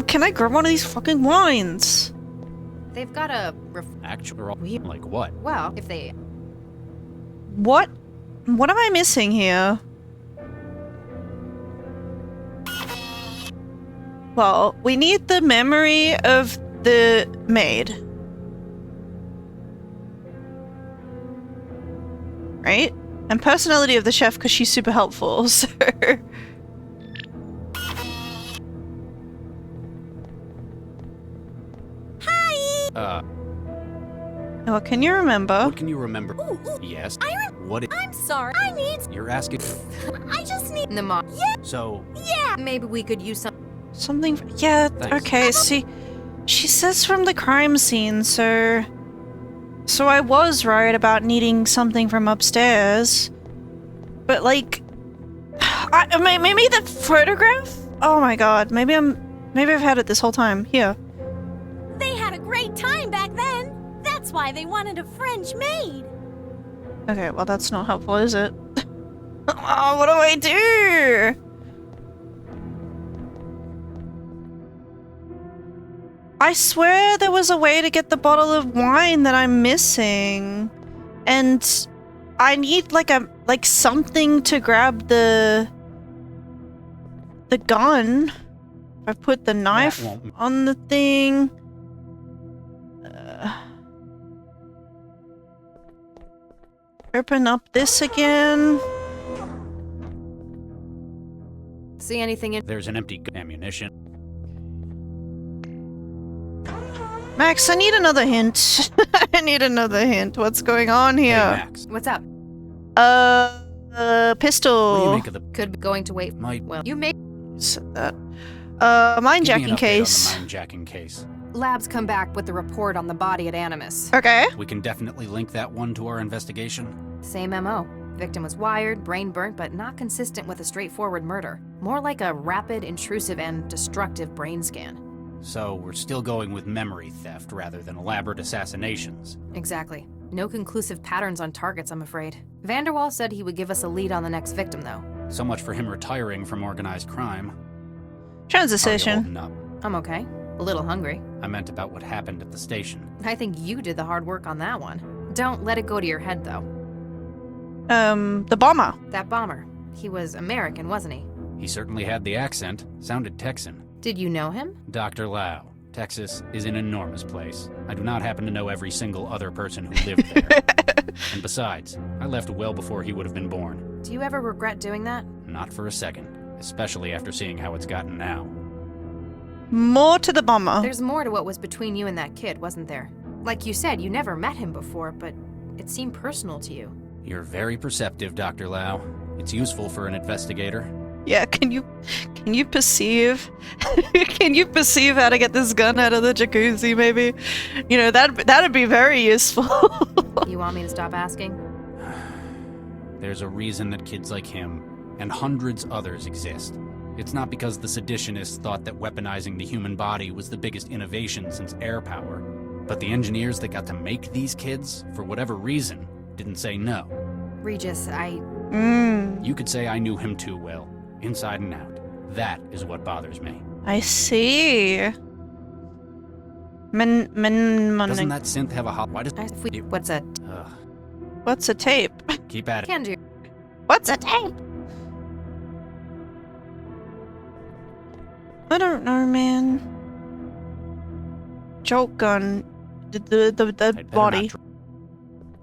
Can I grab one of these fucking wines? They've got a Actual like what? Well, if they... What am I missing here? Well, we need the memory of the maid. Right? And personality of the chef because she's super helpful, so... What can you remember? What can you remember? Yes. I'm sorry. I need... You're asking... I just need... The mom. Yeah. So... Yeah. Maybe we could use some... Something... Yeah, Thanks. okay, see... She says from the crime scene, so... So I was right about needing something from upstairs. But, like... maybe the photograph? Oh my god, maybe I've had it this whole time. Here. They had a great time back then. That's why they wanted a French maid. Okay, well that's not helpful, is it? Oh, what do I do? I swear there was a way to get the bottle of wine that I'm missing. And I need like something to grab the gun. I put the knife on the thing. Open up this again. See anything in— There's an empty ammunition. Max, I need another hint. I need another hint. What's going on here? Hey, Max. What's up? Pistol. What do you make of the— Could be going to wait. Well, you may— Said that. Mindjacking case. Mindjacking case. Labs come back with the report on the body at Animus. Okay. We can definitely link that one to our investigation. Same MO. Victim was wired, brain burnt, but not consistent with a straightforward murder. More like a rapid, intrusive, and destructive brain scan. So we're still going with memory theft rather than elaborate assassinations. Exactly. No conclusive patterns on targets, I'm afraid. Vanderwall said he would give us a lead on the next victim, though. So much for him retiring from organized crime. Transition. I'm okay. A little hungry. I meant about what happened at the station. I think you did the hard work on that one. Don't let it go to your head, though. The bomber. That bomber. He was American, wasn't he? He certainly had the accent. Sounded Texan. Did you know him? Dr. Lau. Texas is an enormous place. I do not happen to know every single other person who lived there. And besides, I left well before he would have been born. Do you ever regret doing that? Not for a second. Especially after seeing how it's gotten now. More to the bomber. There's more to what was between you and that kid, wasn't there? Like you said, you never met him before, but it seemed personal to you. You're very perceptive, Dr. Lau. It's useful for an investigator. Yeah, can you perceive can you perceive how to get this gun out of the jacuzzi, maybe? You know, that'd be very useful. You want me to stop asking? There's a reason that kids like him and hundreds others exist. It's not because the seditionists thought that weaponizing the human body was the biggest innovation since air power, but the engineers that got to make these kids, for whatever reason, didn't say no. Regis, You could say I knew him too well, inside and out. That is what bothers me. I see. Doesn't that synth have a hot? Why does What's a What's a tape? Keep at it. Can do. What's a tape? I don't know, man. Jolt gun. The body.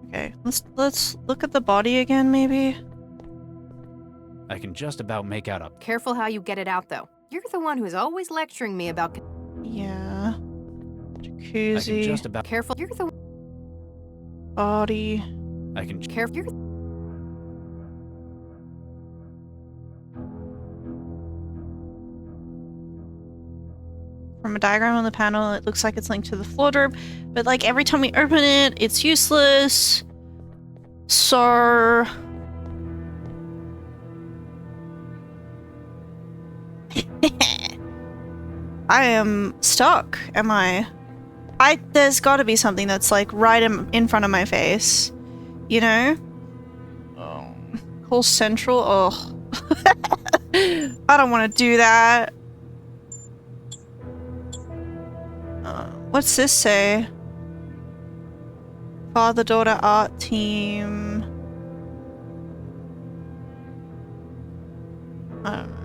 Okay, let's look at the body again, maybe. I can just about make out a— Careful how you get it out, though. You're the one who's always lecturing me about— Yeah. I Jacuzzi. can just about— Careful. You're the— Body. I can— Careful. You're— From a diagram on the panel, it looks like it's linked to the floor drop, but like every time we open it, it's useless. So I am stuck, am I? There's gotta be something that's like right in front of my face. You know? Call Central? Oh. I don't want to do that. What's this say? Father-daughter art team. I don't know.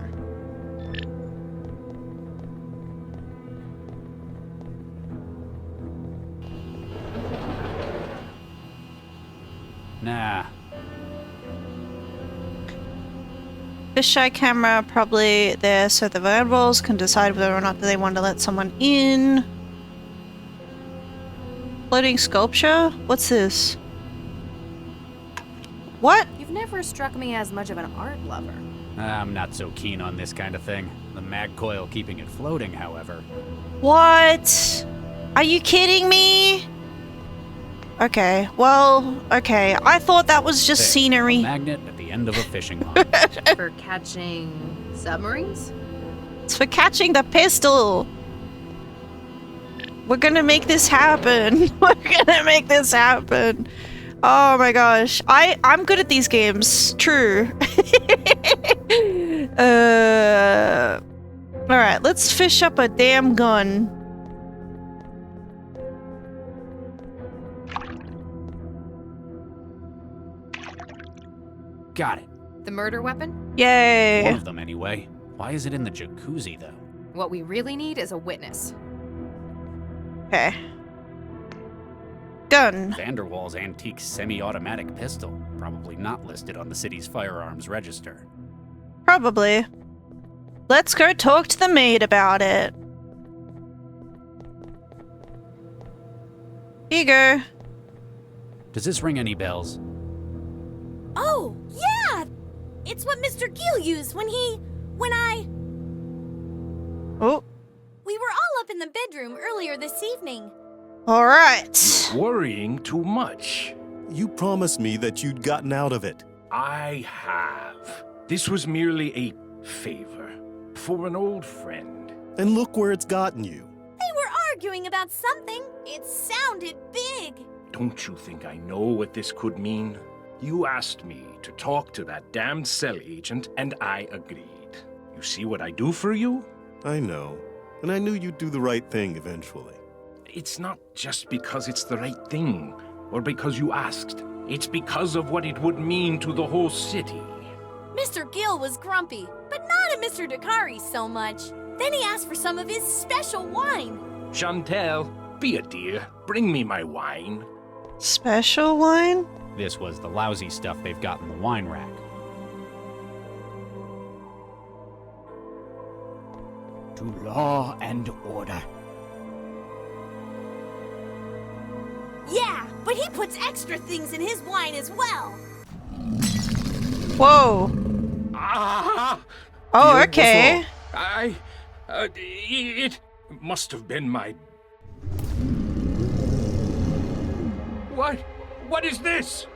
Nah. Fisheye camera probably there so the variables can decide whether or not they want to let someone in. Floating sculpture? What's this? What? You've never struck me as much of an art lover. I'm not so keen on this kind of thing. The mag coil keeping it floating, however. What? Are you kidding me? Okay, well, okay. I thought that was just scenery. A magnet at the end of a fishing line. For catching submarines? It's for catching the pistol. We're gonna make this happen. We're gonna make this happen. Oh my gosh. I'm good at these games. True. Alright, let's fish up a damn gun. Got it. The murder weapon? Yay! One of them, anyway. Why is it in the jacuzzi, though? What we really need is a witness. Okay. Gun. Vanderwall's antique semi-automatic pistol. Probably not listed on the city's firearms register. Probably. Let's go talk to the maid about it. Here you go. Does this ring any bells? Oh, yeah! It's what Mr. Gill used when I... Oh. We were all up in the bedroom earlier this evening. Alright. You're worrying too much. You promised me that you'd gotten out of it. I have. This was merely a favor for an old friend. And look where it's gotten you. They were arguing about something. It sounded big. Don't you think I know what this could mean? You asked me to talk to that damned cell agent, and I agreed. You see what I do for you? I know. And I knew you'd do the right thing eventually. It's not just because it's the right thing, or because you asked. It's because of what it would mean to the whole city. Mr. Gill was grumpy, but not at Mr. Dakari so much. Then he asked for some of his special wine. Chantel, be a dear. Bring me my wine. Special wine? This was the lousy stuff they've got in the wine rack. To law and order. Yeah, but he puts extra things in his wine as well. Whoa. Ah! Oh, okay. It must have been my... What is this?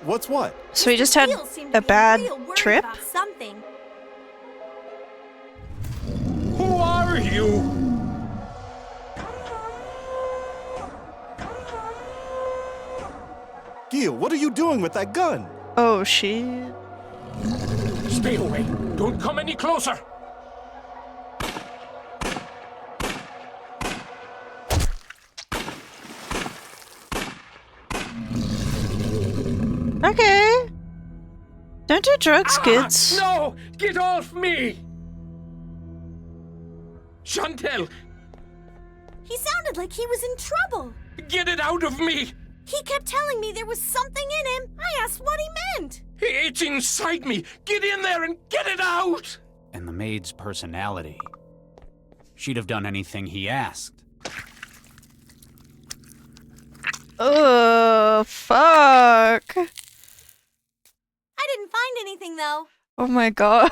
What's what? So he just had a bad trip? Something. Who are you? Gil, what are you doing with that gun? Oh, shit. Stay away. Don't come any closer. Okay. Don't do drugs, kids. No! Get off me! Chantel! He sounded like he was in trouble. Get it out of me! He kept telling me there was something in him. I asked what he meant. It's inside me. Get in there and get it out! And the maid's personality. She'd have done anything he asked. Oh, fuck. I didn't find anything, though. Oh my god.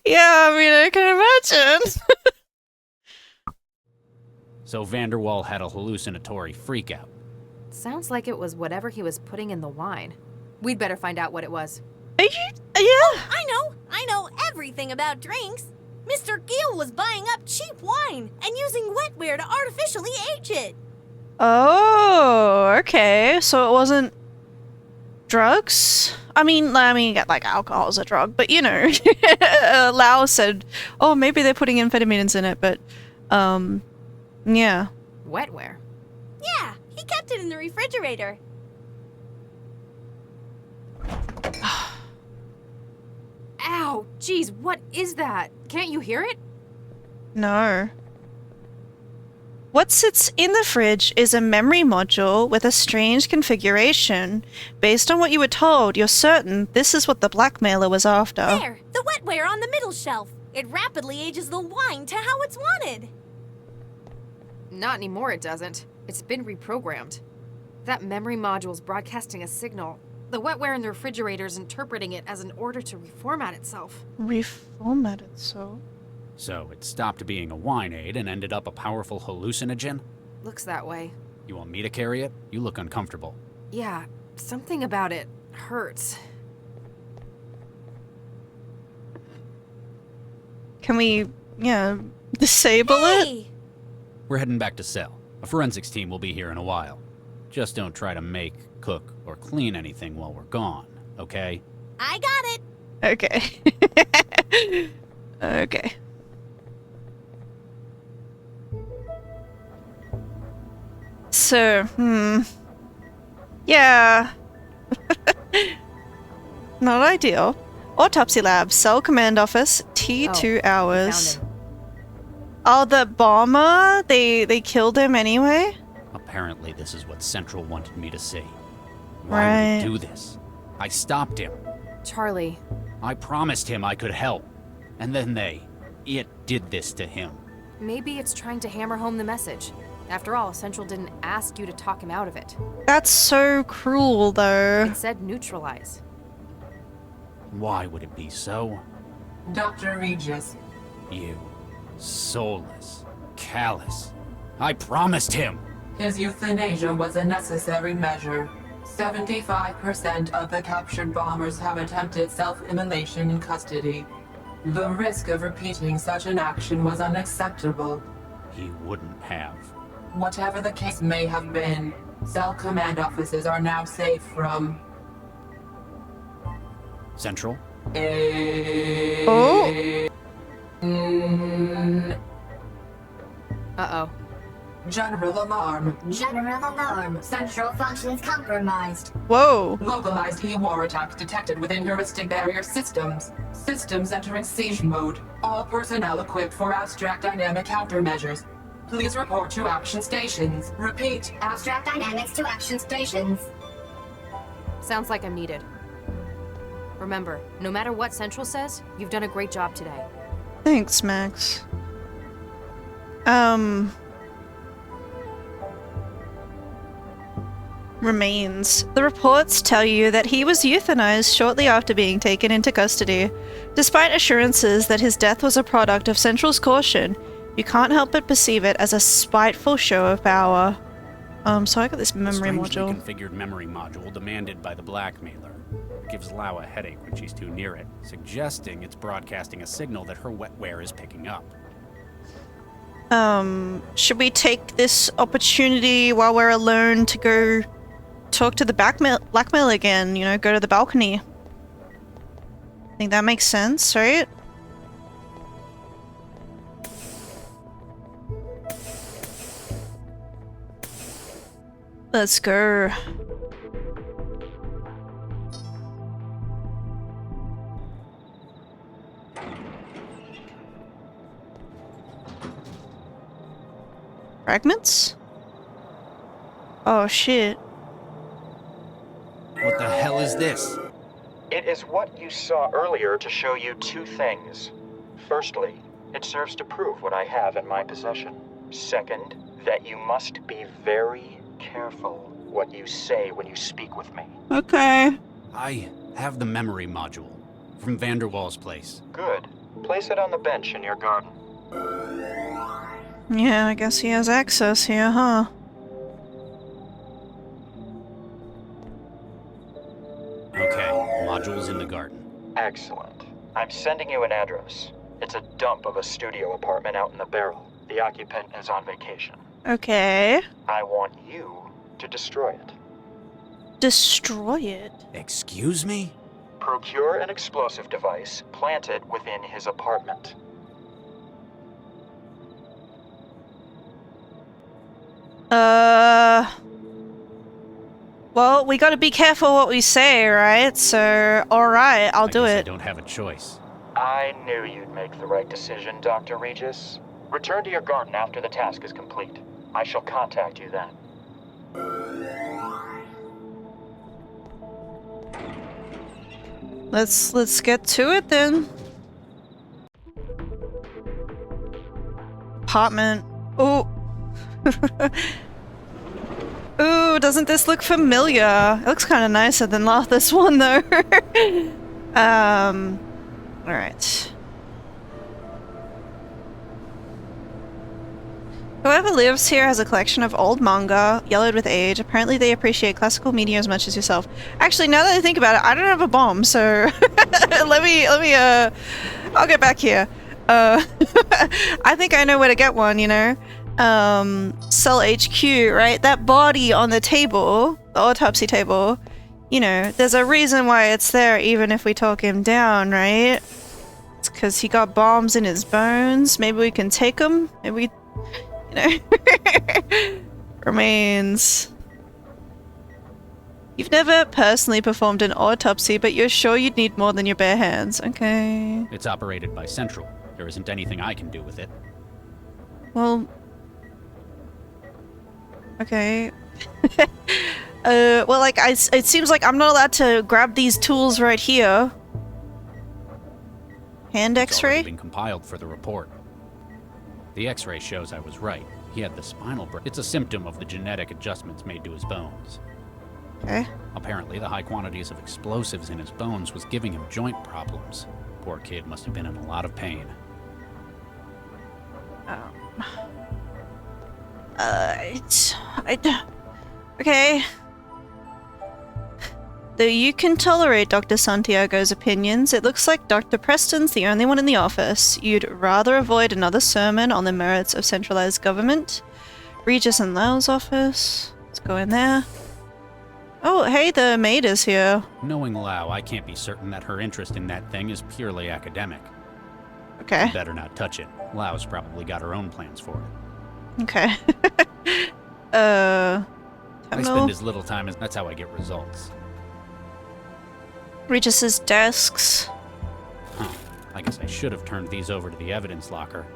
Yeah, I mean, I can imagine. So Vanderwall had a hallucinatory freakout. Sounds like it was whatever he was putting in the wine. We'd better find out what it was. Yeah. Oh, I know everything about drinks. Mr. Gill was buying up cheap wine and using wetware to artificially age it. Oh, okay. So it wasn't drugs? I mean, like alcohol is a drug, but you know, Lau said, oh, maybe they're putting amphetamines in it, but, yeah. Wetware? Yeah, he kept it in the refrigerator. Ow, geez, what is that? Can't you hear it? No. What sits in the fridge is a memory module with a strange configuration. Based on what you were told, you're certain this is what the blackmailer was after. There, the wetware on the middle shelf. It rapidly ages the wine to how it's wanted. Not anymore, it doesn't. It's been reprogrammed. That memory module's broadcasting a signal. The wetware in the refrigerator's interpreting it as an order to reformat itself. Reformat itself? So it stopped being a wine aid and ended up a powerful hallucinogen? Looks that way. You want me to carry it? You look uncomfortable. Yeah, something about it hurts. Can we, disable it? We're heading back to cell. A forensics team will be here in a while. Just don't try to make, cook, or clean anything while we're gone, okay? I got it. Okay. Okay. So, yeah. Not ideal. Autopsy lab, cell command office, T2 hours. Oh, the bomber? They killed him anyway? Apparently this is what Central wanted me to see. Why would he do this? I stopped him. Charlie. I promised him I could help. And then it did this to him. Maybe it's trying to hammer home the message. After all, Central didn't ask you to talk him out of it. That's so cruel, though. It said neutralize. Why would it be so? Dr. Regis. You. Soulless. Callous. I promised him! His euthanasia was a necessary measure. 75% of the captured bombers have attempted self-immolation in custody. The risk of repeating such an action was unacceptable. He wouldn't have. Whatever the case may have been, cell command offices are now safe from... Central? Oh! Uh-oh. General alarm. General alarm. Central functions compromised. Whoa. Localized E-war attacks detected within heuristic barrier systems. Systems entering siege mode. All personnel equipped for abstract dynamic countermeasures. Please report to action stations. Repeat. Abstract dynamics to action stations. Sounds like I'm needed. Remember, no matter what Central says, you've done a great job today. Thanks, Max. Remains. The reports tell you that he was euthanized shortly after being taken into custody. Despite assurances that his death was a product of Central's caution, you can't help but perceive it as a spiteful show of power. So I got this memory module. Configured memory module demanded by the blackmailer. It gives Lau a headache when she's too near it, suggesting it's broadcasting a signal that her wetware is picking up. Should we take this opportunity while we're alone to go talk to the blackmailer again, you know, go to the balcony? I think that makes sense, right? Let's go. Fragments? Oh shit. What the hell is this? It is what you saw earlier to show you two things. Firstly, it serves to prove what I have in my possession. Second, that you must be very careful what you say when you speak with me. Okay. I have the memory module from Vanderwall's place. Good. Place it on the bench in your garden. Yeah, I guess he has access here, huh? Okay, module's in the garden. Excellent. I'm sending you an address. It's a dump of a studio apartment out in the barrel. The occupant is on vacation. Okay. I want you to destroy it. Destroy it? Excuse me? Procure an explosive device, plant it within his apartment. Well, we gotta be careful what we say, right? So, alright, I'll do it. I don't have a choice. I knew you'd make the right decision, Dr. Regis. Return to your garden after the task is complete. I shall contact you then. Let's get to it then. Apartment. Oh. Ooh, doesn't this look familiar? It looks kind of nicer than this one though. Alright. Whoever lives here has a collection of old manga, yellowed with age. Apparently they appreciate classical media as much as yourself. Actually, now that I think about it, I don't have a bomb, so let me I'll get back here. I think I know where to get one, you know? Cell HQ, right? That body on the table, the autopsy table, you know, there's a reason why it's there even if we talk him down, right? It's because he got bombs in his bones. Maybe we can take him? Maybe, you know. Remains. You've never personally performed an autopsy, but you're sure you'd need more than your bare hands. Okay. It's operated by Central. There isn't anything I can do with it. Well... Okay. Well, like, it seems like I'm not allowed to grab these tools right here. Hand X-ray? It's been compiled for the report. The X-ray shows I was right. He had the spinal break. It's a symptom of the genetic adjustments made to his bones. Okay. Apparently, the high quantities of explosives in his bones was giving him joint problems. Poor kid must have been in a lot of pain. Okay. Though you can tolerate Dr. Santiago's opinions, it looks like Dr. Preston's the only one in the office. You'd rather avoid another sermon on the merits of centralized government. Regis and Lau's office. Let's go in there. Oh, hey, the maid is here. Knowing Lau, I can't be certain that her interest in that thing is purely academic. Okay. You better not touch it. Lau's probably got her own plans for it. Okay. I spend as little time as... That's how I get results. Regis's desks. Huh. I guess I should have turned these over to the evidence locker.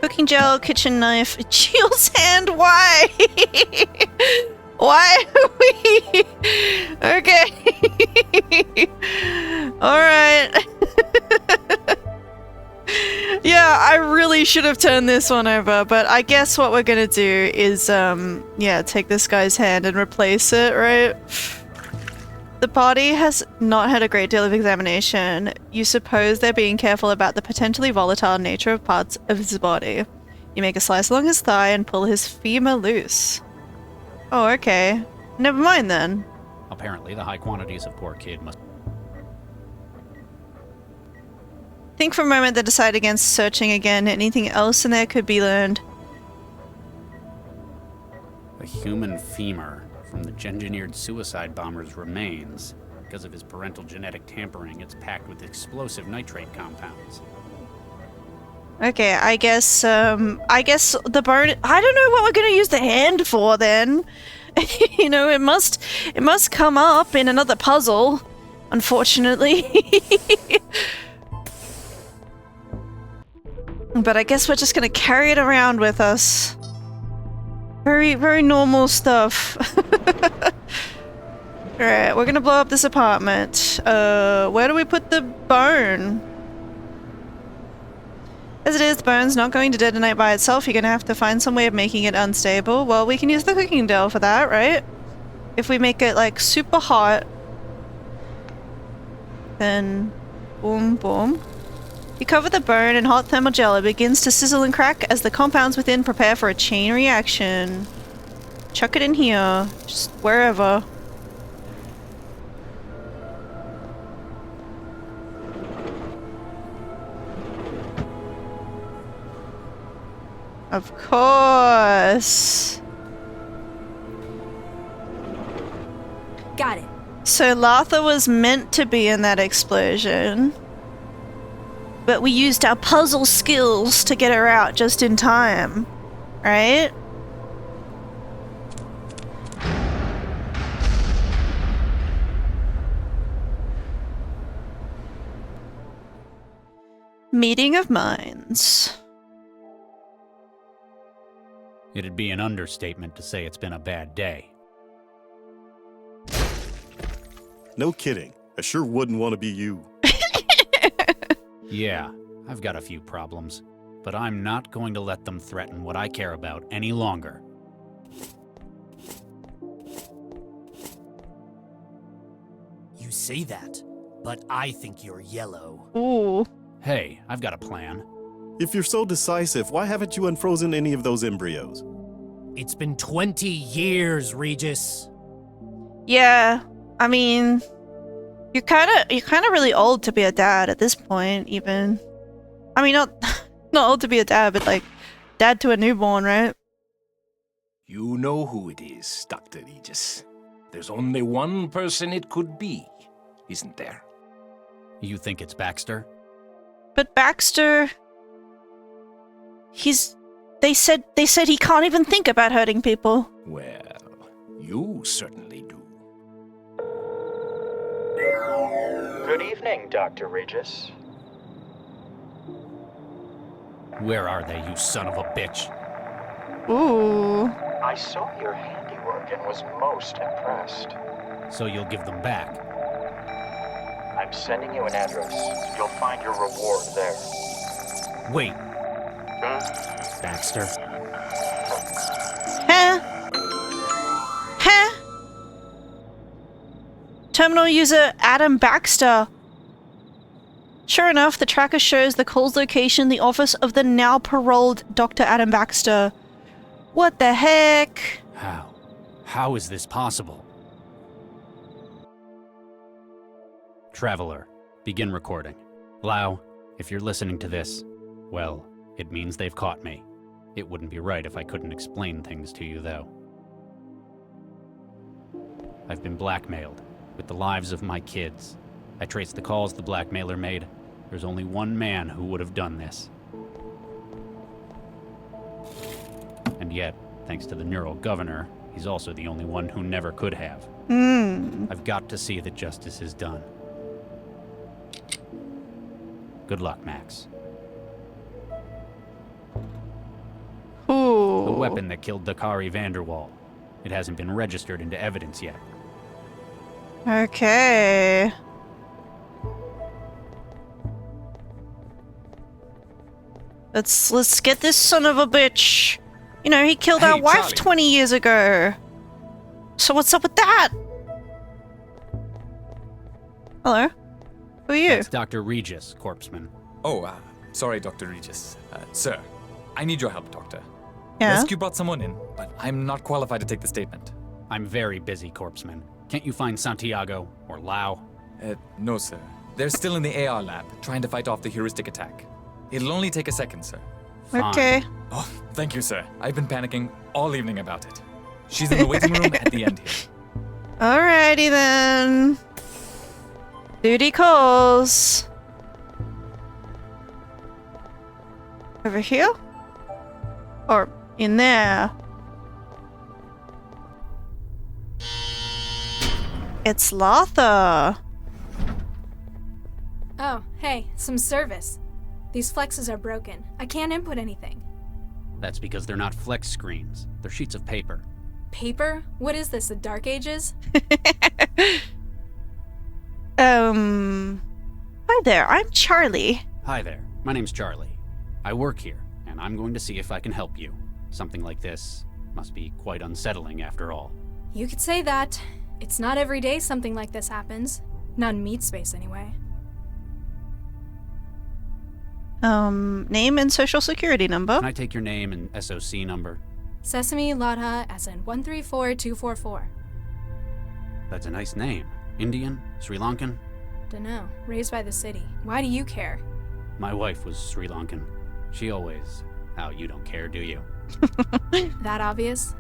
Cooking gel, kitchen knife, Jill's hand, why? Why are we... Okay. Alright. Yeah, I really should have turned this one over, but I guess what we're gonna do is, yeah, take this guy's hand and replace it, right? The body has not had a great deal of examination. You suppose they're being careful about the potentially volatile nature of parts of his body. You make a slice along his thigh and pull his femur loose. Oh, okay. Never mind then. Apparently, the high quantities of poor kid must... Think for a moment, then decide against searching again. Anything else in there could be learned. A human femur from the engineered suicide bomber's remains. Because of his parental genetic tampering, it's packed with explosive nitrate compounds. Okay, I guess the bone... I don't know what we're gonna use the hand for then. You know, it must come up in another puzzle, unfortunately. But I guess we're just gonna carry it around with us. Very, very normal stuff. Alright, we're gonna blow up this apartment. Where do we put the bone? As it is, the bone's not going to detonate by itself. You're gonna have to find some way of making it unstable. Well, we can use the cooking dough for that, right? If we make it, like, super hot, then boom, boom. You cover the bone in hot thermal gel. It begins to sizzle and crack as the compounds within prepare for a chain reaction. Chuck it in here. Just wherever. Of course. Got it. So Latha was meant to be in that explosion. But we used our puzzle skills to get her out just in time, right? Meeting of minds. It'd be an understatement to say it's been a bad day. No kidding. I sure wouldn't want to be you. Yeah, I've got a few problems, but I'm not going to let them threaten what I care about any longer. You say that, but I think you're yellow. Ooh. Hey, I've got a plan. If you're so decisive, why haven't you unfrozen any of those embryos? It's been 20 years, Regis. Yeah, I mean, you're kind of really old to be a dad at this point, even. I mean, not old to be a dad, but like dad to a newborn, right? You know who it is, Dr. Regis. There's only one person it could be, isn't there? You think it's Baxter? But Baxter... They said he can't even think about hurting people. Well, you certainly do. Good evening, Dr. Regis. Where are they, you son of a bitch? Ooh. I saw your handiwork and was most impressed. So you'll give them back? I'm sending you an address. You'll find your reward there. Wait. Baxter. Huh? Terminal user Adam Baxter. Sure enough, the tracker shows the call's location, the office of the now paroled Dr. Adam Baxter. What the heck? How? How is this possible? Traveler, begin recording. Lau, if you're listening to this, well, it means they've caught me. It wouldn't be right if I couldn't explain things to you, though. I've been blackmailed, with the lives of my kids. I traced the calls the blackmailer made. There's only one man who would have done this. And yet, thanks to the neural governor, he's also the only one who never could have. I've got to see that justice is done. Good luck, Max. Ooh. The weapon that killed Dakari Vanderwall. It hasn't been registered into evidence yet. Okay. Let's get this son of a bitch. You know, he killed our wife Charlie. 20 years ago. So what's up with that? Hello? Who are you? It's Dr. Regis, corpseman. Oh, sorry, Dr. Regis. Sir, I need your help, Doctor. Yeah? Rescue brought someone in, but I'm not qualified to take the statement. I'm very busy, corpseman. Can't you find Santiago or Lau? No, sir. They're still in the AR lab, trying to fight off the heuristic attack. It'll only take a second, sir. Okay. Oh, thank you, sir. I've been panicking all evening about it. She's in the waiting room at the end here. Alrighty then. Duty calls. Over here? Or in there? It's Latha. Oh, hey, some service. These flexes are broken. I can't input anything. That's because they're not flex screens. They're sheets of paper. Paper? What is this, the Dark Ages? Hi there, I'm Charlie. Hi there, my name's Charlie. I work here, and I'm going to see if I can help you. Something like this must be quite unsettling after all. You could say that. It's not every day something like this happens. Not in meat space, anyway. Name and social security number. Can I take your name and SOC number? Sesame Latha as in 134244. That's a nice name. Indian? Sri Lankan? Dunno. Raised by the city. Why do you care? My wife was Sri Lankan. She always... Oh, you don't care, do you? That obvious?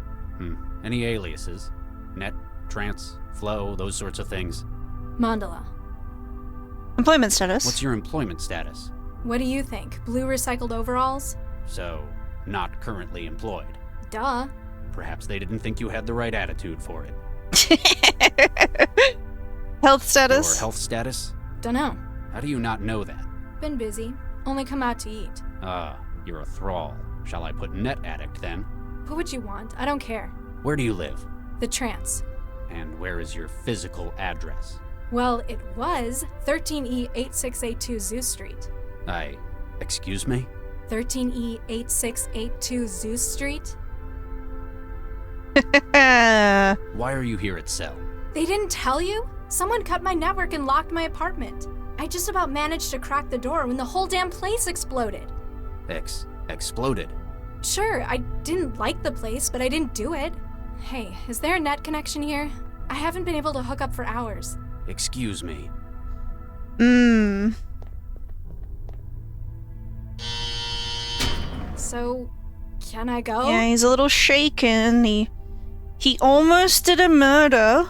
Any aliases? Net, trance, flow, those sorts of things. Mandala. Employment status. What's your employment status? What do you think? Blue recycled overalls? So, not currently employed. Duh. Perhaps they didn't think you had the right attitude for it. Health status? Your health status? Dunno. How do you not know that? Been busy. Only come out to eat. You're a thrall. Shall I put net addict then? Put what you want. I don't care. Where do you live? The trance. And where is your physical address? Well, it was 13E8682 Zeus Street. Excuse me? 13E8682 Zeus Street? Why are you here at Cell? They didn't tell you? Someone cut my network and locked my apartment. I just about managed to crack the door when the whole damn place exploded. Exploded? Sure, I didn't like the place, but I didn't do it. Hey, is there a net connection here? I haven't been able to hook up for hours. Excuse me. So, Can I go? Yeah, he's a little shaken. He almost did a murder.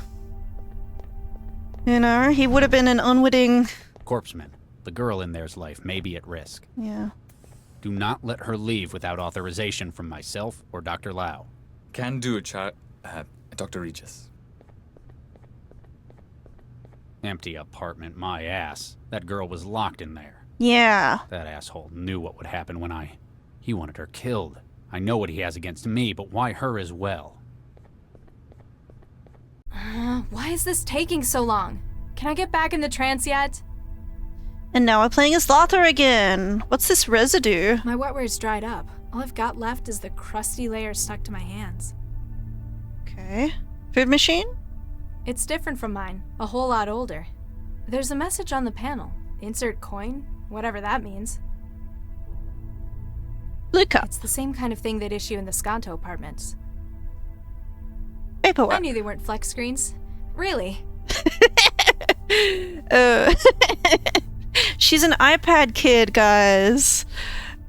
You know, he would have been an unwitting... Corpseman, the girl in there's life may be at risk. Yeah. Do not let her leave without authorization from myself or Dr. Lau. Can do it, Dr. Regis. Empty apartment, my ass. That girl was locked in there. Yeah. That asshole knew what would happen when He wanted her killed. I know what he has against me, but why her as well? Why is this taking so long? Can I get back in the trance yet? And now we're playing as Lothar again. What's this residue? My wetware's dried up. All I've got left is the crusty layer stuck to my hands. Okay. Food machine? It's different from mine. A whole lot older. There's a message on the panel. Insert coin? Whatever that means. Blue cup. It's the same kind of thing they'd issue in the Skanto apartments. Paperwork. I knew they weren't flex screens. Really? She's an iPad kid, guys.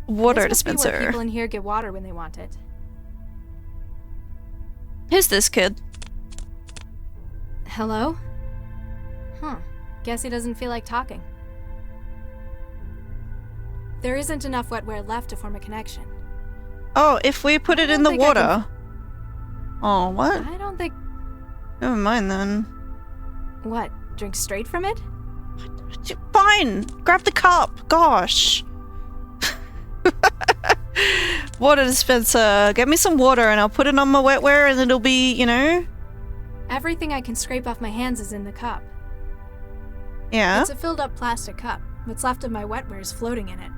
Water This must be where dispenser. people in here get water when they want it. Who's this kid? Hello? Huh. Guess he doesn't feel like talking. There isn't enough wetware left to form a connection. Oh, if we put it in the think I water. Oh, what? I don't think... Never mind then. What? Drink straight from it? Fine! Grab the cup! Gosh! Water dispenser. Get me some water and I'll put it on my wetware and it'll be, you know... Everything I can scrape off my hands is in the cup. Yeah? It's a filled up plastic cup. What's left of my wetware is floating in it.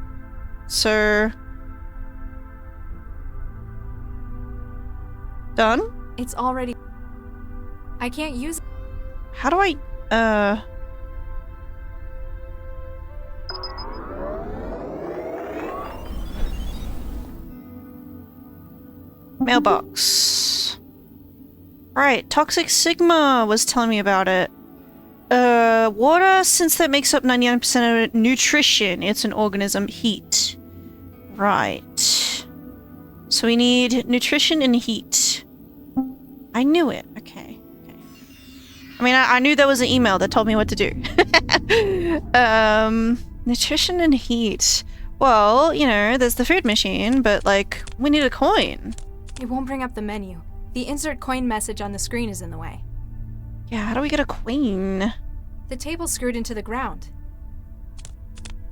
So... Done? It's already... I can't use it. How do I... Mailbox. Right, Toxic Sigma was telling me about it. Water, since that makes up 99% of nutrition, it's an organism. Heat. Right. So we need nutrition and heat. I knew it. Okay. I mean, I knew there was an email that told me what to do. Nutrition and heat. Well, you know, there's the food machine, but, like, we need a coin. It won't bring up the menu. The insert coin message on the screen is in the way. Yeah, how do we get a coin? The table's screwed into the ground.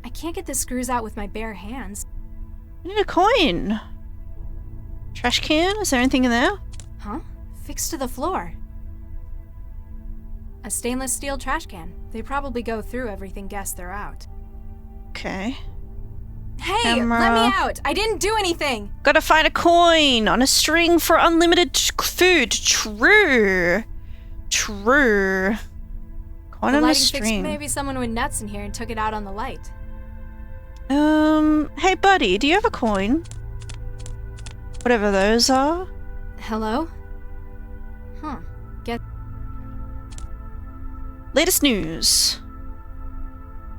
I can't get the screws out with my bare hands. I need a coin. Trash can? Is there anything in there? Huh? Fixed to the floor. A stainless steel trash can. They probably go through everything guess they're out. Okay. Hey, Camera. let me out! I didn't do anything! Gotta find a coin on a string for unlimited food. True. True. Coin The on a lighting fixed. string. Maybe someone went nuts in here and took it out on the light. Hey buddy, do you have a coin? Whatever those are. Hello? Huh. Latest news.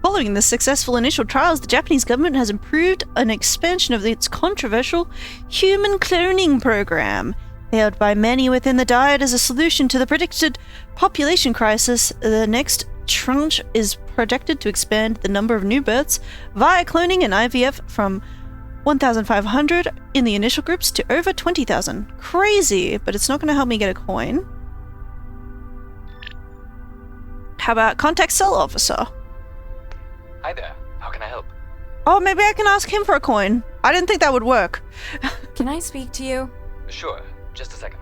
Following the successful initial trials, the Japanese government has approved an expansion of its controversial human cloning program. Hailed by many within the Diet as a solution to the predicted population crisis, the next tranche is projected to expand the number of new births via cloning and IVF from 1,500 in the initial groups to over 20,000. Crazy, but it's not going to help me get a coin. How about contact cell officer? Hi there. How can I help? Oh, maybe I can ask him for a coin. I didn't think that would work. Can I speak to you? Sure. Just a second.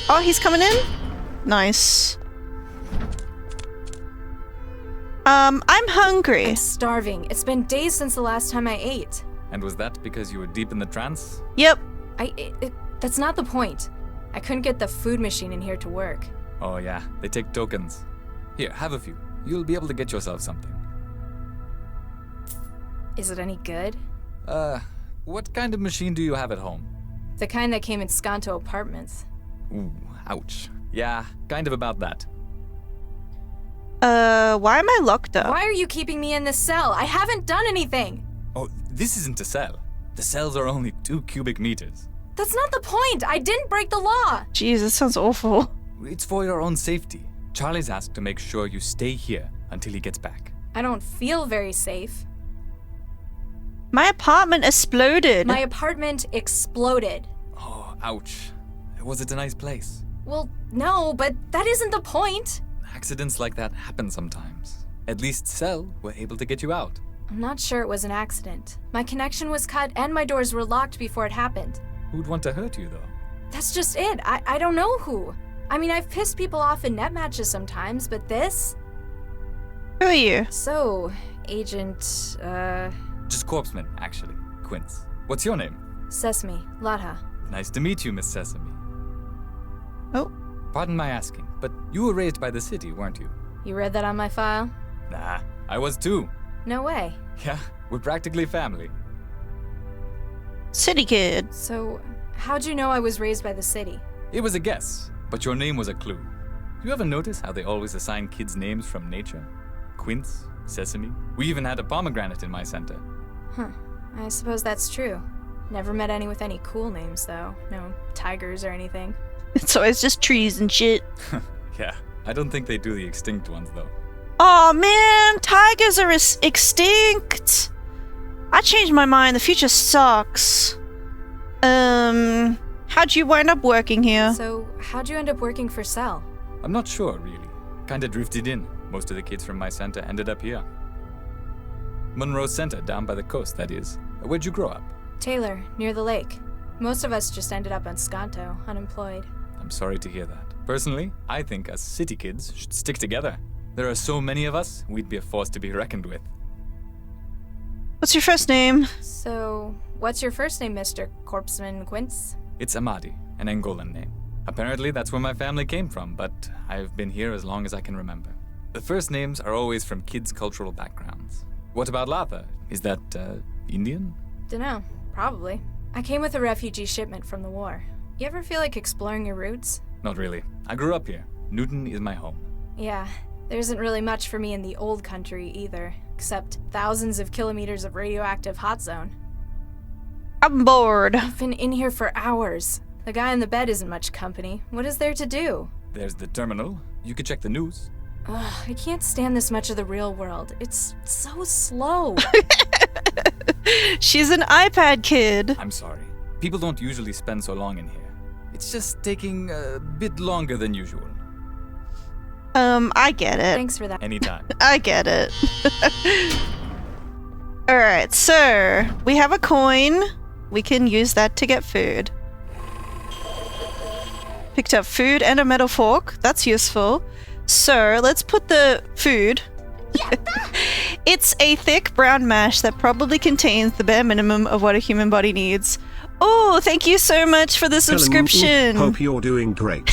Oh, he's coming in? Nice. I'm hungry. I'm starving. It's been days since the last time I ate. And was that because you were deep in the trance? Yep. That's not the point. I couldn't get the food machine in here to work. Oh yeah, they take tokens. Here, have a few. You'll be able to get yourself something. Is it any good? What kind of machine do you have at home? The kind that came in Skanto apartments. Ooh, ouch. Yeah, kind of about that. Why am I locked up? Why are you keeping me in this cell? I haven't done anything! Oh, this isn't a cell. The cells are only 2 cubic meters. That's not the point! I didn't break the law! Jeez, that sounds awful. It's for your own safety. Charlie's asked to make sure you stay here until he gets back. I don't feel very safe. My apartment exploded. My apartment exploded. Oh, ouch. Was it a nice place? Well, no, but that isn't the point. Accidents like that happen sometimes. At least Cell were able to get you out. I'm not sure it was an accident. My connection was cut and my doors were locked before it happened. Who'd want to hurt you, though? That's just it. I don't know who. I mean, I've pissed people off in net matches sometimes, but this? Who are you? So, Agent, Just Corpseman, actually. Quince. What's your name? Sesame. Latha. Nice to meet you, Miss Sesame. Oh. Pardon my asking, but you were raised by the city, weren't you? You read that on my file? Nah, I was too. No way. Yeah, we're practically family. City kid. So, how'd you know I was raised by the city? It was a guess, but your name was a clue. You ever notice how they always assign kids names from nature? Quince, Sesame. We even had a pomegranate in my center. Huh. I suppose that's true. Never met any with any cool names, though. No tigers or anything. It's always just trees and shit. Yeah, I don't think they do the extinct ones, though. Oh man, tigers are extinct. I changed my mind. The future sucks. How'd you wind up working here? So, how'd you end up working for Cell? I'm not sure, really. Kinda drifted in. Most of the kids from my center ended up here. Monroe Center, down by the coast, that is. Where'd you grow up? Taylor, near the lake. Most of us just ended up on Skanto, unemployed. I'm sorry to hear that. Personally, I think us city kids should stick together. There are so many of us, we'd be a force to be reckoned with. What's your first name? So, what's your first name, Mr. Corpseman Quince? It's Amadi, an Angolan name. Apparently that's where my family came from, but I've been here as long as I can remember. The first names are always from kids' cultural backgrounds. What about Latha? Is that, Indian? Dunno. Probably. I came with a refugee shipment from the war. You ever feel like exploring your roots? Not really. I grew up here. Newton is my home. Yeah. There isn't really much for me in the old country either, except thousands of kilometers of radioactive hot zone. I'm bored. I've been in here for hours. The guy in the bed isn't much company. What is there to do? There's the terminal. You could check the news. Ugh, I can't stand this much of the real world. It's so slow. She's an iPad kid. I'm sorry. People don't usually spend so long in here. It's just taking a bit longer than usual. I get it. Thanks for that. Anytime. I get it. Alright, so we have a coin. We can use that to get food. Picked up food and a metal fork. That's useful. So let's put the food. It's a thick brown mash that probably contains the bare minimum of what a human body needs. Oh, thank you so much for the subscription. Hope you're doing great.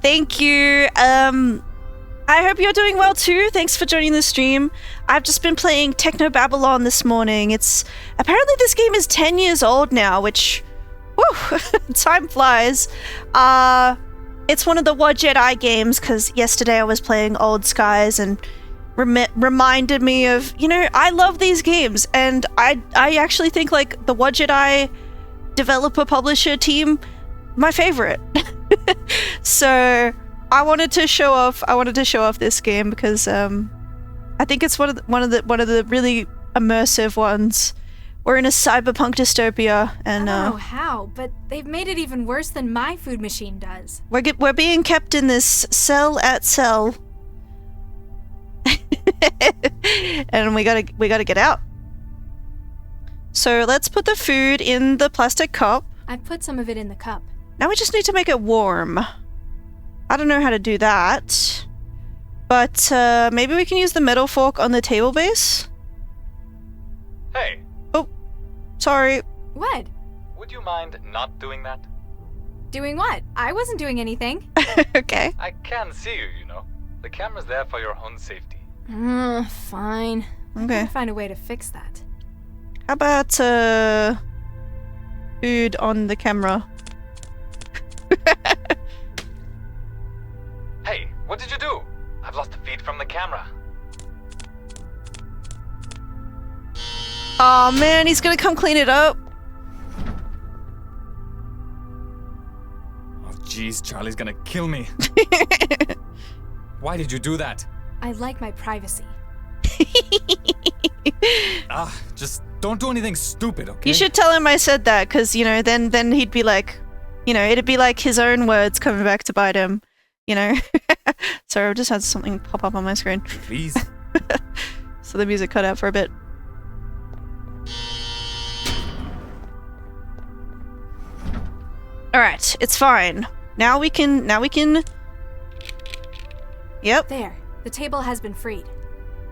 Thank you. I hope you're doing well too. Thanks for joining the stream. I've just been playing Technobabylon this morning. It's apparently this game is 10 years old now, which whew, time flies. It's one of the Wadjet Eye Games because yesterday I was playing Old Skies and reminded me of, you know, I love these games, and I actually think like the Wadjet Eye developer publisher team my favorite. So I wanted to show off this game because I think it's one of the really immersive ones. We're in a cyberpunk dystopia, and I don't know how, but they've made it even worse than my food machine does. We're being kept in this cell at cell. And we gotta get out. So let's put the food in the plastic cup. I put some of it in the cup. Now we just need to make it warm. I don't know how to do that, but maybe we can use the metal fork on the table base. Hey. Oh, sorry. What? Would you mind not doing that? Doing what? I wasn't doing anything. Okay. I can see you, you know. The camera's there for your own safety. Fine. Okay. I'm gonna find a way to fix that. How about food on the camera? Hey, what did you do? I've lost the feed from the camera. Oh man, he's gonna come clean it up. Oh jeez, Charlie's gonna kill me. Why did you do that? I like my privacy. Just don't do anything stupid, okay? You should tell him I said that, because, you know, then he'd be like, you know, it'd be like his own words coming back to bite him, you know? Sorry, I just had something pop up on my screen. Please. So the music cut out for a bit. Alright, it's fine. Now we can... Yep. There. The table has been freed.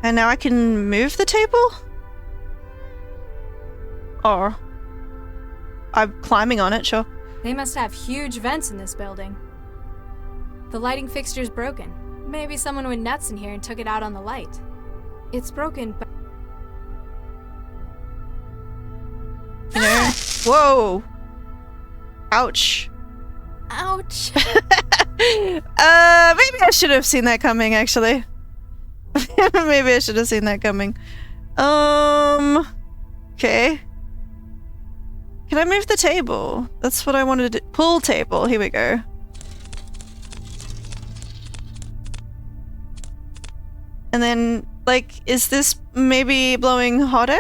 And now I can move the table? Or... I'm climbing on it, sure. They must have huge vents in this building. The lighting fixture's broken. Maybe someone went nuts in here and took it out on the light. It's broken, but... You know? Whoa! Ouch. Ouch. Maybe I should have seen that coming, actually. Maybe I should have seen that coming. Okay. Can I move the table? That's what I wanted to do. Pool table. Here we go. And then, like, is this maybe blowing hot air?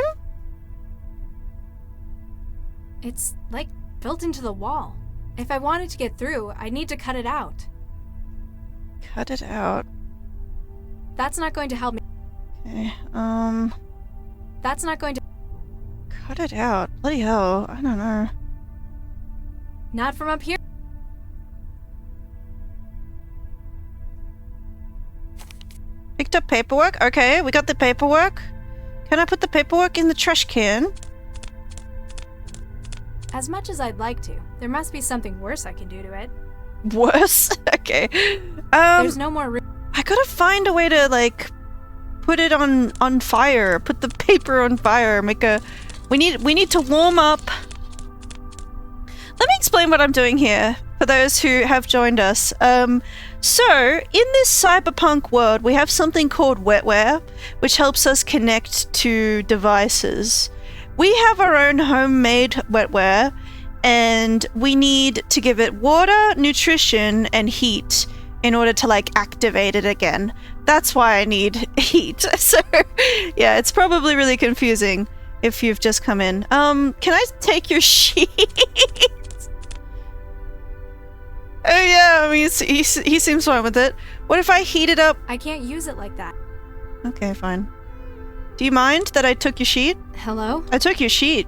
It's, like, built into the wall. If I wanted to get through, I'd need to cut it out. Cut it out. That's not going to help me. Okay, That's not going to... Cut it out. Bloody hell. I don't know. Not from up here. Picked up paperwork. Okay, we got the paperwork. Can I put the paperwork in the trash can? As much as I'd like to, there must be something worse I can do to it. Worse? Okay. There's no more room. I gotta find a way to, like, put it on fire. Put the paper on fire. Make a... We need to warm up. Let me explain what I'm doing here for those who have joined us. So, in this cyberpunk world, we have something called wetware, which helps us connect to devices. We have our own homemade wetware, and we need to give it water, nutrition, and heat in order to, like, activate it again. That's why I need heat. So, yeah, it's probably really confusing if you've just come in. Can I take your sheet? Oh yeah, I mean, he seems fine with it. What if I heat it up? I can't use it like that. Okay, fine. Do you mind that I took your sheet? Hello? I took your sheet.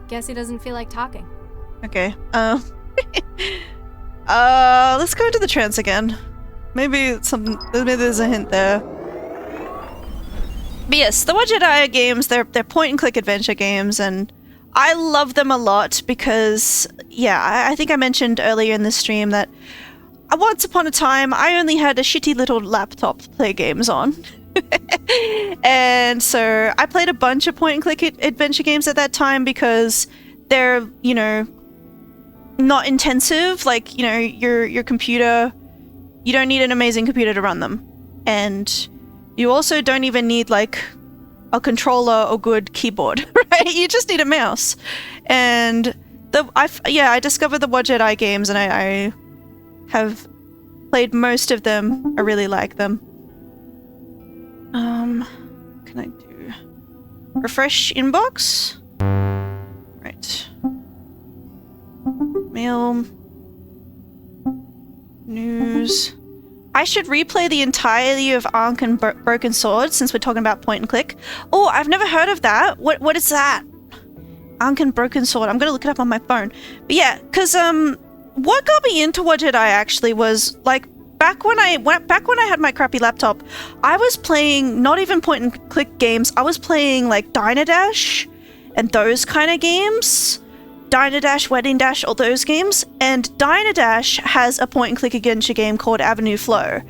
Guess he doesn't feel like talking. Okay. Let's go into the trance again. Maybe there's a hint there. But yes, the Wadjet Eye Games, they're point-and-click adventure games, and I love them a lot because, yeah, I think I mentioned earlier in the stream that once upon a time, I only had a shitty little laptop to play games on. And so I played a bunch of point-and-click adventure games at that time because they're, you know, not intensive. Like, you know, your computer, you don't need an amazing computer to run them. And you also don't even need, like, a controller or good keyboard, right? You just need a mouse. And I discovered the Wadjet Eye Games, and I have played most of them. I really like them. What can I do? Refresh inbox? Right. Mail. News. I should replay the entirety of Ankh and Broken Sword since we're talking about point and click. Oh, I've never heard of that. What is that? Ankh and Broken Sword. I'm gonna look it up on my phone. But yeah, cause what got me into Wadjet Eye actually was like back when I had my crappy laptop, I was playing not even point and click games. I was playing like Dynadash and those kind of games. Dynadash, Wedding Dash, all those games. And Dynadash has a point-and-click adventure game called Avenue Flow.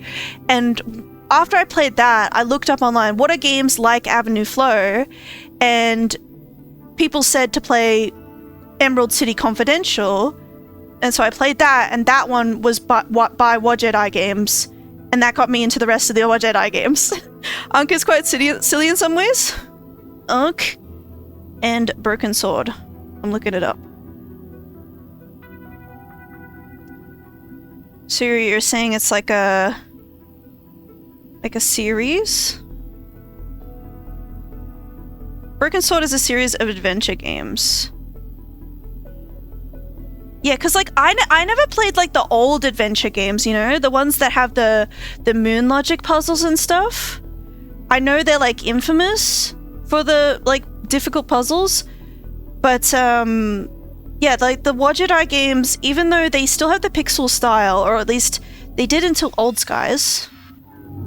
And after I played that, I looked up online, what are games like Avenue Flow? And people said to play Emerald City Confidential. And so I played that, and that one was by Wadjet Eye Games. And that got me into the rest of the Wadjet Eye games. Ankh is quite silly in some ways. Unk and Broken Sword. I'm looking it up. So you're saying it's like a series? Broken Sword is a series of adventure games. Yeah, because like I never played like the old adventure games, you know, the ones that have the moon logic puzzles and stuff. I know they're like infamous for the like difficult puzzles, but yeah, like the Wadjet Eye Games, even though they still have the pixel style, or at least they did until Old Skies,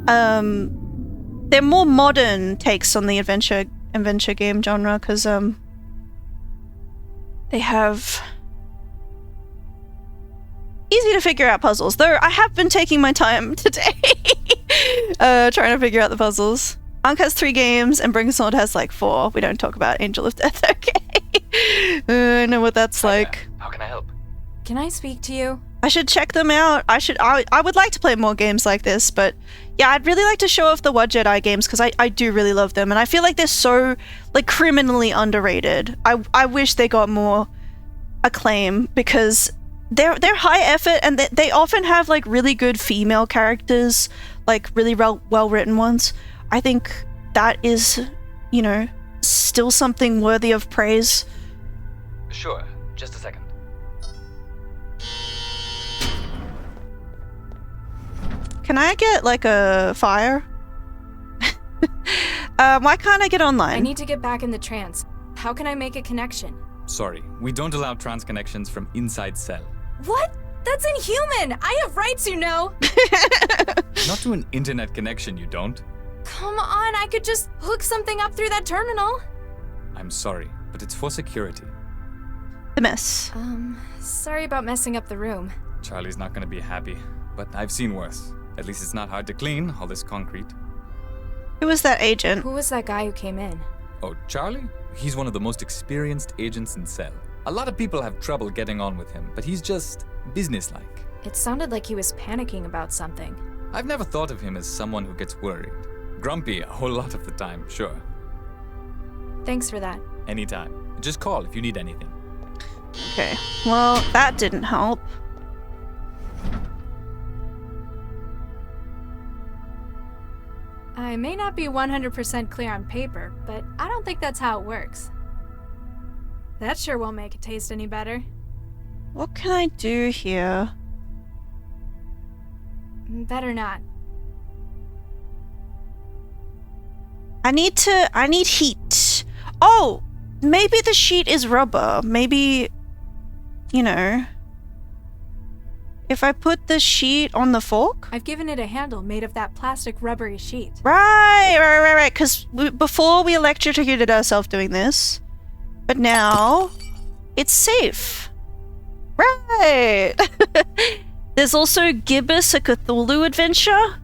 they're more modern takes on the adventure game genre because they have easy to figure out puzzles, though I have been taking my time today trying to figure out the puzzles. Ankh has 3 games and Broken Sword has like 4. We don't talk about Angel of Death, okay? I know what that's like. How can I help? Can I speak to you? I should check them out. I would like to play more games like this, but yeah, I'd really like to show off the Wadjet Eye Games because I do really love them, and I feel like they're so like criminally underrated. I wish they got more acclaim because they're high effort, and they often have like really good female characters, like really well written ones. I think that is, you know, still something worthy of praise. Sure, just a second. Can I get like a fire? Why can't I get online? I need to get back in the trance. How can I make a connection? Sorry, we don't allow trans connections from inside cell. What? That's inhuman! I have rights, you know! Not to an internet connection, you don't. Come on, I could just hook something up through that terminal. I'm sorry, but it's for security. The mess. Sorry about messing up the room. Charlie's not gonna be happy, but I've seen worse. At least it's not hard to clean, all this concrete. Who was that agent? Who was that guy who came in? Oh, Charlie? He's one of the most experienced agents in Cell. A lot of people have trouble getting on with him, but he's just businesslike. It sounded like he was panicking about something. I've never thought of him as someone who gets worried. Grumpy a whole lot of the time, sure. Thanks for that. Anytime. Just call if you need anything. Okay, well, that didn't help. I may not be 100% clear on paper, but I don't think that's how it works. That sure won't make it taste any better. What can I do here? Better not. I need heat. Oh, maybe the sheet is rubber. Maybe, you know, if I put the sheet on the fork? I've given it a handle made of that plastic rubbery sheet. Right. Because before we electrocuted ourselves doing this, but now it's safe. Right. There's also Gibbous, a Cthulhu adventure.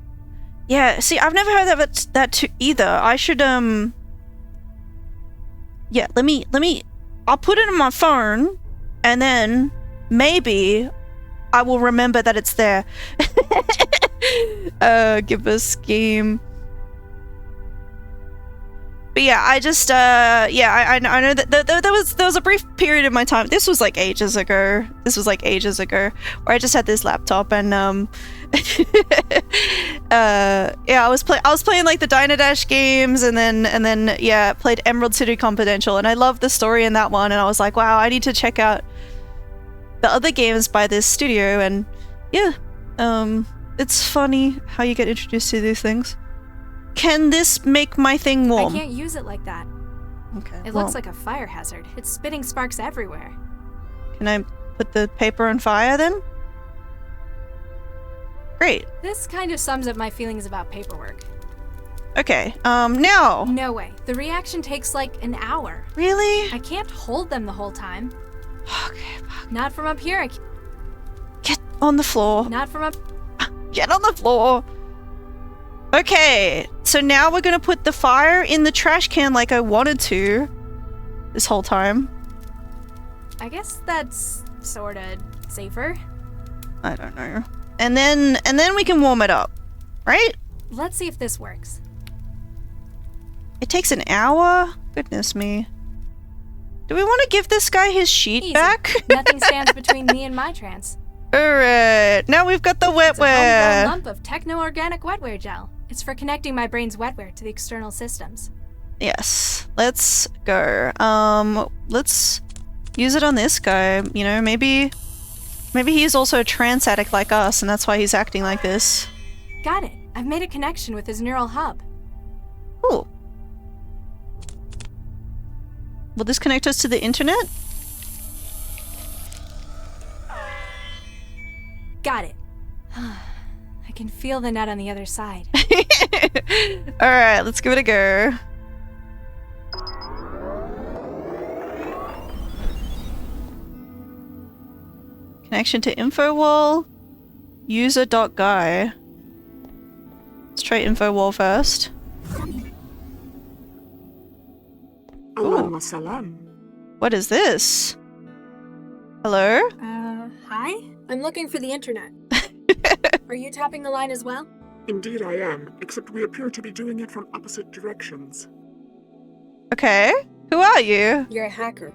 Yeah, see, I've never heard of that too either. I should, yeah, let me, I'll put it in my phone, and then maybe I will remember that it's there. Gibbous game. But yeah, I just, yeah, I know that there was a brief period in my time. This was like ages ago. Where I just had this laptop and yeah, I was playing like the Dynadash games, and then yeah, played Emerald City Confidential, and I loved the story in that one, and I was like, wow, I need to check out the other games by this studio, and yeah, it's funny how you get introduced to these things. Can this make my thing warm? I can't use it like that. Okay. It looks like a fire hazard. It's spitting sparks everywhere. Can I put the paper on fire then? Great. This kind of sums up my feelings about paperwork. Okay, now. No way. The reaction takes like an hour. Really? I can't hold them the whole time. Okay. Not from up here. Get on the floor. Not from up. Get on the floor. Okay, so now we're gonna put the fire in the trash can like I wanted to this whole time. I guess that's sorta safer. I don't know. And then we can warm it up, right? Let's see if this works. It takes an hour? Goodness me. Do we want to give this guy his sheet back? Nothing stands between me and my trance. Alright, now we've got the It's a wetware. homegrown lump of techno-organic wetware gel. It's for connecting my brain's wetware to the external systems. Yes, let's go. Let's use it on this guy. You know, maybe he's also a trance addict like us, and that's why he's acting like this. Got it. I've made a connection with his neural hub. Cool. Will this connect us to the internet? Got it. I can feel the net on the other side. Alright, let's give it a go. Connection to info wall. User.guy. Let's try info wall first. Alam salam. What is this? Hello? Hi? I'm looking for the internet. Are you tapping the line as well? Indeed I am, except we appear to be doing it from opposite directions. Okay. Who are you? You're a hacker.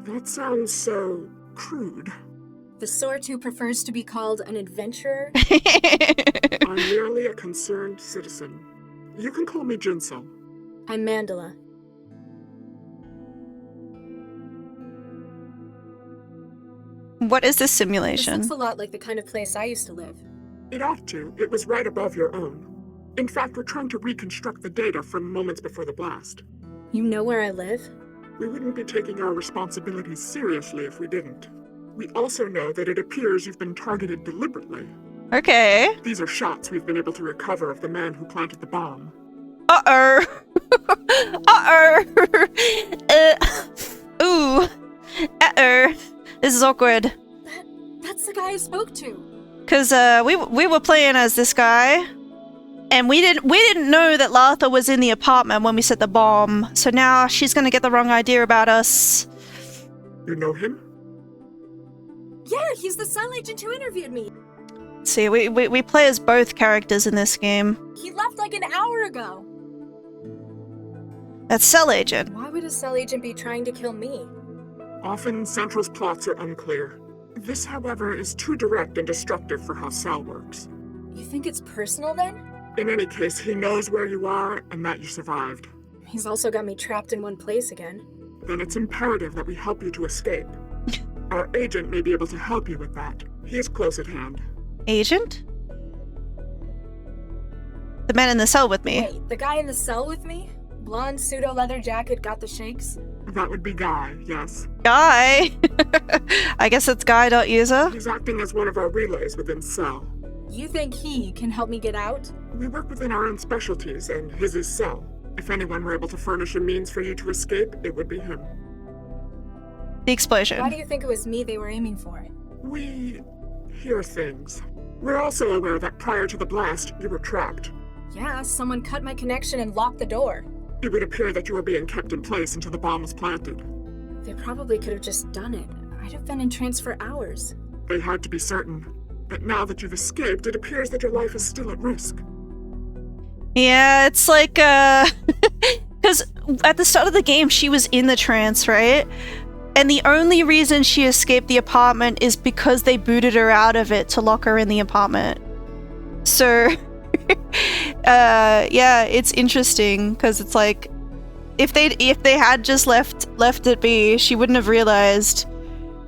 That sounds so crude. The sort who prefers to be called an adventurer? I'm merely a concerned citizen. You can call me Jinsel. I'm Mandela. What is this This simulation? looks a lot like the kind of place I used to live. It ought to. It was right above your own. In fact, we're trying to reconstruct the data from moments before the blast. You know where I live? We wouldn't be taking our responsibilities seriously if we didn't. We also know that it appears you've been targeted deliberately. Okay. These are shots we've been able to recover of the man who planted the bomb. Uh-oh. Uh-oh. Ooh. Uh-oh. This is awkward. That's the guy I spoke to. Cause we were playing as this guy, and we didn't know that Latha was in the apartment when we set the bomb. So now she's gonna get the wrong idea about us. You know him? Yeah, he's the Sun agent who interviewed me. See, we play as both characters in this game. He left like an hour ago. That's Cell Agent. Why would a Cell agent be trying to kill me? Often, Central's plots are unclear. This, however, is too direct and destructive for how Cell works. You think it's personal then? In any case, he knows where you are and that you survived. He's also got me trapped in one place again. Then it's imperative that we help you to escape. Our agent may be able to help you with that. He is close at hand. Agent? The man in the cell with me. Wait, the guy in the cell with me? Blonde pseudo-leather jacket, got the shakes? That would be Guy, yes. Guy? I guess it's guy.user. He's acting as one of our relays within Cell. You think he can help me get out? We work within our own specialties, and his is Cell. If anyone were able to furnish a means for you to escape, it would be him. The explosion. Why do you think it was me they were aiming for? We hear things. We're also aware that prior to the blast, you were trapped. Yeah, someone cut my connection and locked the door. It would appear that you were being kept in place until the bomb was planted. They probably could have just done it. I'd have been in trance for hours. They had to be certain. But now that you've escaped, it appears that your life is still at risk. Yeah, it's like, because at the start of the game, she was in the trance, right? And the only reason she escaped the apartment is because they booted her out of it to lock her in the apartment. So, yeah, it's interesting because it's like, if they had just left it be, she wouldn't have realized.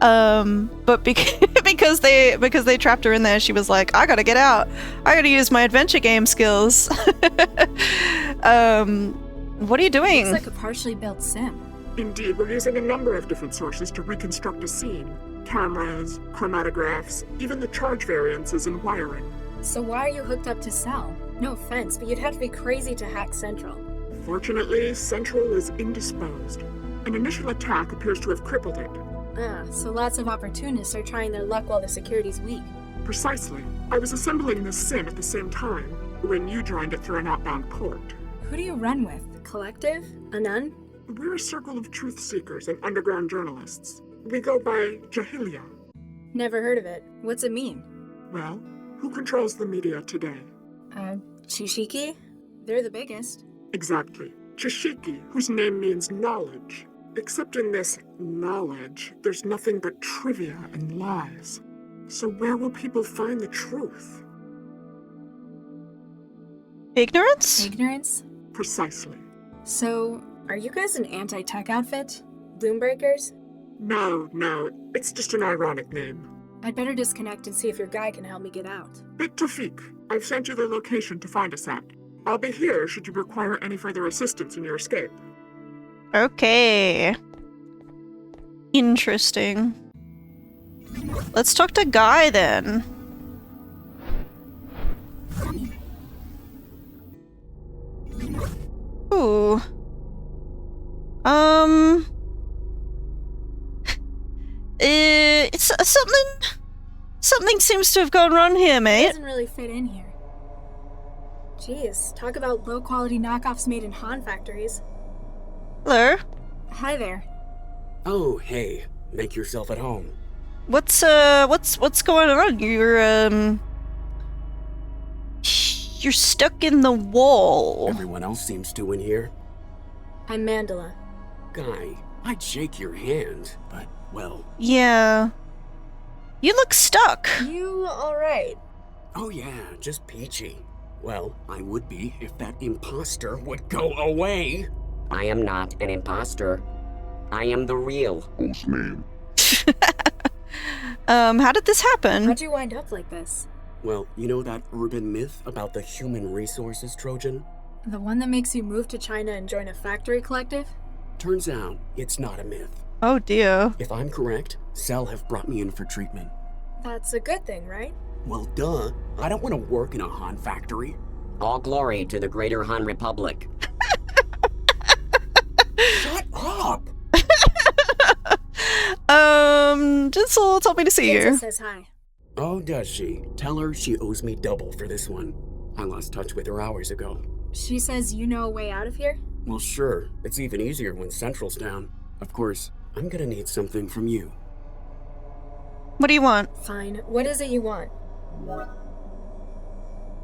But because they trapped her in there, she was like, I gotta get out. I gotta use my adventure game skills. What are you doing? It's like a partially built sim. Indeed, we're using a number of different sources to reconstruct a scene. Cameras, chromatographs, even the charge variances and wiring. So why are you hooked up to Cell? No offense, but you'd have to be crazy to hack Central. Fortunately, Central is indisposed. An initial attack appears to have crippled it. Ah, so lots of opportunists are trying their luck while the security's weak. Precisely. I was assembling this sim at the same time, when you joined it through an outbound port. Who do you run with? Collective? A nun? We're a circle of truth seekers and underground journalists. We go by Jahilia. Never heard of it. What's it mean? Well, who controls the media today? Chishiki? They're the biggest. Exactly. Chishiki, whose name means knowledge. Except in this knowledge, there's nothing but trivia and lies. So where will people find the truth? Ignorance? Ignorance? Precisely. So, are you guys an anti-tech outfit? Bloom-breakers? No, it's just an ironic name. I'd better disconnect and see if your guy can help me get out. Bit Tawfiq, I've sent you the location to find us at. I'll be here should you require any further assistance in your escape. Okay. Interesting. Let's talk to Guy then. Ooh. It's something seems to have gone wrong here, It mate. doesn't really fit in here. Jeez, talk about low-quality knockoffs made in Han factories. Hello. Hi there. Oh, hey. Make yourself at home. What's going on? You're stuck in the wall. Everyone else seems to in here. I'm Mandela. Guy, I'd shake your hand, but, well... Yeah. You look stuck. You alright? Oh yeah, just peachy. Well, I would be if that imposter would go away. I am not an imposter. I am the real. Whose name? How did this happen? How'd you wind up like this? Well, you know that urban myth about the human resources Trojan? The one that makes you move to China and join a factory collective? Turns out, it's not a myth. Oh dear. If I'm correct, Cell have brought me in for treatment. That's a good thing, right? Well, duh. I don't want to work in a Han factory. All glory to the Greater Han Republic. Shut up! Jinsel told me to see Jinsel you. says hi. Oh, does she? Tell her she owes me double for this one. I lost touch with her hours ago. She says you know a way out of here? Well, sure. It's even easier when Central's down. Of course, I'm gonna need something from you. What do you want? Fine. What is it you want?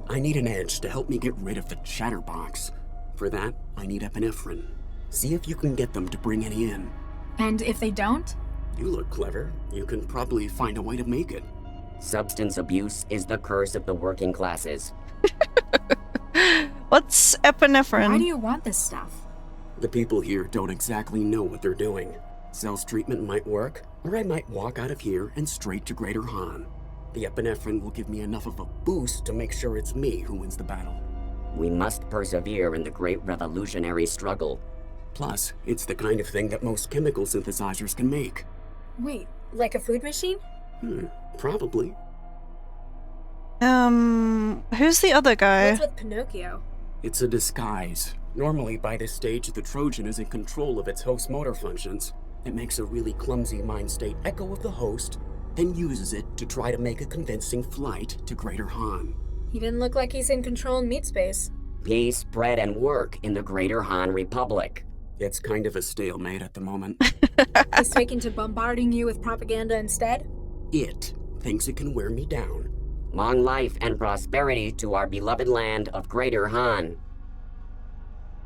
I need an edge to help me get rid of the chatterbox. For that, I need epinephrine. See if you can get them to bring any in. And if they don't? You look clever. You can probably find a way to make it. Substance abuse is the curse of the working classes. What's epinephrine? Why do you want this stuff? The people here don't exactly know what they're doing. Cell's treatment might work, or I might walk out of here and straight to Greater Han. The epinephrine will give me enough of a boost to make sure it's me who wins the battle. We must persevere in the great revolutionary struggle. Plus, it's the kind of thing that most chemical synthesizers can make. Wait, like a food machine? Probably. Who's the other guy? What's with Pinocchio? It's a disguise. Normally, by this stage, the Trojan is in control of its host motor functions. It makes a really clumsy mind state echo of the host, then uses it to try to make a convincing flight to Greater Han. He didn't look like he's in control in meat space. Peace, bread, and work in the Greater Han Republic. It's kind of a stalemate at the moment. He's taken to bombarding you with propaganda instead? It thinks it can wear me down. Long life and prosperity to our beloved land of Greater Han.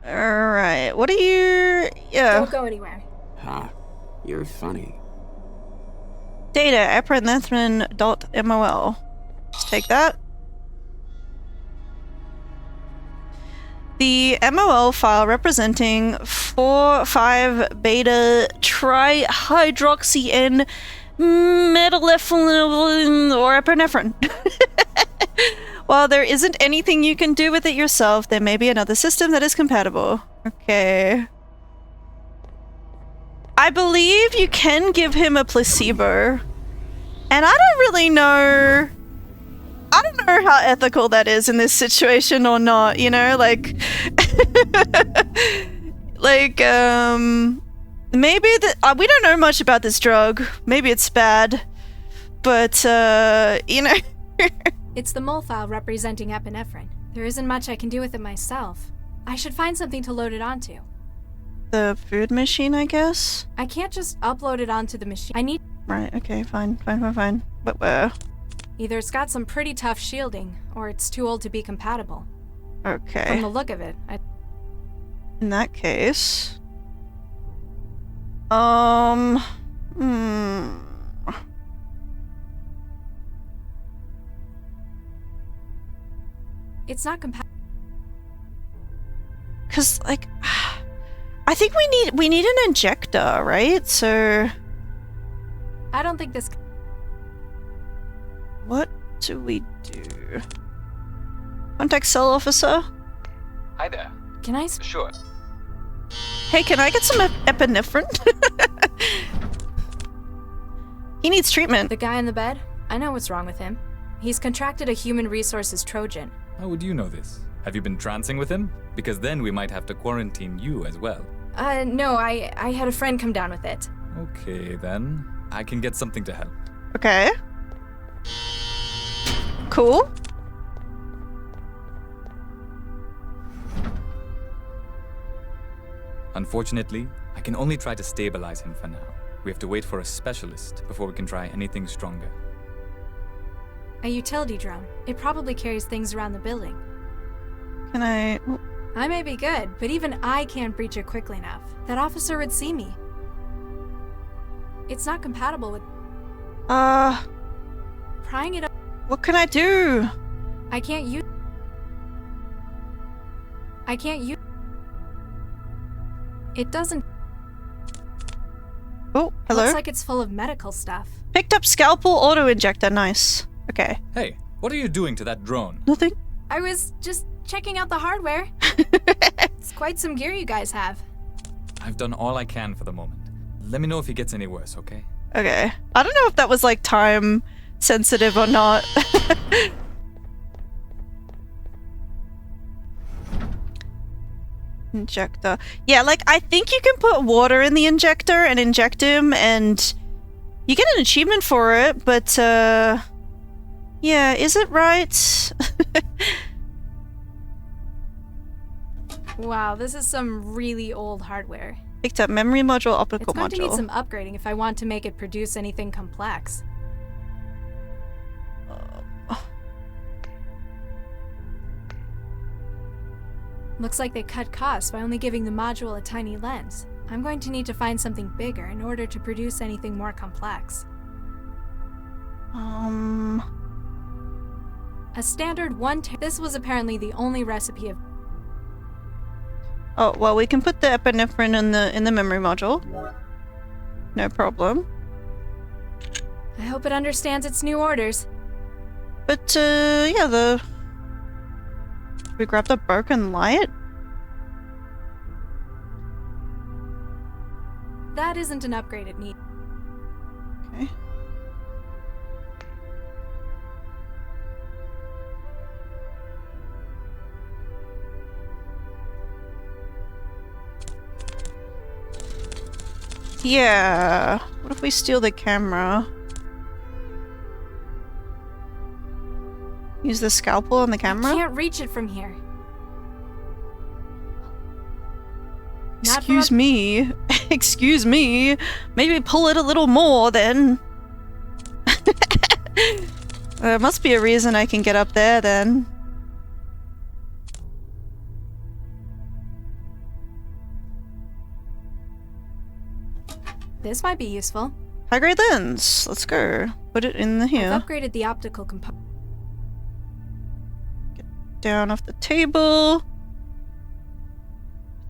Alright, what are you... Yeah. Don't go anywhere. Ha, you're funny. Data, epinephrine.mol. Just take that. The MOL file representing 4,5-beta trihydroxy-N metalethylene or epinephrine. While there isn't anything you can do with it yourself, there may be another system that is compatible. Okay. I believe you can give him a placebo. And I don't really know... I don't know how ethical that is in this situation or not, you know, like... maybe we don't know much about this drug. Maybe it's bad. But, you know... It's the mole file representing epinephrine. There isn't much I can do with it myself. I should find something to load it onto. The food machine, I guess? I can't just upload it onto the machine. I need... Right, okay, fine. But where? Either it's got some pretty tough shielding, or it's too old to be compatible. Okay. From the look of it, In that case... It's not compatible. Cause like, I think we need an injector, right? So, I don't think this. what do we do? Contact cell officer. Hi there. Can I? Sure. Hey, can I get some epinephrine? He needs treatment. The guy in the bed? I know what's wrong with him. He's contracted a human resources Trojan. How would you know this? Have you been trancing with him? Because then we might have to quarantine you as well. No, I had a friend come down with it. Okay, then. I can get something to help. Okay. Cool. Unfortunately, I can only try to stabilize him for now. We have to wait for a specialist before we can try anything stronger. A utility drone. It probably carries things around the building. Can I... I may be good, but even I can't breach it quickly enough. That officer would see me. It's not compatible with... Prying it up... What can I do? I can't use... It doesn't... Oh, hello? Looks like it's full of medical stuff. Picked up scalpel auto-injector, nice. Okay. Hey, what are you doing to that drone? Nothing. I was just checking out the hardware. It's quite some gear you guys have. I've done all I can for the moment. Let me know if he gets any worse, okay? Okay. I don't know if that was like time sensitive or not. Injector. Yeah, like I think you can put water in the injector and inject him and you get an achievement for it, but yeah, is it right? Wow, this is some really old hardware. Picked up memory module, optical It's going module. to need some upgrading if I want to make it produce anything complex. Looks like they cut costs by only giving the module a tiny lens. I'm going to need to find something bigger in order to produce anything more complex. A standard 1 This was apparently the only recipe of... Oh, well, we can put the epinephrine in the memory module. No problem. I hope it understands its new orders. But, yeah, we grab the broken light? That isn't an upgrade it needs. Okay. Yeah. What if we steal the camera? Use the scalpel on the camera? I can't reach it from here. Excuse me. Excuse me. Maybe pull it a little more then. There must be a reason I can get up there then. This might be useful. High-grade lens. Let's go. Put it in here. I've upgraded the optical component. Get down off the table.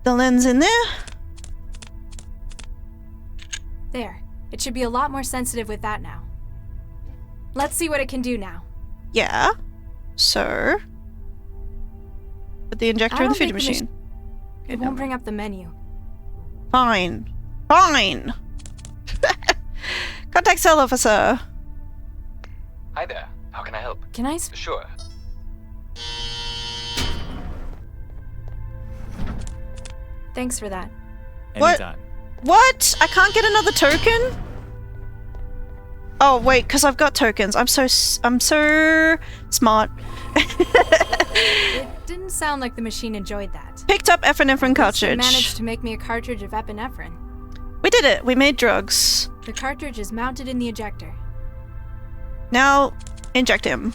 The lens in there. There. It should be a lot more sensitive with that now. Let's see what it can do now. Yeah. So. Put the injector in the feeding machine. It won't bring up the menu. Fine. Fine. Contact cell officer. Hi there. How can I help? Can I? Sure. Thanks for that. Anytime. What? I can't get another token? Oh wait, because I've got tokens. I'm so smart. It didn't sound like the machine enjoyed that. Picked up epinephrine cartridge. It managed to make me a cartridge of epinephrine. We did it. We made drugs. The cartridge is mounted in the ejector. Now, inject him.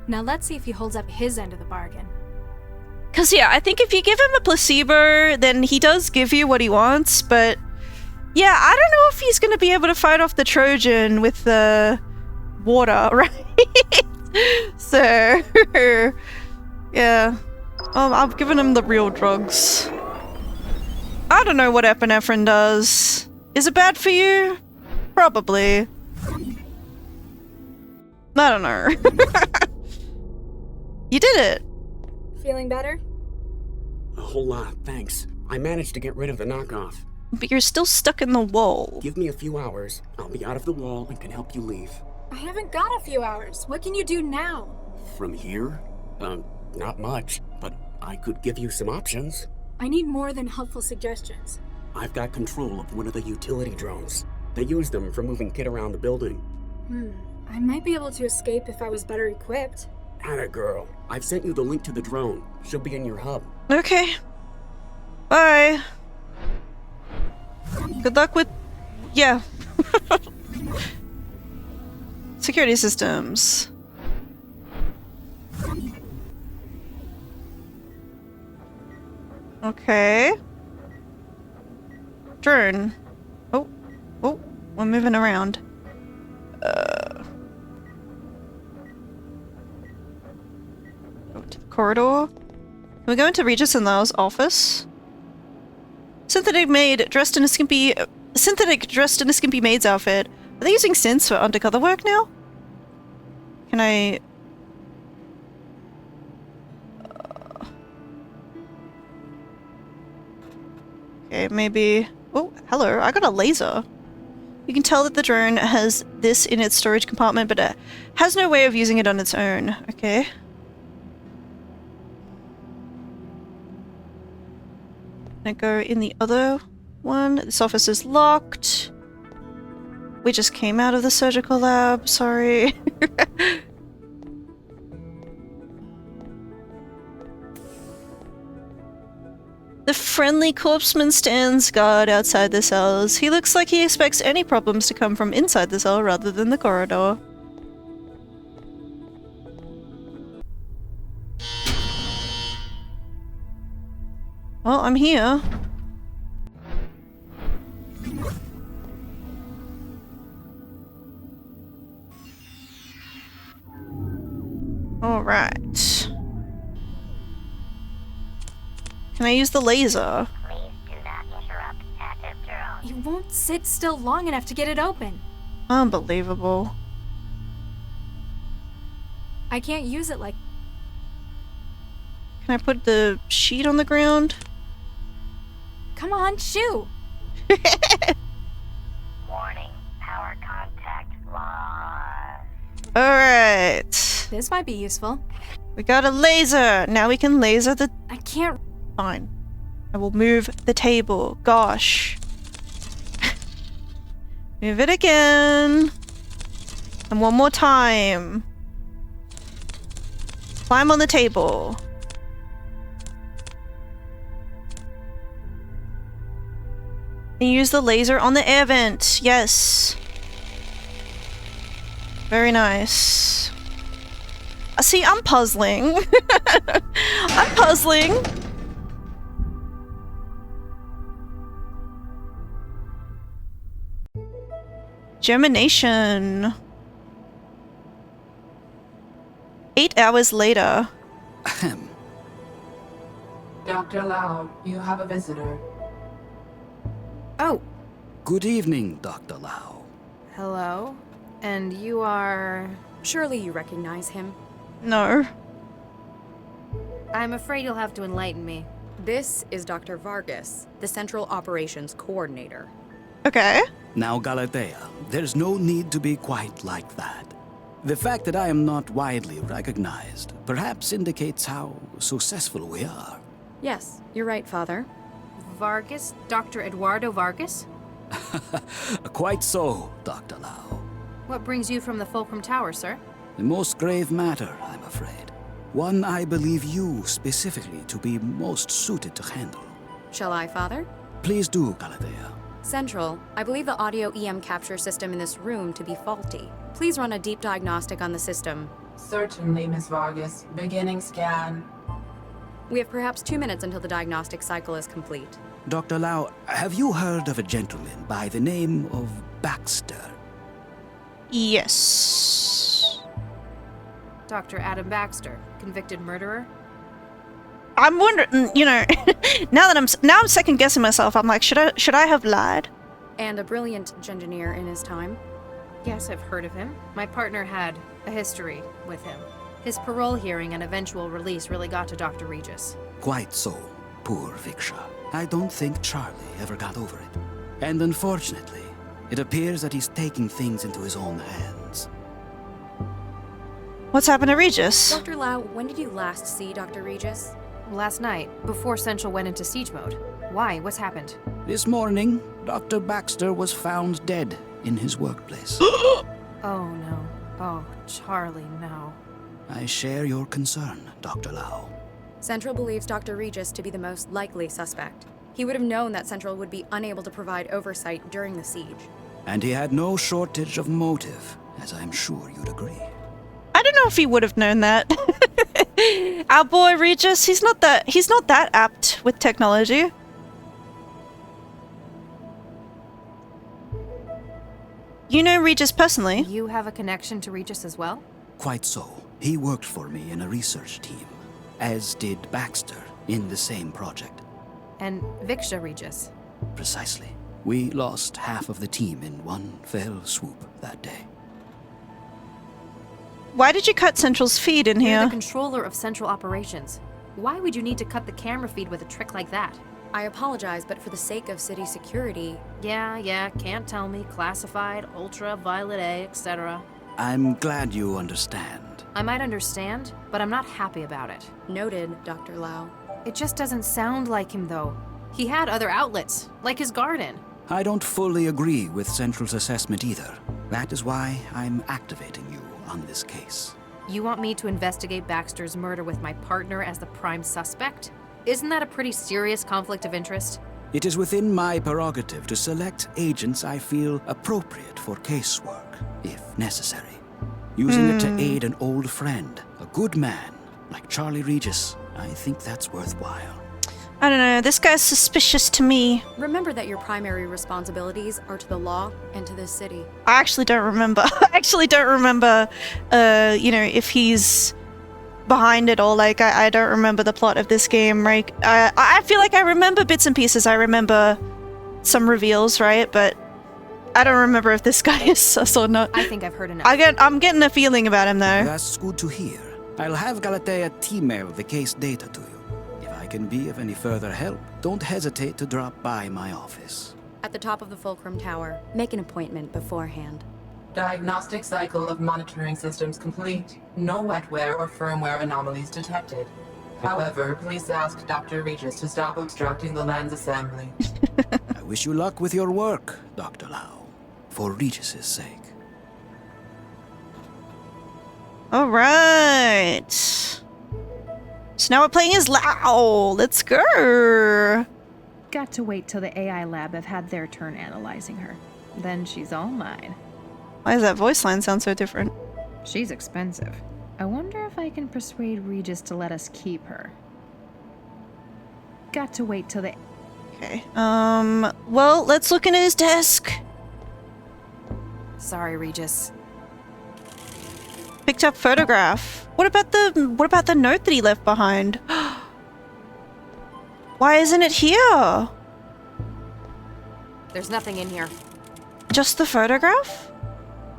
Now let's see if he holds up his end of the bargain. Because, yeah, I think if you give him a placebo, then he does give you what he wants, but... Yeah, I don't know if he's going to be able to fight off the Trojan with the water, right? So, yeah. I've given him the real drugs. I don't know what epinephrine does. Is it bad for you? Probably. I don't know. You did it. Feeling better? A whole lot, thanks. I managed to get rid of the knockoff. But you're still stuck in the wall. Give me a few hours. I'll be out of the wall and can help you leave. I haven't got a few hours. What can you do now? From here? Not much, but I could give you some options. I need more than helpful suggestions. I've got control of one of the utility drones. They use them for moving Kit around the building. I might be able to escape if I was better equipped. Atta girl. I've sent you the link to the drone. She'll be in your hub. Okay. Bye. Good luck with... yeah. Security systems. Okay. Drone. Oh, we're moving around. Go to the corridor. We're going to Regis and Lyle's office. Synthetic dressed in a skimpy maid's outfit. Are they using synths for undercover work now? Can I... Okay, maybe... Oh, hello, I got a laser. You can tell that the drone has this in its storage compartment, but it has no way of using it on its own. Okay. I go in the other one. This office is locked. We just came out of the surgical lab, sorry. The friendly corpseman stands guard outside the cells. He looks like he expects any problems to come from inside the cell rather than the corridor. Well, I'm here. All right. Can I use the laser? Please do not interrupt active drone. You won't sit still long enough to get it open. Unbelievable. I can't use it like... Can I put the sheet on the ground? Come on, shoo! Warning, power contact lost. Alright. This might be useful. We got a laser! Now we can laser the... I can't... Fine. I will move the table. Gosh. Move it again. And one more time. Climb on the table. And use the laser on the air vent. Yes. Very nice. See, I'm puzzling. I'm puzzling. Germination. 8 hours later. Dr. Lau, you have a visitor. Oh. Good evening, Dr. Lau. Hello? And you are... Surely you recognize him. No. I'm afraid you'll have to enlighten me. This is Dr. Vargas, the Central Operations Coordinator. Okay. Now, Galatea, there's no need to be quite like that. The fact that I am not widely recognized perhaps indicates how successful we are. Yes, you're right, Father. Vargas? Dr. Eduardo Vargas? Quite so, Dr. Lau. What brings you from the Fulcrum Tower, sir? A most grave matter, I'm afraid. One I believe you specifically to be most suited to handle. Shall I, Father? Please do, Galatea. Central, I believe the audio EM capture system in this room to be faulty. Please run a deep diagnostic on the system. Certainly, Miss Vargas. Beginning scan. We have perhaps 2 minutes until the diagnostic cycle is complete. Dr. Lau, have you heard of a gentleman by the name of Baxter? Yes. Dr. Adam Baxter, convicted murderer? I'm wondering, you know, now I'm second guessing myself. I'm like, should I have lied? And a brilliant engineer in his time. Yes, I've heard of him. My partner had a history with him. His parole hearing and eventual release really got to Dr. Regis. Quite so, poor Viksha. I don't think Charlie ever got over it. And unfortunately, it appears that he's taking things into his own hands. What's happened to Regis? Dr. Lau, when did you last see Dr. Regis? Last night, before Central went into siege mode. Why? What's happened? This morning, Dr. Baxter was found dead in his workplace. Oh no. Oh, Charlie, no. I share your concern, Dr. Lau. Central believes Dr. Regis to be the most likely suspect. He would have known that Central would be unable to provide oversight during the siege. And he had no shortage of motive, as I'm sure you'd agree. I don't know if he would have known that. Our boy Regis, he's not that apt with technology. You know Regis personally? You have a connection to Regis as well? Quite so. He worked for me in a research team, as did Baxter in the same project. And Viksha Regis? Precisely. We lost half of the team in one fell swoop that day. Why did you cut Central's feed in here? You're the controller of Central Operations. Why would you need to cut the camera feed with a trick like that? I apologize, but for the sake of city security... Yeah, can't tell me. Classified, ultra, violet A, etc. I'm glad you understand. I might understand, but I'm not happy about it. Noted, Dr. Lau. It just doesn't sound like him, though. He had other outlets, like his garden. I don't fully agree with Central's assessment either. That is why I'm activating you on this case. You want me to investigate Baxter's murder with my partner as the prime suspect? Isn't that a pretty serious conflict of interest? It is within my prerogative to select agents I feel appropriate for casework, if necessary. Using it to aid an old friend, a good man, like Charlie Regis, I think that's worthwhile. I don't know, this guy's suspicious to me. Remember that your primary responsibilities are to the law and to this city. I actually don't remember. You know, if he's behind it all. Like, I don't remember the plot of this game, right? I feel like I remember bits and pieces. I remember some reveals, right? But I don't remember if this guy is sus or not. I think I've heard enough. I'm getting a feeling about him, though. That's good to hear. I'll have Galatea email the case data to you. If I can be of any further help, don't hesitate to drop by my office. At the top of the Fulcrum Tower, make an appointment beforehand. Diagnostic cycle of monitoring systems complete. No wetware or firmware anomalies detected. However, please ask Dr. Regis to stop obstructing the land's assembly. I wish you luck with your work, Dr. Lau, for Regis's sake. All right. So now we're playing as Lau. Let's go. Got to wait till the AI lab have had their turn analyzing her. Then she's all mine. Why does that voice line sound so different? She's expensive. I wonder if I can persuade Regis to let us keep her. Got to wait till the... Okay. Well, let's look in his desk. Sorry, Regis. Picked up photograph. What about the note that he left behind? Why isn't it here? There's nothing in here. Just the photograph?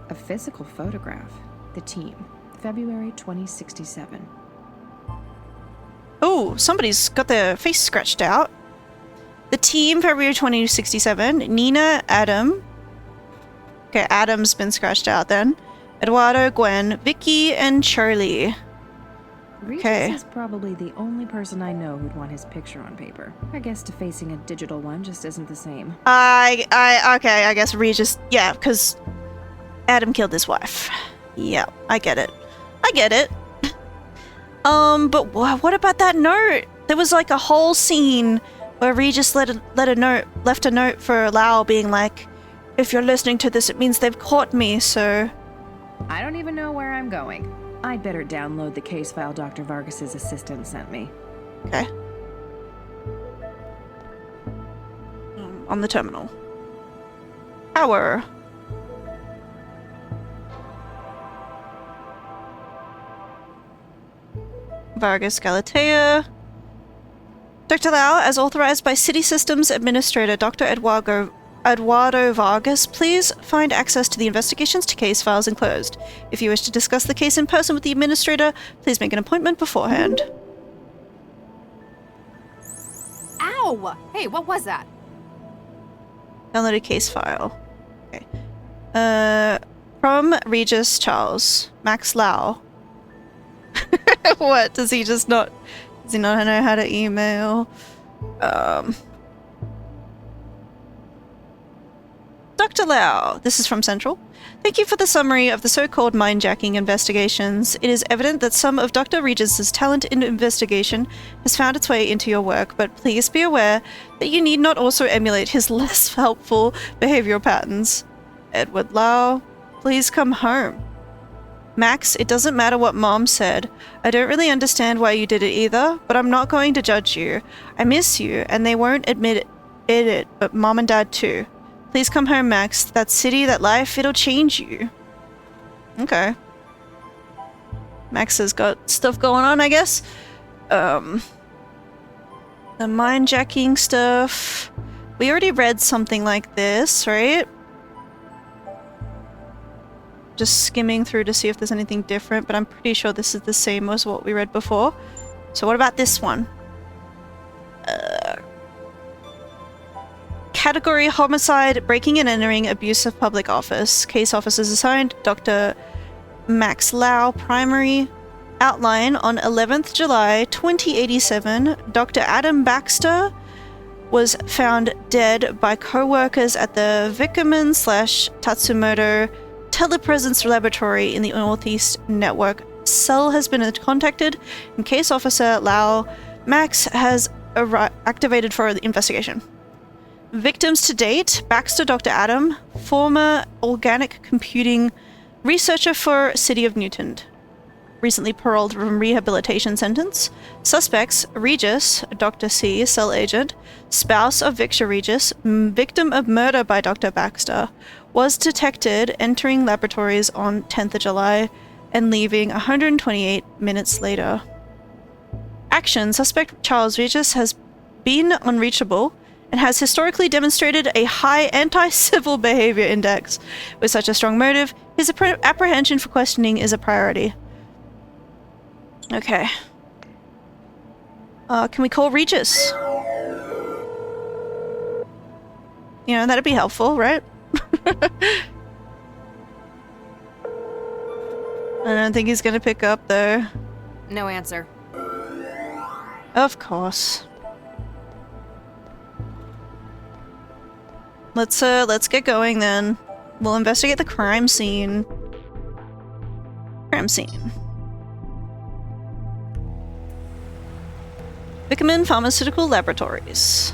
A physical photograph. The team. February 2067. Oh, somebody's got their face scratched out. The team, February 2067. Nina, Adam. Okay, Adam's been scratched out then. Eduardo, Gwen, Vicky, and Charlie. Regis is probably the only person I know who'd want his picture on paper. I guess defacing a digital one just isn't the same. Okay, I guess Regis, yeah, because Adam killed his wife. Yeah, I get it. But what about that note? There was like a whole scene where Regis left a note for Lau being like, if you're listening to this, it means they've caught me, so... I don't even know where I'm going. I'd better download the case file Dr. Vargas's assistant sent me. Okay. On the terminal. Power. Vargas Galatea. Dr. Lau, as authorized by City Systems Administrator Dr. Eduardo Vargas, please find access to the investigations to case files enclosed. If you wish to discuss the case in person with the Administrator, please make an appointment beforehand. Ow! Hey, what was that? Download a case file. Okay. From Regis Charles. Max Lau. What? Does he not know how to email? Dr. Lau, this is from Central. Thank you for the summary of the so-called mindjacking investigations. It is evident that some of Dr. Regis's talent in investigation has found its way into your work, but please be aware that you need not also emulate his less helpful behavioral patterns. Edward Lau, please come home. Max, it doesn't matter what Mom said. I don't really understand why you did it either, but I'm not going to judge you. I miss you, and they won't admit it, but Mom and Dad too. Please come home, Max. That city, that life, it'll change you. Okay. Max has got stuff going on, I guess. The mindjacking stuff. We already read something like this, right? Just skimming through to see if there's anything different, but I'm pretty sure this is the same as what we read before. So what about this one? Category homicide, breaking and entering, abuse of public office. Case officers assigned Dr. Max Lau, primary. Outline on 11th July 2087, Dr. Adam Baxter was found dead by co-workers at the Vickerman/Tatsumoto Telepresence Laboratory in the Northeast Network. Cell has been contacted, and case officer Lau Max has activated for the investigation. Victims to date: Baxter, Dr. Adam, former organic computing researcher for City of Newton, recently paroled from rehabilitation sentence. Suspects: Regis, Dr. C, cell agent, spouse of Victor Regis, victim of murder by Dr. Baxter, was detected entering laboratories on 10th of July and leaving 128 minutes later. Action: suspect Charles Regis has been unreachable and has historically demonstrated a high anti-civil behavior index. With such a strong motive, his apprehension for questioning is a priority. Okay. Can we call Regis? You know, that'd be helpful, right? I don't think he's gonna pick up, though. No answer. Of course. Let's get going then. We'll investigate the crime scene. Crime scene. Vickerman Pharmaceutical Laboratories.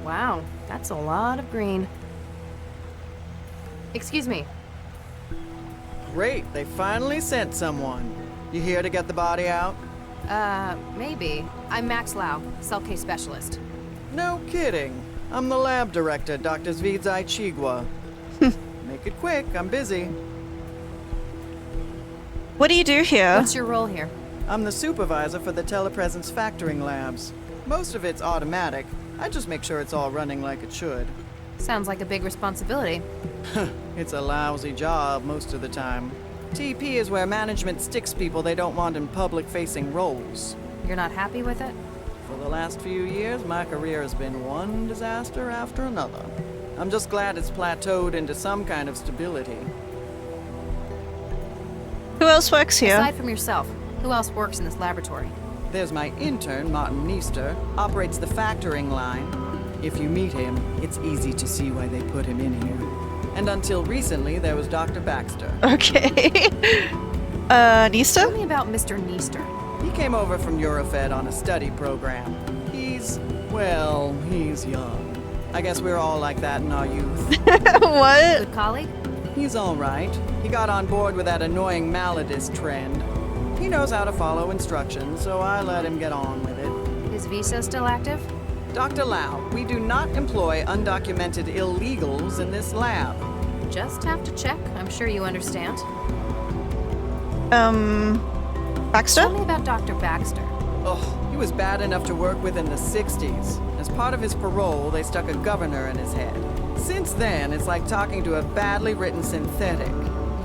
Wow, that's a lot of green. Excuse me. Great, they finally sent someone. You here to get the body out? Maybe. I'm Max Lau, cell case specialist. No kidding. I'm the lab director, Dr. Zvidzai Chigwa. Make it quick, I'm busy. What do you do here? What's your role here? I'm the supervisor for the telepresence factoring labs. Most of it's automatic. I just make sure it's all running like it should. Sounds like a big responsibility. It's a lousy job most of the time. TP is where management sticks people they don't want in public-facing roles. You're not happy with it? For the last few years, my career has been one disaster after another. I'm just glad it's plateaued into some kind of stability. Who else works here? Aside from yourself, who else works in this laboratory? There's my intern, Martin Neester, operates the factoring line. If you meet him, it's easy to see why they put him in here. And until recently, there was Dr. Baxter. Okay. Neester? Tell me about Mr. Neester. He came over from Eurofed on a study program. He's young. I guess we're all like that in our youth. What? Good colleague? He's all right. He got on board with that annoying Maladis trend. He knows how to follow instructions, so I let him get on with it. Is visa still active? Dr. Lau, we do not employ undocumented illegals in this lab. Just have to check. I'm sure you understand. Baxter? Tell me about Dr. Baxter. Oh, he was bad enough to work with in the 60s. As part of his parole, they stuck a governor in his head. Since then, it's like talking to a badly written synthetic.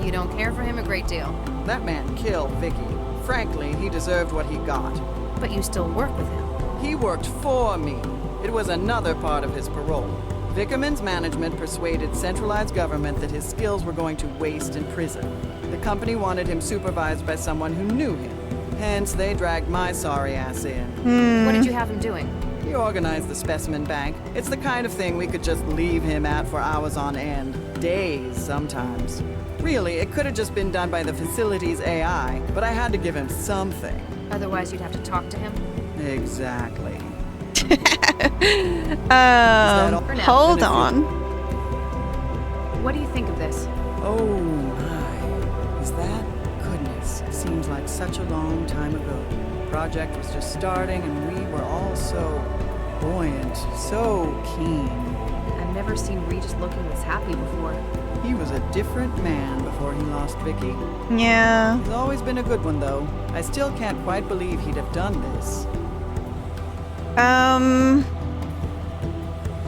You don't care for him a great deal. That man killed Vicky. Frankly, he deserved what he got. But you still work with him. He worked for me. It was another part of his parole. Vickerman's management persuaded centralized government that his skills were going to waste in prison. The company wanted him supervised by someone who knew him. Hence, they dragged my sorry ass in. What did you have him doing? He organized the specimen bank. It's the kind of thing we could just leave him at for hours on end. Days, sometimes. Really, it could have just been done by the facility's AI, but I had to give him something. Otherwise, you'd have to talk to him? Exactly. Hold on. What do you think of this? Oh my. Is that? Goodness. Seems like such a long time ago. The project was just starting and we were all so buoyant, so keen. I've never seen Regis looking this happy before. He was a different man before he lost Vicky. Yeah. He's always been a good one, though. I still can't quite believe he'd have done this.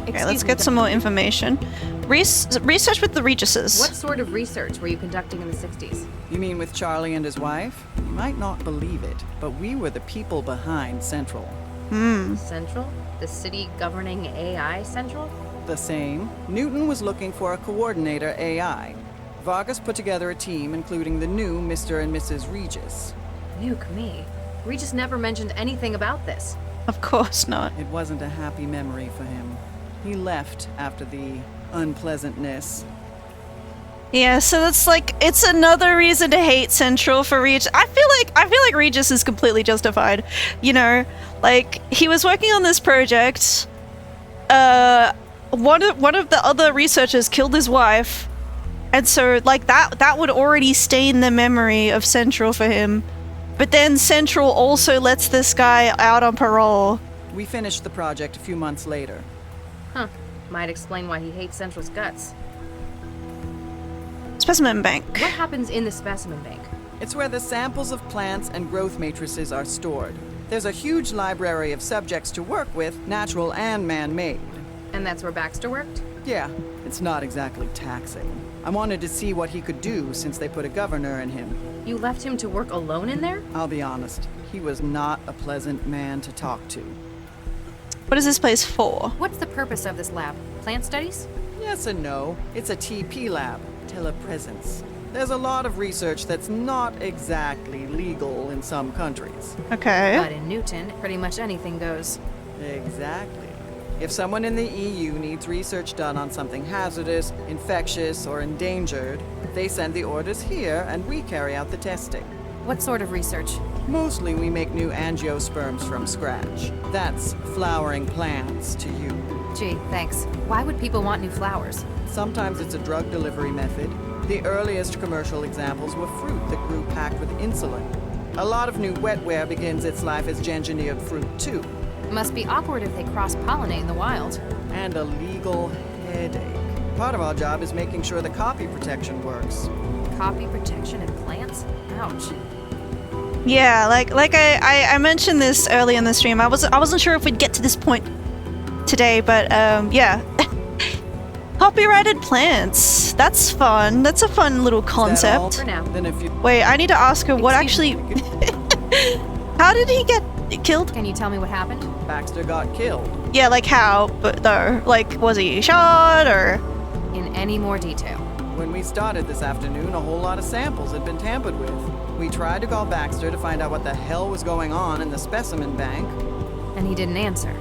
Okay, let's get some more information. Research with the Regises. What sort of research were you conducting in the 60s? You mean with Charlie and his wife? You might not believe it, but we were the people behind Central. Central? The city governing AI Central? The same. Newton was looking for a coordinator AI. Vargas put together a team including the new Mr. and Mrs. Regis. Nuke me. Regis never mentioned anything about this. Of course not. It wasn't a happy memory for him. He left after the unpleasantness. Yeah, so that's like, it's another reason to hate Central for Regis. I feel like Regis is completely justified. You know, like, he was working on this project. One of the other researchers killed his wife, and so like that would already stain the memory of Central for him. But then Central also lets this guy out on parole. We finished the project a few months later. Huh. Might explain why he hates Central's guts. Specimen bank. What happens in the specimen bank? It's where the samples of plants and growth matrices are stored. There's a huge library of subjects to work with, natural and man-made. And that's where Baxter worked? Yeah, it's not exactly taxing. I wanted to see what he could do since they put a governor in him. You left him to work alone in there? I'll be honest, he was not a pleasant man to talk to. What is this place for? What's the purpose of this lab? Plant studies? Yes and no. It's a TP lab, telepresence. There's a lot of research that's not exactly legal in some countries. Okay. But in Newton, pretty much anything goes. Exactly. If someone in the EU needs research done on something hazardous, infectious, or endangered, they send the orders here and we carry out the testing. What sort of research? Mostly we make new angiosperms from scratch. That's flowering plants to you. Gee, thanks. Why would people want new flowers? Sometimes it's a drug delivery method. The earliest commercial examples were fruit that grew packed with insulin. A lot of new wetware begins its life as engineered fruit, too. Must be awkward if they cross-pollinate in the wild. And a legal headache. Part of our job is making sure the copy protection works. Copy protection in plants? Ouch. Yeah, like I mentioned this early in the stream. I wasn't sure if we'd get to this point today, but yeah. Copyrighted plants. That's fun. That's a fun little concept. For now. Then if you Wait, I need to ask her what actually. How did he get killed? Can you tell me what happened? Baxter got killed. Yeah, like how? But though, like, was he shot or? In any more detail? When we started this afternoon, a whole lot of samples had been tampered with. We tried to call Baxter to find out what the hell was going on in the specimen bank. And he didn't answer.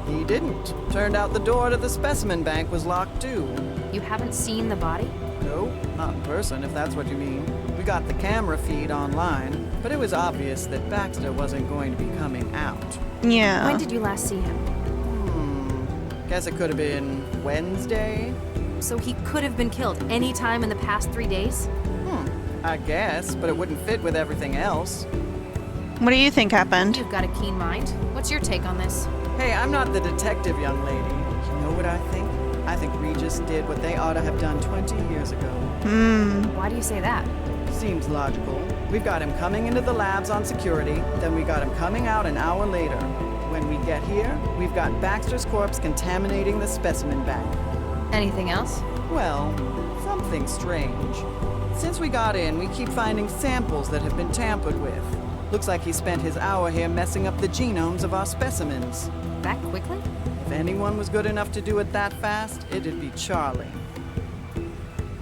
He didn't. Turned out the door to the specimen bank was locked too. You haven't seen the body? No, not in person, if that's what you mean. We got the camera feed online, but it was obvious that Baxter wasn't going to be coming out. Yeah. When did you last see him? Guess it could have been Wednesday? So he could have been killed any time in the past 3 days? I guess, but it wouldn't fit with everything else. What do you think happened? You've got a keen mind. What's your take on this? Hey, I'm not the detective, young lady. You know what I think? I think Regis did what they ought to have done 20 years ago. Why do you say that? Seems logical. We've got him coming into the labs on security, then we got him coming out an hour later. When we get here, we've got Baxter's corpse contaminating the specimen bank. Anything else? Well, something strange. Since we got in, we keep finding samples that have been tampered with. Looks like he spent his hour here messing up the genomes of our specimens. That quickly? If anyone was good enough to do it that fast, it'd be Charlie.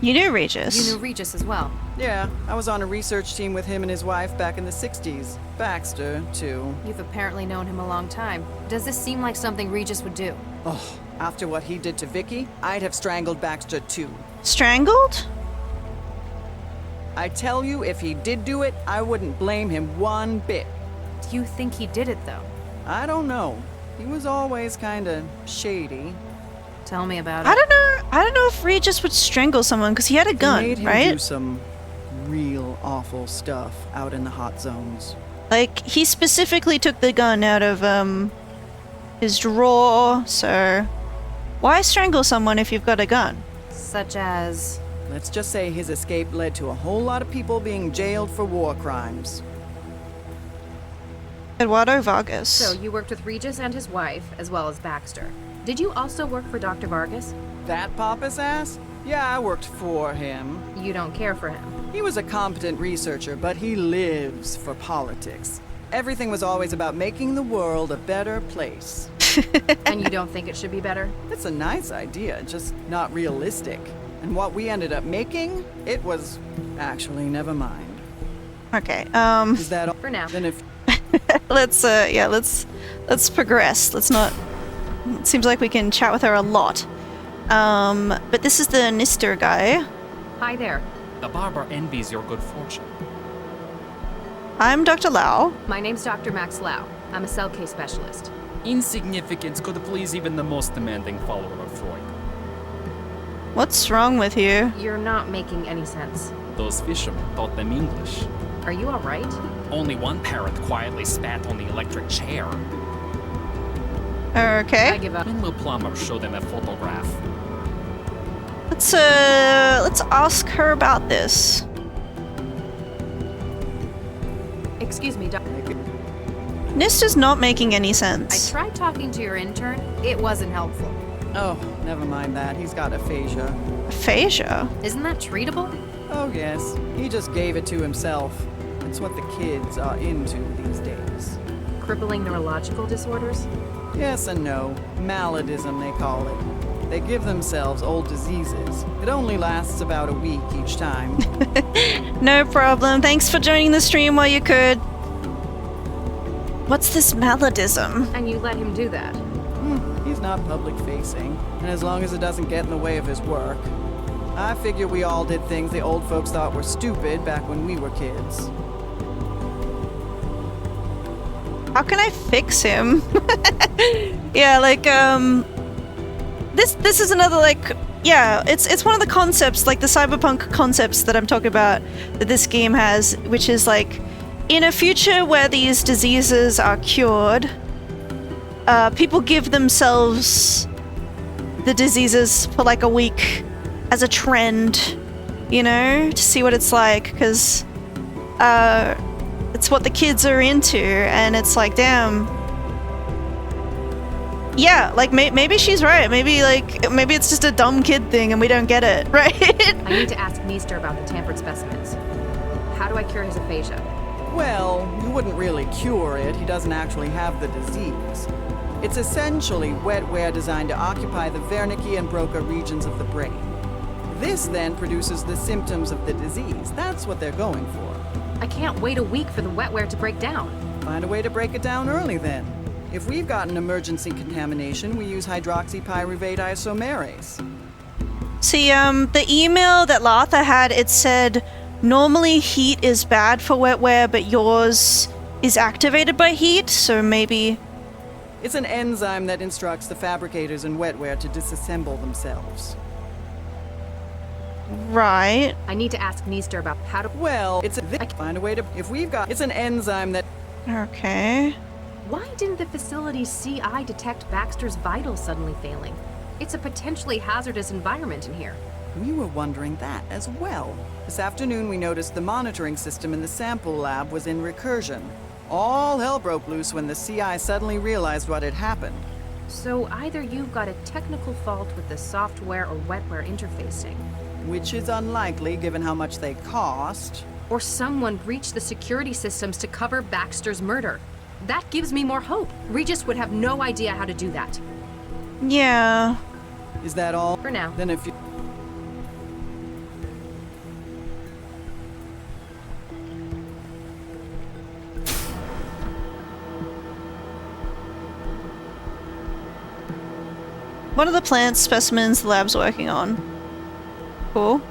You knew Regis. You knew Regis as well. Yeah, I was on a research team with him and his wife back in the 60s. Baxter, too. You've apparently known him a long time. Does this seem like something Regis would do? Oh, after what he did to Vicky, I'd have strangled Baxter too. Strangled? I tell you, if he did do it, I wouldn't blame him one bit. Do you think he did it, though? I don't know. He was always kinda shady. Tell me about it. I don't know if Regis would strangle someone because he had a gun, He made him right? do some real awful stuff out in the hot zones. Like, he specifically took the gun out of, his drawer, so... Why strangle someone if you've got a gun? Such as... Let's just say his escape led to a whole lot of people being jailed for war crimes. Eduardo Vargas. So, you worked with Regis and his wife, as well as Baxter. Did you also work for Dr. Vargas? That pompous ass? Yeah, I worked for him. You don't care for him? He was a competent researcher, but he lives for politics. Everything was always about making the world a better place. And you don't think it should be better? It's a nice idea, just not realistic. And what we ended up making, it was... Actually, never mind. Okay, Is that all? For now. Then if... let's progress. Let's not... It seems like we can chat with her a lot. But this is the Nister guy. Hi there. The barber envies your good fortune. I'm Dr. Lau. My name's Dr. Max Lau. I'm a cell case specialist. Insignificance could please even the most demanding follower of Freud. What's wrong with you? You're not making any sense. Those fishermen taught them English. Are you alright? Only one parrot quietly spat on the electric chair. Okay. I give up. When will Plumber show them a photograph? Let's ask her about this. Excuse me, Doctor. Nister's not making any I sense. tried talking to your intern. It wasn't helpful. Oh, never mind that. He's got aphasia. Aphasia? Isn't that treatable? Oh, yes. He just gave it to himself. It's what the kids are into these days. Crippling neurological disorders? Yes and no. Maladism, they call it. They give themselves old diseases. It only lasts about a week each time. No problem. Thanks for joining the stream while you could. What's this maladism? And you let him do that? He's not public-facing, and as long as it doesn't get in the way of his work. I figure we all did things the old folks thought were stupid back when we were kids. How can I fix him? Yeah, like, This is another, like, yeah, it's one of the concepts, like the cyberpunk concepts that I'm talking about that this game has, which is like, in a future where these diseases are cured, people give themselves the diseases for like a week as a trend, you know, to see what it's like, because it's what the kids are into, and it's like, damn. Yeah, like, maybe she's right. Maybe it's just a dumb kid thing and we don't get it, right? I need to ask Nister about the tampered specimens. How do I cure his aphasia? Well, you wouldn't really cure it. He doesn't actually have the disease. It's essentially wetware designed to occupy the Wernicke and Broca regions of the brain. This then produces the symptoms of the disease. That's what they're going for. I can't wait a week for the wetware to break down. Find a way to break it down early then. If we've got an emergency contamination, we use hydroxypyruvate isomerase. See, the email that Latha had, it said, normally heat is bad for wetware, but yours is activated by heat, so maybe... It's an enzyme that instructs the fabricators in wetware to disassemble themselves. Right. I need to ask Nister about how to... Well, find a way to... If we've got... It's an enzyme that... Okay. Why didn't the facility's CI detect Baxter's vitals suddenly failing? It's a potentially hazardous environment in here. We were wondering that as well. This afternoon we noticed the monitoring system in the sample lab was in recursion. All hell broke loose when the CI suddenly realized what had happened. So either you've got a technical fault with the software or wetware interfacing. Which is unlikely given how much they cost. Or someone breached the security systems to cover Baxter's murder. That gives me more hope. Regis would have no idea how to do that. Yeah. Is that all? For now. Then if you... What are the plant specimens the lab's working on? Cool.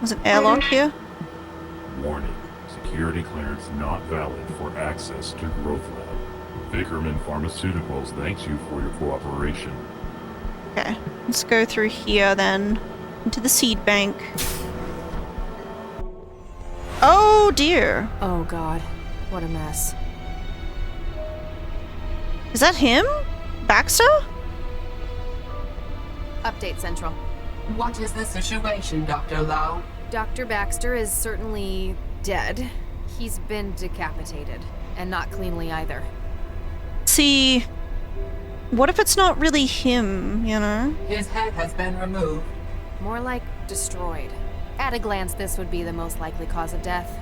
There's an airlock here. Warning. Security clearance not valid for access to Growth Lab. Vickerman Pharmaceuticals thanks you for your cooperation. Okay, let's go through here then. Into the seed bank. Oh dear! Oh god, what a mess. Is that him? Baxter? Update Central. What is the situation, Dr. Lau? Dr. Baxter is certainly dead. He's been decapitated, and not cleanly either. See, what if it's not really him, you know? His head has been removed. More like destroyed. At a glance, this would be the most likely cause of death.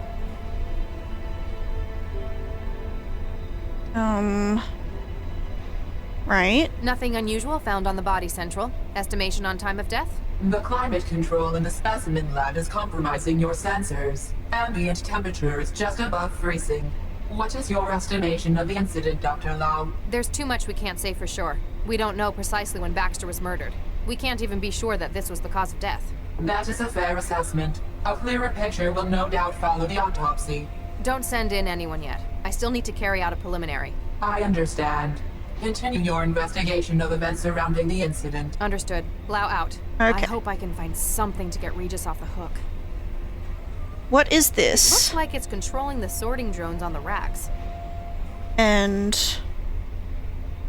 Right. Nothing unusual found on the body, Central. Estimation on time of death? The climate control in the specimen lab is compromising your sensors. Ambient temperature is just above freezing. What is your estimation of the incident, Dr. Lau? There's too much we can't say for sure. We don't know precisely when Baxter was murdered. We can't even be sure that this was the cause of death. That is a fair assessment. A clearer picture will no doubt follow the autopsy. Don't send in anyone yet. I still need to carry out a preliminary. I understand. Continue your investigation of events surrounding the incident. Understood. Lau out. Okay. I hope I can find something to get Regis off the hook. What is this? Looks like it's controlling the sorting drones on the racks. And...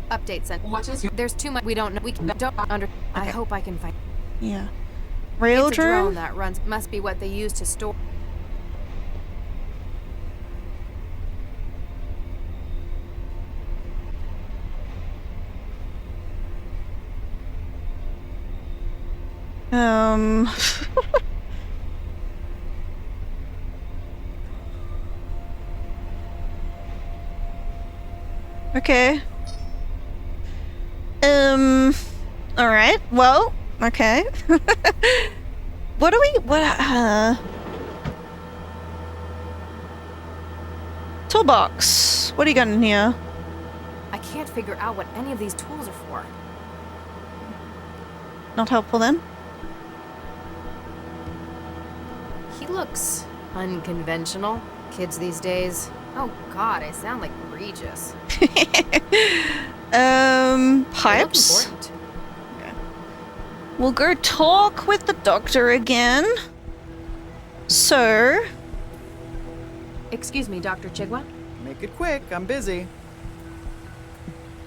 Update sent. What is your... There's too much we don't know. We don't under... Okay. I hope I can find... Yeah. Rail it's a drone drone that runs. Must be what they use to store... Okay. Alright, well, okay. What do we, Toolbox. What do you got in here? I can't figure out what any of these tools are for. Not helpful then? He looks unconventional. Kids these days. Oh god, I sound like Regis. Pipes? Okay. We'll go talk with the doctor again. So... Excuse me, Dr. Chigwa? Make it quick, I'm busy.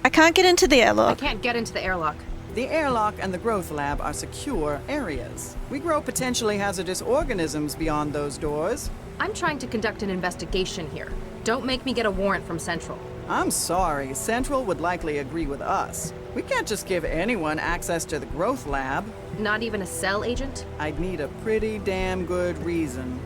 I can't get into the airlock. I can't get into the airlock. The airlock and the growth lab are secure areas. We grow potentially hazardous organisms beyond those doors. I'm trying to conduct an investigation here. Don't make me get a warrant from Central. I'm sorry, Central would likely agree with us. We can't just give anyone access to the growth lab. Not even a cell agent? I'd need a pretty damn good reason.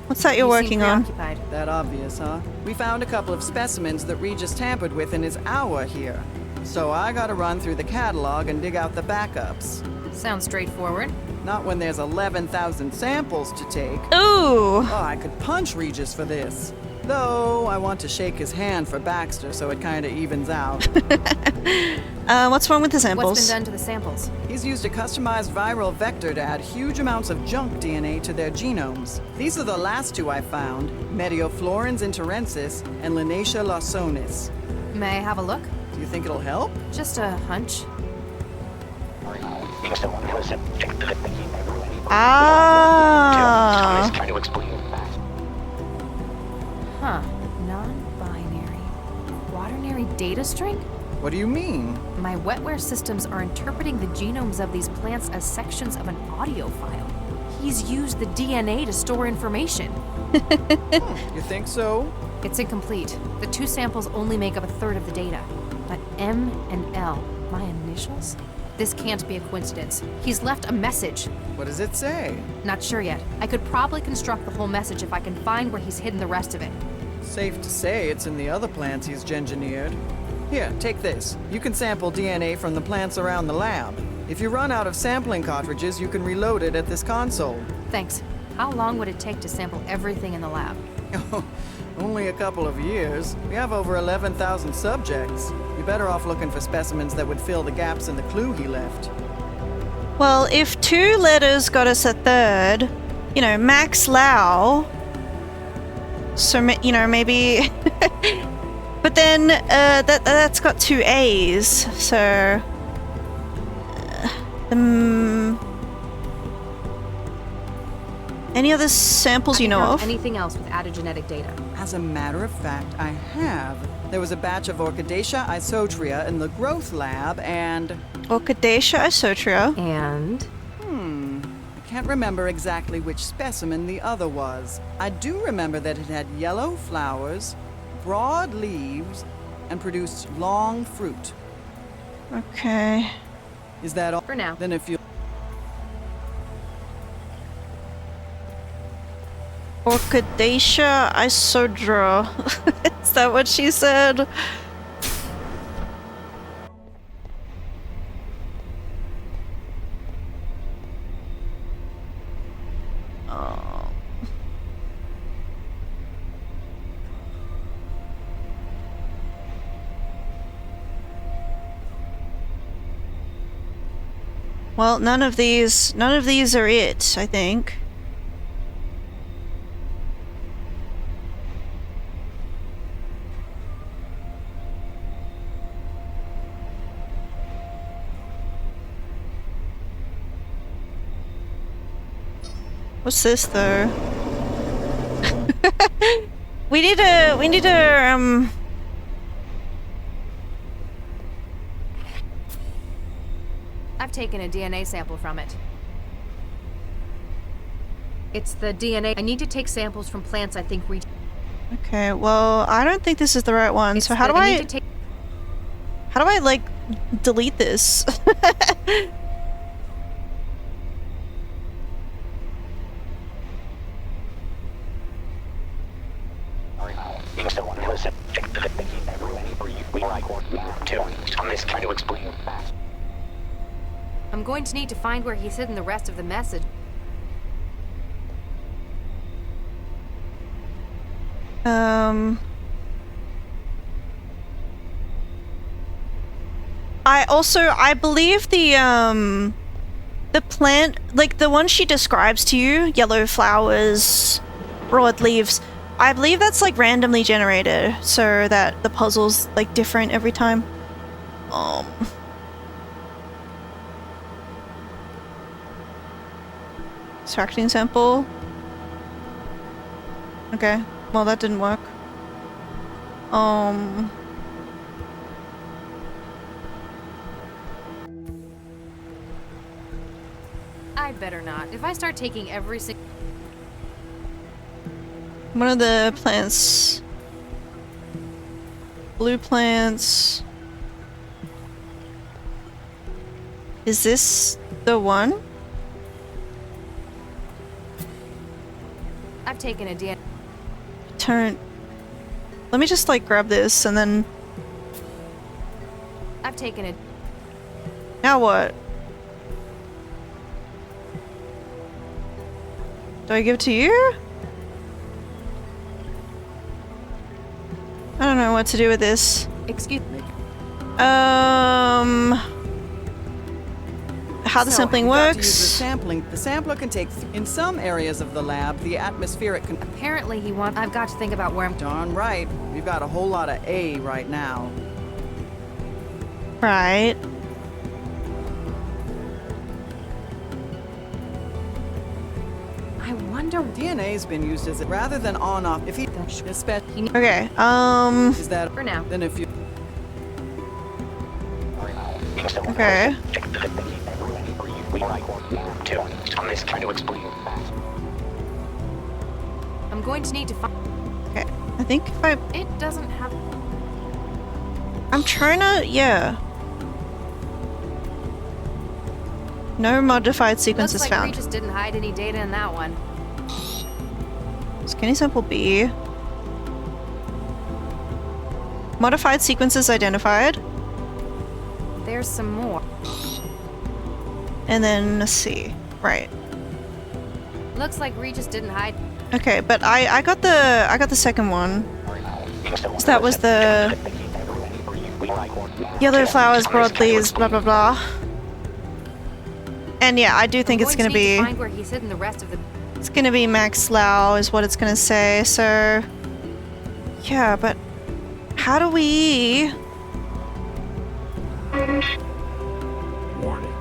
What's that you're working on? That obvious, huh? We found a couple of specimens that Regis tampered with in his hour here. So I gotta run through the catalog and dig out the backups. Sounds straightforward. Not when there's 11,000 samples to take. Ooh! Oh, I could punch Regis for this. Though, I want to shake his hand for Baxter so it kinda evens out. What's wrong with the samples? What's been done to the samples? He's used a customized viral vector to add huge amounts of junk DNA to their genomes. These are the last two I found, Medioflorens interensis and Linacia lawsonis. May I have a look? Do you think it'll help? Just a hunch. Ah. Huh. data string? What do you mean? My wetware systems are interpreting the genomes of these plants as sections of an audio file. He's used the DNA to store information. You think so? It's incomplete. The 2 samples only make up a third of the data. But M and L, my initials? This can't be a coincidence. He's left a message. What does it say? Not sure yet. I could probably construct the whole message if I can find where he's hidden the rest of it. Safe to say it's in the other plants he's engineered. Here, take this. You can sample DNA from the plants around the lab. If you run out of sampling cartridges, you can reload it at this console. Thanks. How long would it take to sample everything in the lab? Only a couple of years. We have over 11,000 subjects. You're better off looking for specimens that would fill the gaps in the clue he left. Well, if 2 letters got us a third, you know, Max Lau. So, you know, maybe... But then, that's got 2 A's, so... Any other samples you know of? Anything else with added genetic data? As a matter of fact, I have. There was a batch of Orchidaceae isotria in the growth lab, and... Orchidaceae isotria? And? I can't remember exactly which specimen the other was. I do remember that it had yellow flowers, broad leaves, and produced long fruit. Okay. Is that all? For now. Then if you... Orchidaceae isotria. Is that what she said? Oh. Well, none of these are it, I think. What's this though? we need to I've taken a DNA sample from it. It's the DNA. I need to take samples from plants I think Okay, well, I don't think this is the right one. So how do I like delete this? I'm going to need to find where he's hidden the rest of the message. I believe the plant, like the one she describes to you, yellow flowers, broad leaves, I believe that's like randomly generated so that the puzzle's like different every time. Extracting sample. Okay, well that didn't work. I better not. If I start taking every single... One of the plants. Blue plants. Is this the one? I've taken a DNA. Let me just like grab this and then... I've taken a... Now what? Do I give it to you? I don't know what to do with this. Excuse me. How the sampling works. The sampler can take in some areas of the lab, the atmospheric can... Apparently he wants... I've got to think about where I'm... Darn right. We've got a whole lot of A right now. Right. I wonder... DNA's been used as rather than on-off. If he... Okay, Is that... For now. Then if you... Okay. I'm going to need to find. Okay. I think if I. It doesn't have. I'm trying to. Yeah. No modified sequences Looks like found. Regis didn't hide any data in that one. Skinny sample B. Modified sequences identified. There's some more. And then let's see. Right. Looks like Regis didn't hide. Okay, but I got the second one. So that was the yellow flowers, broadleaves, blah blah blah. And yeah, I do think it's gonna be. Find where he's hidden the rest of the. It's gonna be Max Lau is what it's gonna say. So yeah, but how do we? Warning.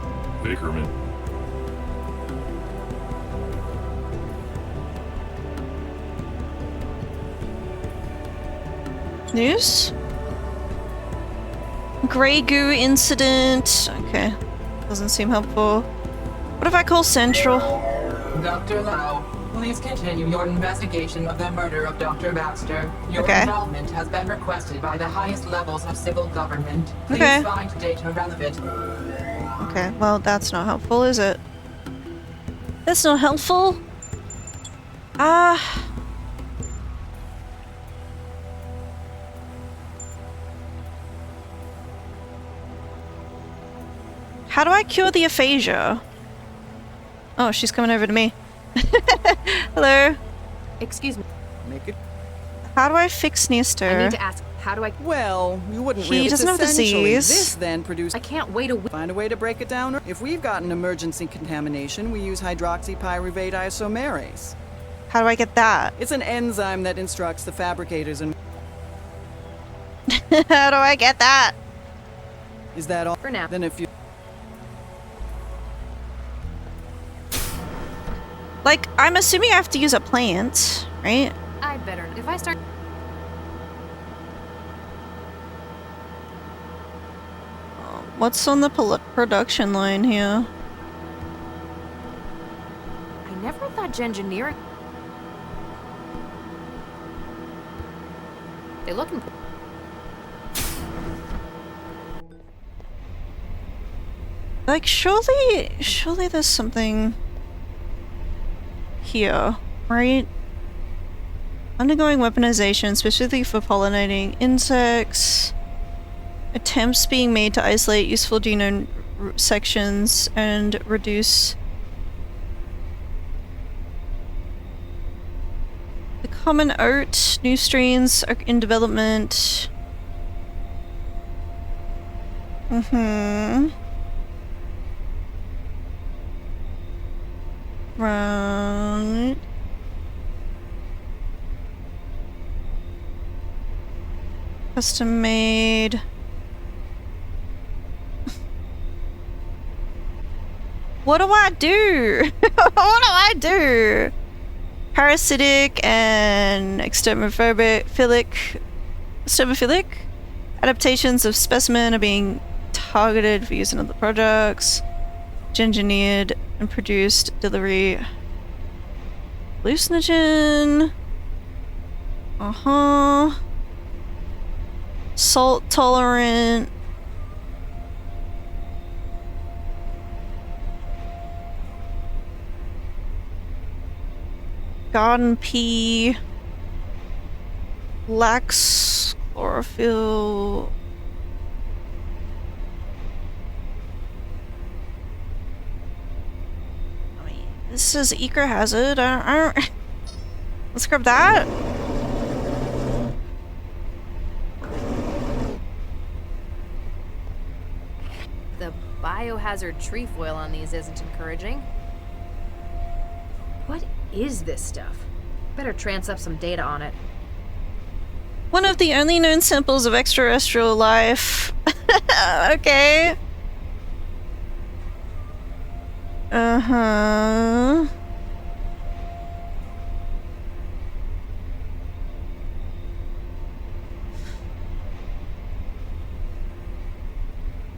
Vickerman. News? Grey goo incident. Okay. Doesn't seem helpful. What if I call Central? Dr. Lau, please continue your investigation of the murder of Dr. Baxter. Your involvement has been requested by the highest levels of civil government. Please find data relevant. Okay, well, that's not helpful, is it? That's not helpful. How do I cure the aphasia? Oh, she's coming over to me. Hello. Excuse me. Make it. How do I fix Nestor? I need to ask. How do I? Well, you wouldn't He really. doesn't have disease. This then produce. I can't wait a week. Find a way to break it down. If we've got an emergency contamination, we use hydroxypyruvate isomerase. How do I get that? It's an enzyme that instructs the fabricators and. How do I get that? Is that all? For now. Then if you. Like, I'm assuming I have to use a plant, right? I better. If I start. What's on the production line here? I never thought engineering. They look. Like, surely there's something here, right? Undergoing weaponization, specifically for pollinating insects. Attempts being made to isolate useful genome sections and reduce the common oat. New strains are in development. Right. Custom made. What do I do? What do I do? Parasitic and extermophilic adaptations of specimen are being targeted for use in other projects. Engineered and produced delivery hallucinogen. Salt tolerant. Garden pea. Lacks chlorophyll. This is eco hazard. I don't. Let's grab that. The biohazard trefoil on these isn't encouraging. What is this stuff? Better trans up some data on it. One of the only known samples of extraterrestrial life. Okay.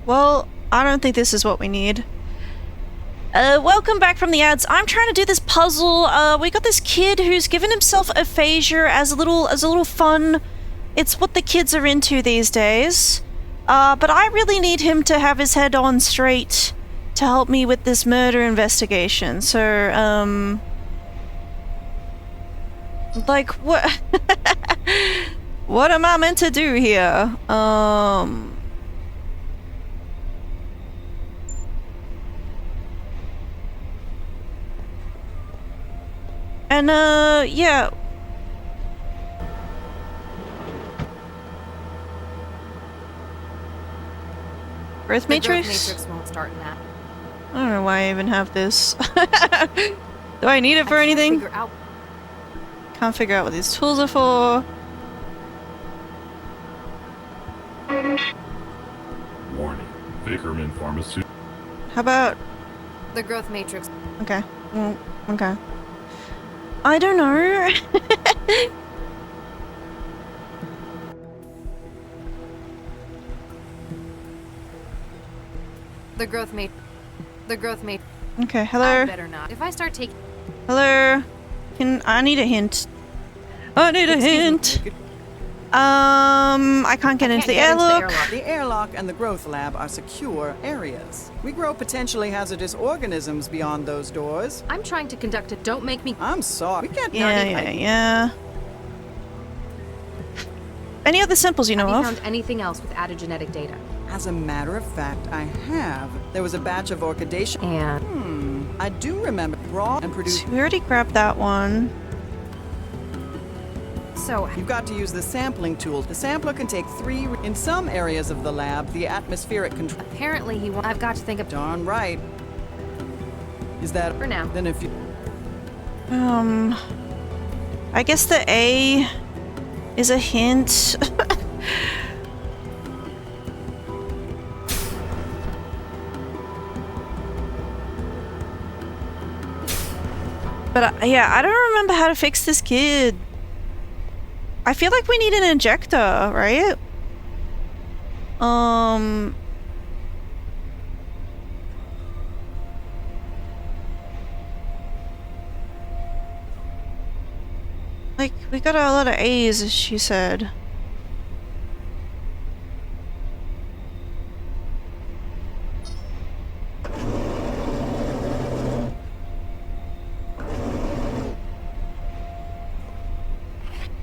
Well, I don't think this is what we need. Welcome back from the ads. I'm trying to do this puzzle. We got this kid who's given himself aphasia as a little fun. It's what the kids are into these days. But I really need him to have his head on straight to help me with this murder investigation. So, like, what? What am I meant to do here? And, yeah. Growth Matrix? The growth matrix won't start in that. I don't know why I even have this. Do I need it for anything? Can't figure out what these tools are for. Warning. Vickerman Pharmaceutical. How about... The growth matrix. Okay. Well, okay. I don't know. The growth mate. Okay, hello. I better not. If I start taking. Hello. I need a hint. I need a hint. I can't get into the airlock. The airlock and the growth lab are secure areas. We grow potentially hazardous organisms beyond those doors. I'm trying to conduct it. Don't make me. I'm sorry. We can't. Yeah. Any other samples you know Have you of? found anything else with added genetic data? As a matter of fact, I have. There was a batch of orchidation. And I do remember raw and produced. We already grabbed that one. So you've got to use the sampling tool. The sampler can take 3. In some areas of the lab, the atmospheric control. Apparently, he won't. I've got to think of. Darn right. Is that for now? Then if you. I guess the A is a hint. But yeah, I don't remember how to fix this kid. I feel like we need an injector, right? Like, we got a lot of A's, as she said.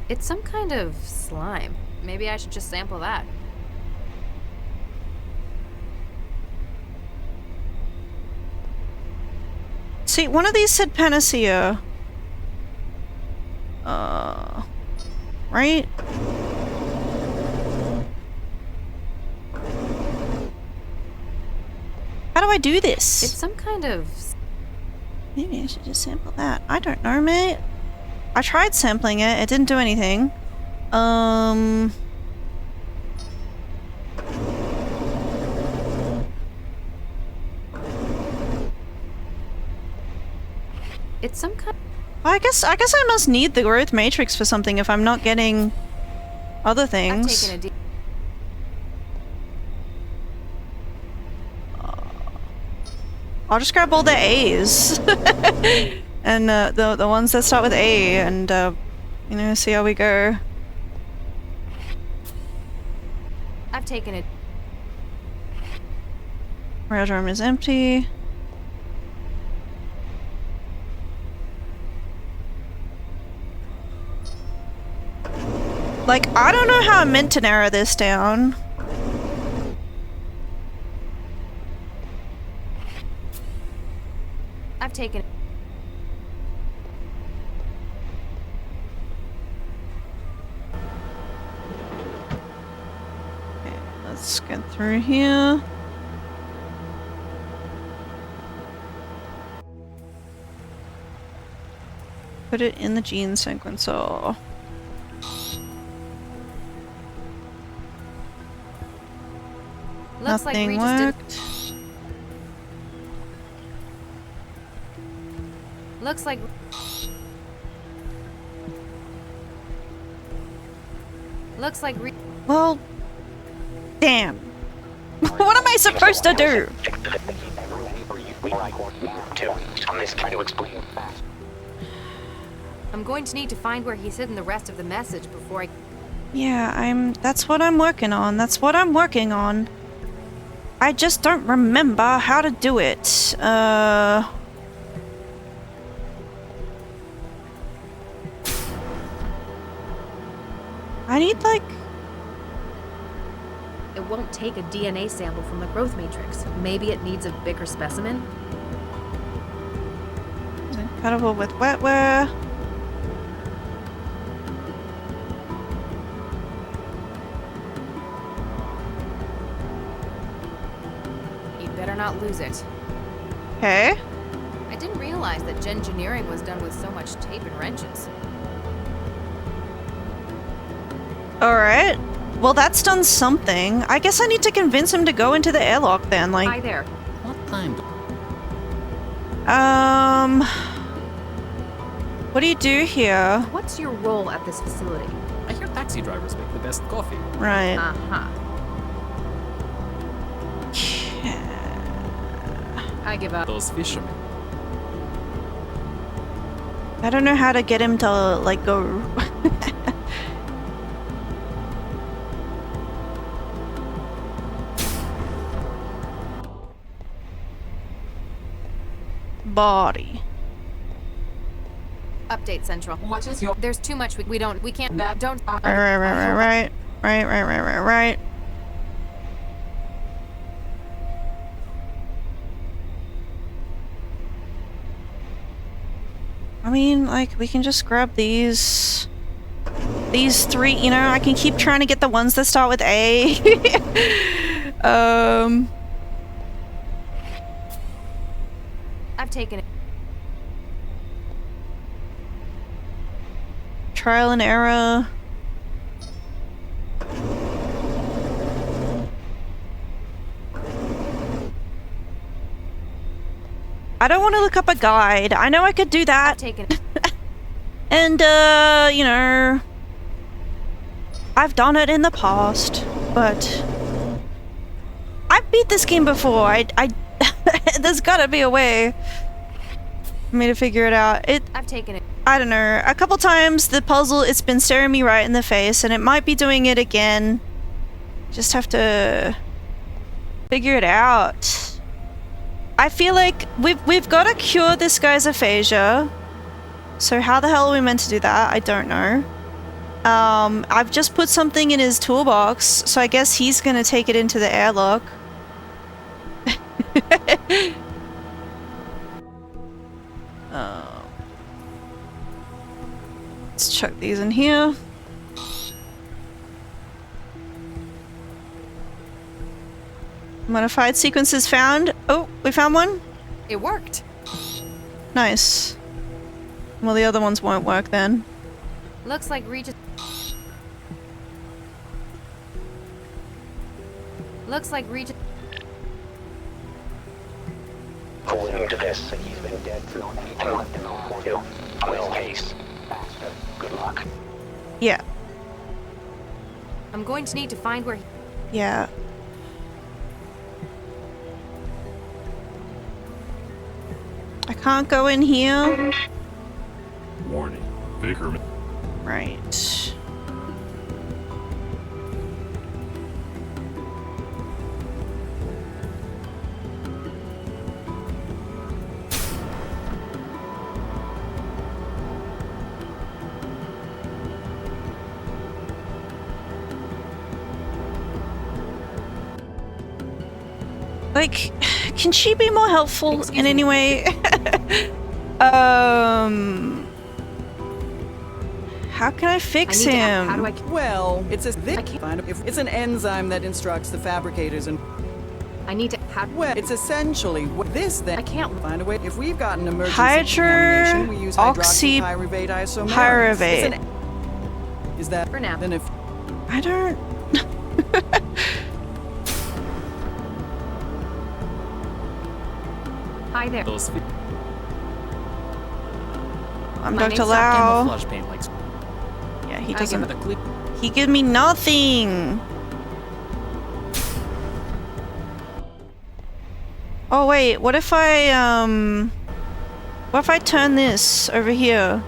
It's some kind of slime. Maybe I should just sample that. See, one of these said panacea. Right? How do I do this? It's some kind of... Maybe I should just sample that. I don't know, mate. I tried sampling it. It didn't do anything. It's some kind. Well, I guess I must need the growth matrix for something if I'm not getting other things. I've taken a I'll just grab all the A's and the ones that start with A, and you know, see how we go. I've taken it. Raildrum is empty. Like, I don't know how I'm meant to narrow this down. I've taken. Okay, let's get through here. Put it in the gene sequencer. Looks Nothing like Regis worked. Looks like. Looks like. Well, damn. What am I supposed to do? I'm going to need to find where he's hidden the rest of the message before I... Yeah, that's what I'm working on. That's what I'm working on. I just don't remember how to do it. I need, like... It won't take a DNA sample from the growth matrix. Maybe it needs a bigger specimen? Compatible with wetware. You'd better not lose it. Okay. I didn't realize that gengineering was done with so much tape and wrenches. Alright. Well, that's done something. I guess I need to convince him to go into the airlock then, like... Hi there. What time? What do you do here? What's your role at this facility? I hear taxi drivers make the best coffee. Right. Uh-huh. I give up. Those fishermen. I don't know how to get him to, like, go... Body. Update Central. What is your... There's too much we can't... Don't... Right. I mean, like, we can just grab these three, you know, I can keep trying to get the ones that start with A. I've taken it. Trial and error. I don't want to look up a guide. I know I could do that. I've taken it. And, you know, I've done it in the past, but I've beat this game before. There's gotta be a way for me to figure it out. I've taken it. I don't know. A couple times the puzzle, it's been staring me right in the face, and it might be doing it again. Just have to figure it out. I feel like we've got to cure this guy's aphasia. So how the hell are we meant to do that? I don't know. I've just put something in his toolbox, so I guess he's gonna take it into the airlock. Let's chuck these in here. Modified sequences found. Oh, we found one? It worked. Nice. Well, the other ones won't work then. Looks like Regis... Looks like Regis... According to this, he's been dead for well, case. Good luck. Yeah. I'm going to need to find where he... Yeah. I can't go in here. Warning. Vickerman. Right. Like, can she be more helpful in any way? How can I fix him? How do I... Well, it's a... I can't find it. It's an enzyme that instructs the fabricators and... I need to... Well, it's essentially this then. I can't find a way. If we've got an emergency Hydro... contamination, we use hydroxypyruvate isomeric. Pyruvate. Is that... For now. Then if... I don't... Hi there. Those I'm Dr. Lau. Camouflage paint like... Yeah, he I doesn't... give it a click. He gave me nothing. Oh wait, what if I turn this over here?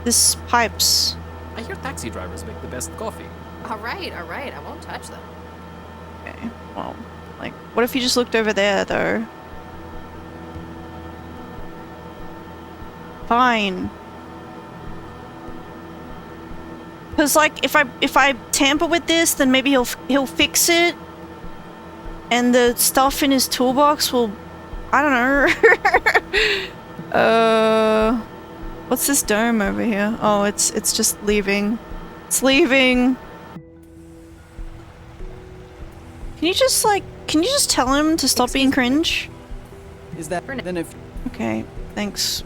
This pipes. I hear taxi drivers make the best coffee. Alright, I won't touch them. Okay, well, like, what if you just looked over there, though? Fine. Cause like, if I tamper with this, then maybe he'll fix it, and the stuff in his toolbox will, I don't know. What's this dome over here? Oh, it's just leaving. It's leaving. Can you just tell him to stop being cringe? Is that then if... Okay, thanks.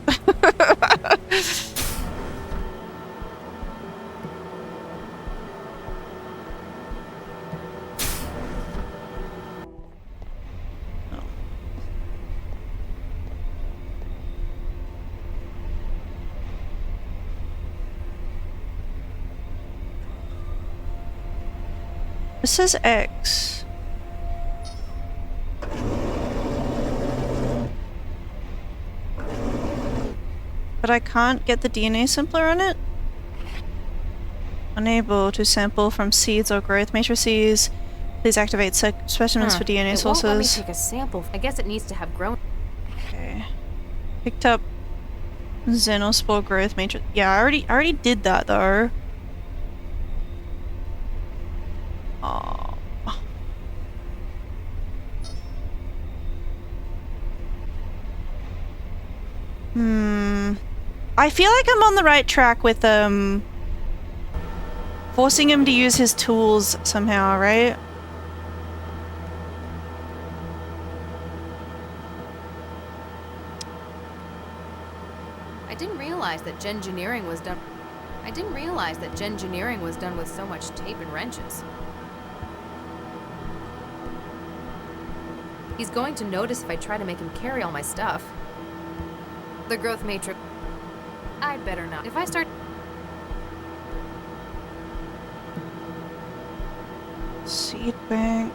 It says X. But I can't get the DNA sampler on it? Unable to sample from seeds or growth matrices. Please activate specimens for DNA sources. It won't let me take a sample. I guess it needs to have grown. Okay. Picked up Xenospore growth matrix. Yeah, I already did that though. Oh. I feel like I'm on the right track with forcing him to use his tools somehow, right? I didn't realize that Gengineering was done. I didn't realize that Gengineering was done with so much tape and wrenches. He's going to notice if I try to make him carry all my stuff. The growth matrix. I'd better not. If I start... Seed bank.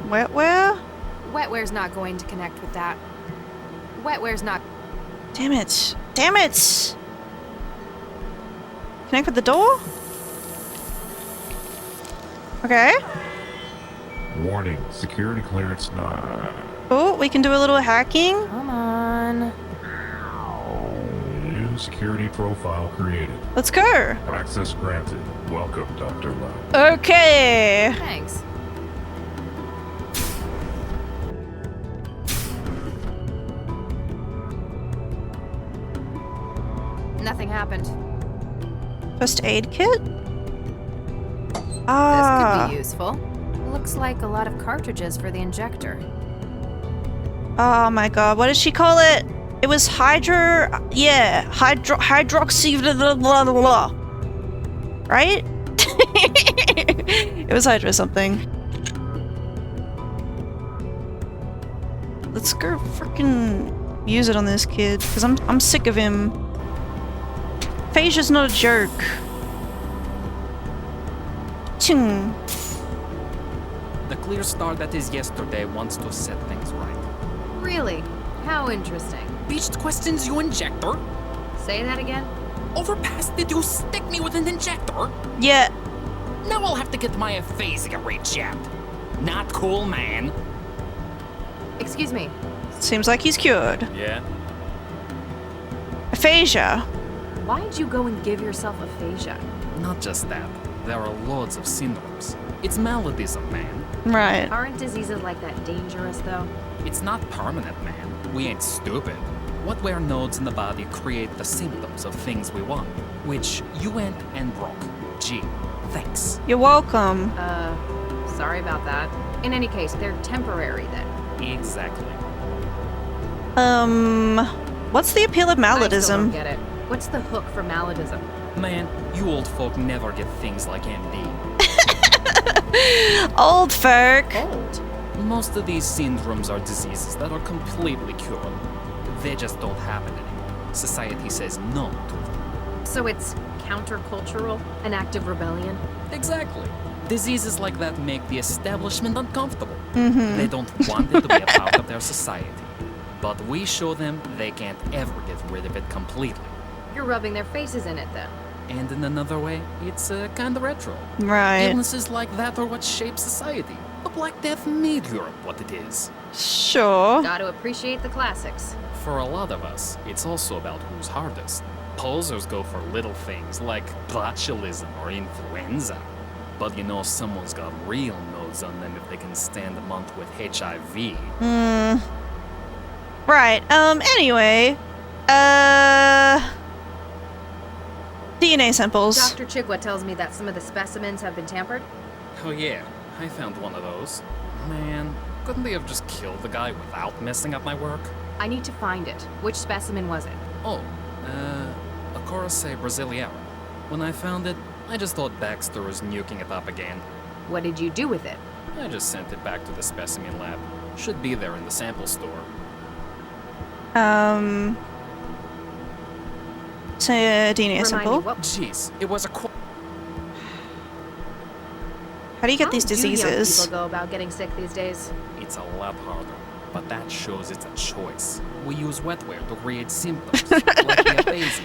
Wetware? Wetware's not going to connect with that. Wetware's not... Damn it. Damn it! Connect with the door? Okay. Warning, security clearance not. Oh, we can do a little hacking. Come on. New security profile created. Let's go. Access granted. Welcome, Dr. Lowe. Okay. Thanks. Nothing happened. First aid kit? This could be useful. Looks like a lot of cartridges for the injector. Oh my god, what did she call it? It was hydroxy blah blah blah. Right? It was hydro something. Let's go freaking use it on this kid, because I'm sick of him. Phasia's not a jerk. Ching. The clear star that is yesterday wants to set things right. Really? How interesting. Beached questions you injector? Say that again? Overpass, did you stick me with an injector? Yeah. Now I'll have to get my aphasia rejabbed. Not cool, man. Excuse me. Seems like he's cured. Yeah? Aphasia. Why'd you go and give yourself aphasia? Not just that. There are loads of syndromes. It's maladies, man. Right. Aren't diseases like that dangerous, though? It's not permanent, man. We ain't stupid. Wetware nodes in the body create the symptoms of things we want, which you went and broke. Gee, thanks. You're welcome. Sorry about that. In any case, they're temporary then. Exactly. What's the appeal of I still malladism? don't get it. What's the hook for malladism? Man, you old folk never get things like MD. Old folk. Old? Most of these syndromes are diseases that are completely curable. They just don't happen anymore. Society says no to them. So it's countercultural, an act of rebellion? Exactly. Diseases like that make the establishment uncomfortable. Mhm. They don't want it to be a part of their society. But we show them they can't ever get rid of it completely. You're rubbing their faces in it, then. And in another way, it's kinda retro. Right. Illnesses like that are what shape society. The Black Death made Europe what it is. Sure. Gotta appreciate the classics. For a lot of us, it's also about who's hardest. Posers go for little things like botulism or influenza. But you know someone's got real nodes on them if they can stand a month with HIV. Right, anyway. DNA samples. Dr. Chigwa tells me that some of the specimens have been tampered. Oh yeah, I found one of those. Man, couldn't they have just killed the guy without messing up my work? I need to find it. Which specimen was it? Oh, a Corsae Brasiliara. When I found it, I just thought Baxter was nuking it up again. What did you do with it? I just sent it back to the specimen lab. Should be there in the sample store. It's a DNA sample. Jeez, it was a How do you get these How do young diseases? people go about getting sick these days? It's a lot harder, but that shows it's a choice. We use wetware to create symptoms, like the aphasia.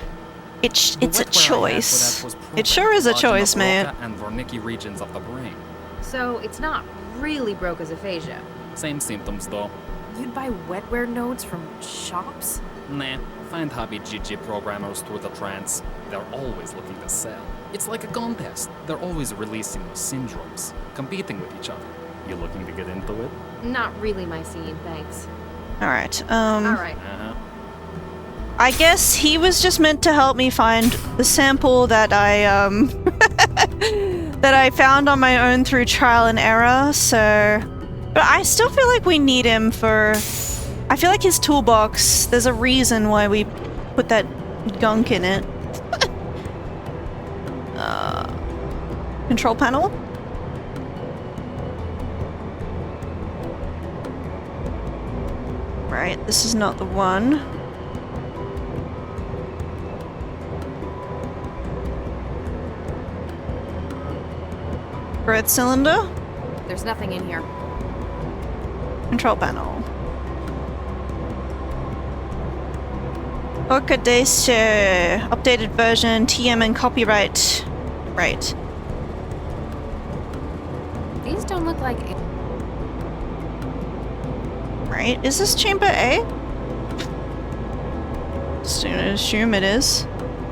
It's The a wetware I had for choice. that was It sure is a protein, choice, Lodging man. of Broca and Wernicke regions of the brain. So it's not really Broca's aphasia. Same symptoms though. You'd buy wetware nodes from shops? Nah, find hobby GG programmers through the trans. They're always looking to sell. It's like a contest. They're always releasing those syndromes, competing with each other. You looking to get into it? Not really my scene, thanks. Alright, Alright. I guess he was just meant to help me find the sample that I, that I found on my own through trial and error, so... But I still feel like we need him for... I feel like his toolbox, there's a reason why we put that gunk in it. Control panel? Right, this is not the one. Growth cylinder? There's nothing in here. Control panel. Orchidacea. Updated version, TM and copyright. Right. These don't look like... Right, is this chamber A? Just gonna assume it is.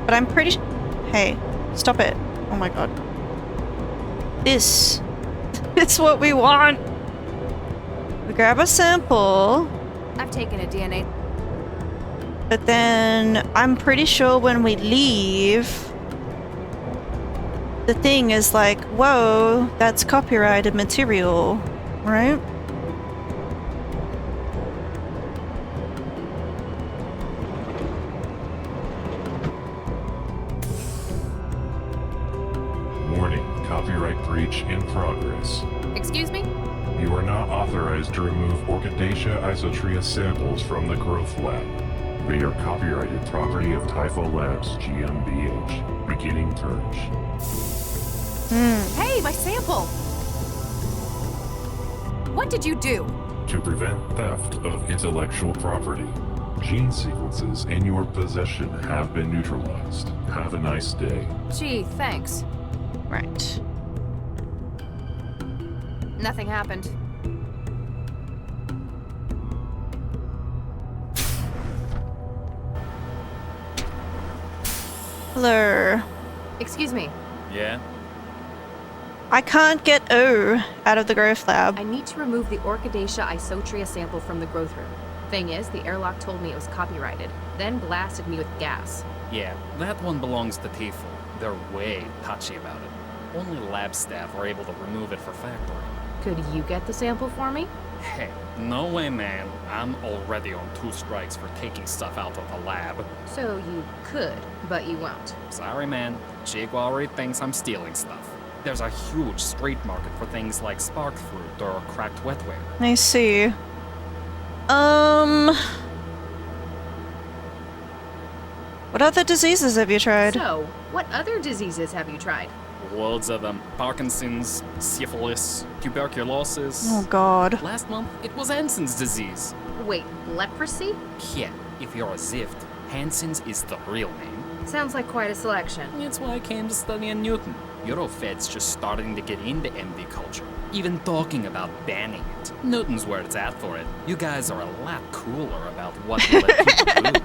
But I'm pretty Hey, stop it. Oh my god. This. It's what we want. We grab a sample. I've taken a DNA. But then I'm pretty sure when we leave, the thing is like, whoa, that's copyrighted material, right? Warning, copyright breach in progress. Excuse me? You are not authorized to remove Orchidacea isotria samples from the growth lab. They are copyrighted property of Typho Labs GmbH. Beginning purge. Hey, my sample! What did you do? To prevent theft of intellectual property, gene sequences in your possession have been neutralized. Have a nice day. Gee, thanks. Right. Nothing happened. Hello. Excuse me. Yeah? I can't get O out of the growth lab. I need to remove the Orchidacea isotria sample from the growth room. Thing is, the airlock told me it was copyrighted, then blasted me with gas. Yeah, that one belongs to Tifu. They're way touchy about it. Only lab staff are able to remove it for factoring. Could you get the sample for me? Hey, no way, man. I'm already on 2 strikes for taking stuff out of the lab. So you could, but you won't. Sorry, man. Jake already thinks I'm stealing stuff. There's a huge street market for things like spark fruit or cracked wetware. I see. What other diseases have you tried? So, what other diseases have you tried? Loads of them. Parkinson's, syphilis, tuberculosis. Oh god. Last month, it was Hansen's disease. Wait, leprosy? Yeah, if you're a Zift, Hansen's is the real name. Sounds like quite a selection. That's why I came to study in Newton. Eurofed's just starting to get into MD culture. Even talking about banning it. Newton's where it's at for it. You guys are a lot cooler about what to let people do.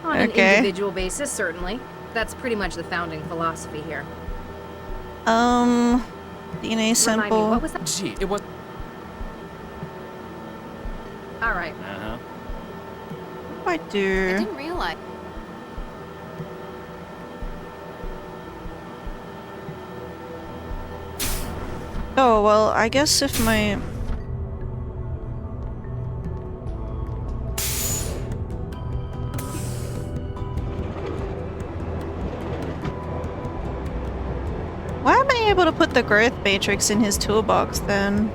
On an individual basis, certainly. That's pretty much the founding philosophy here. DNA sample. Remind me, what was that? Gee, it was... Alright. Uh-huh. What do I do? I didn't realize. Oh, well, I guess if my... Why am I able to put the growth matrix in his toolbox then?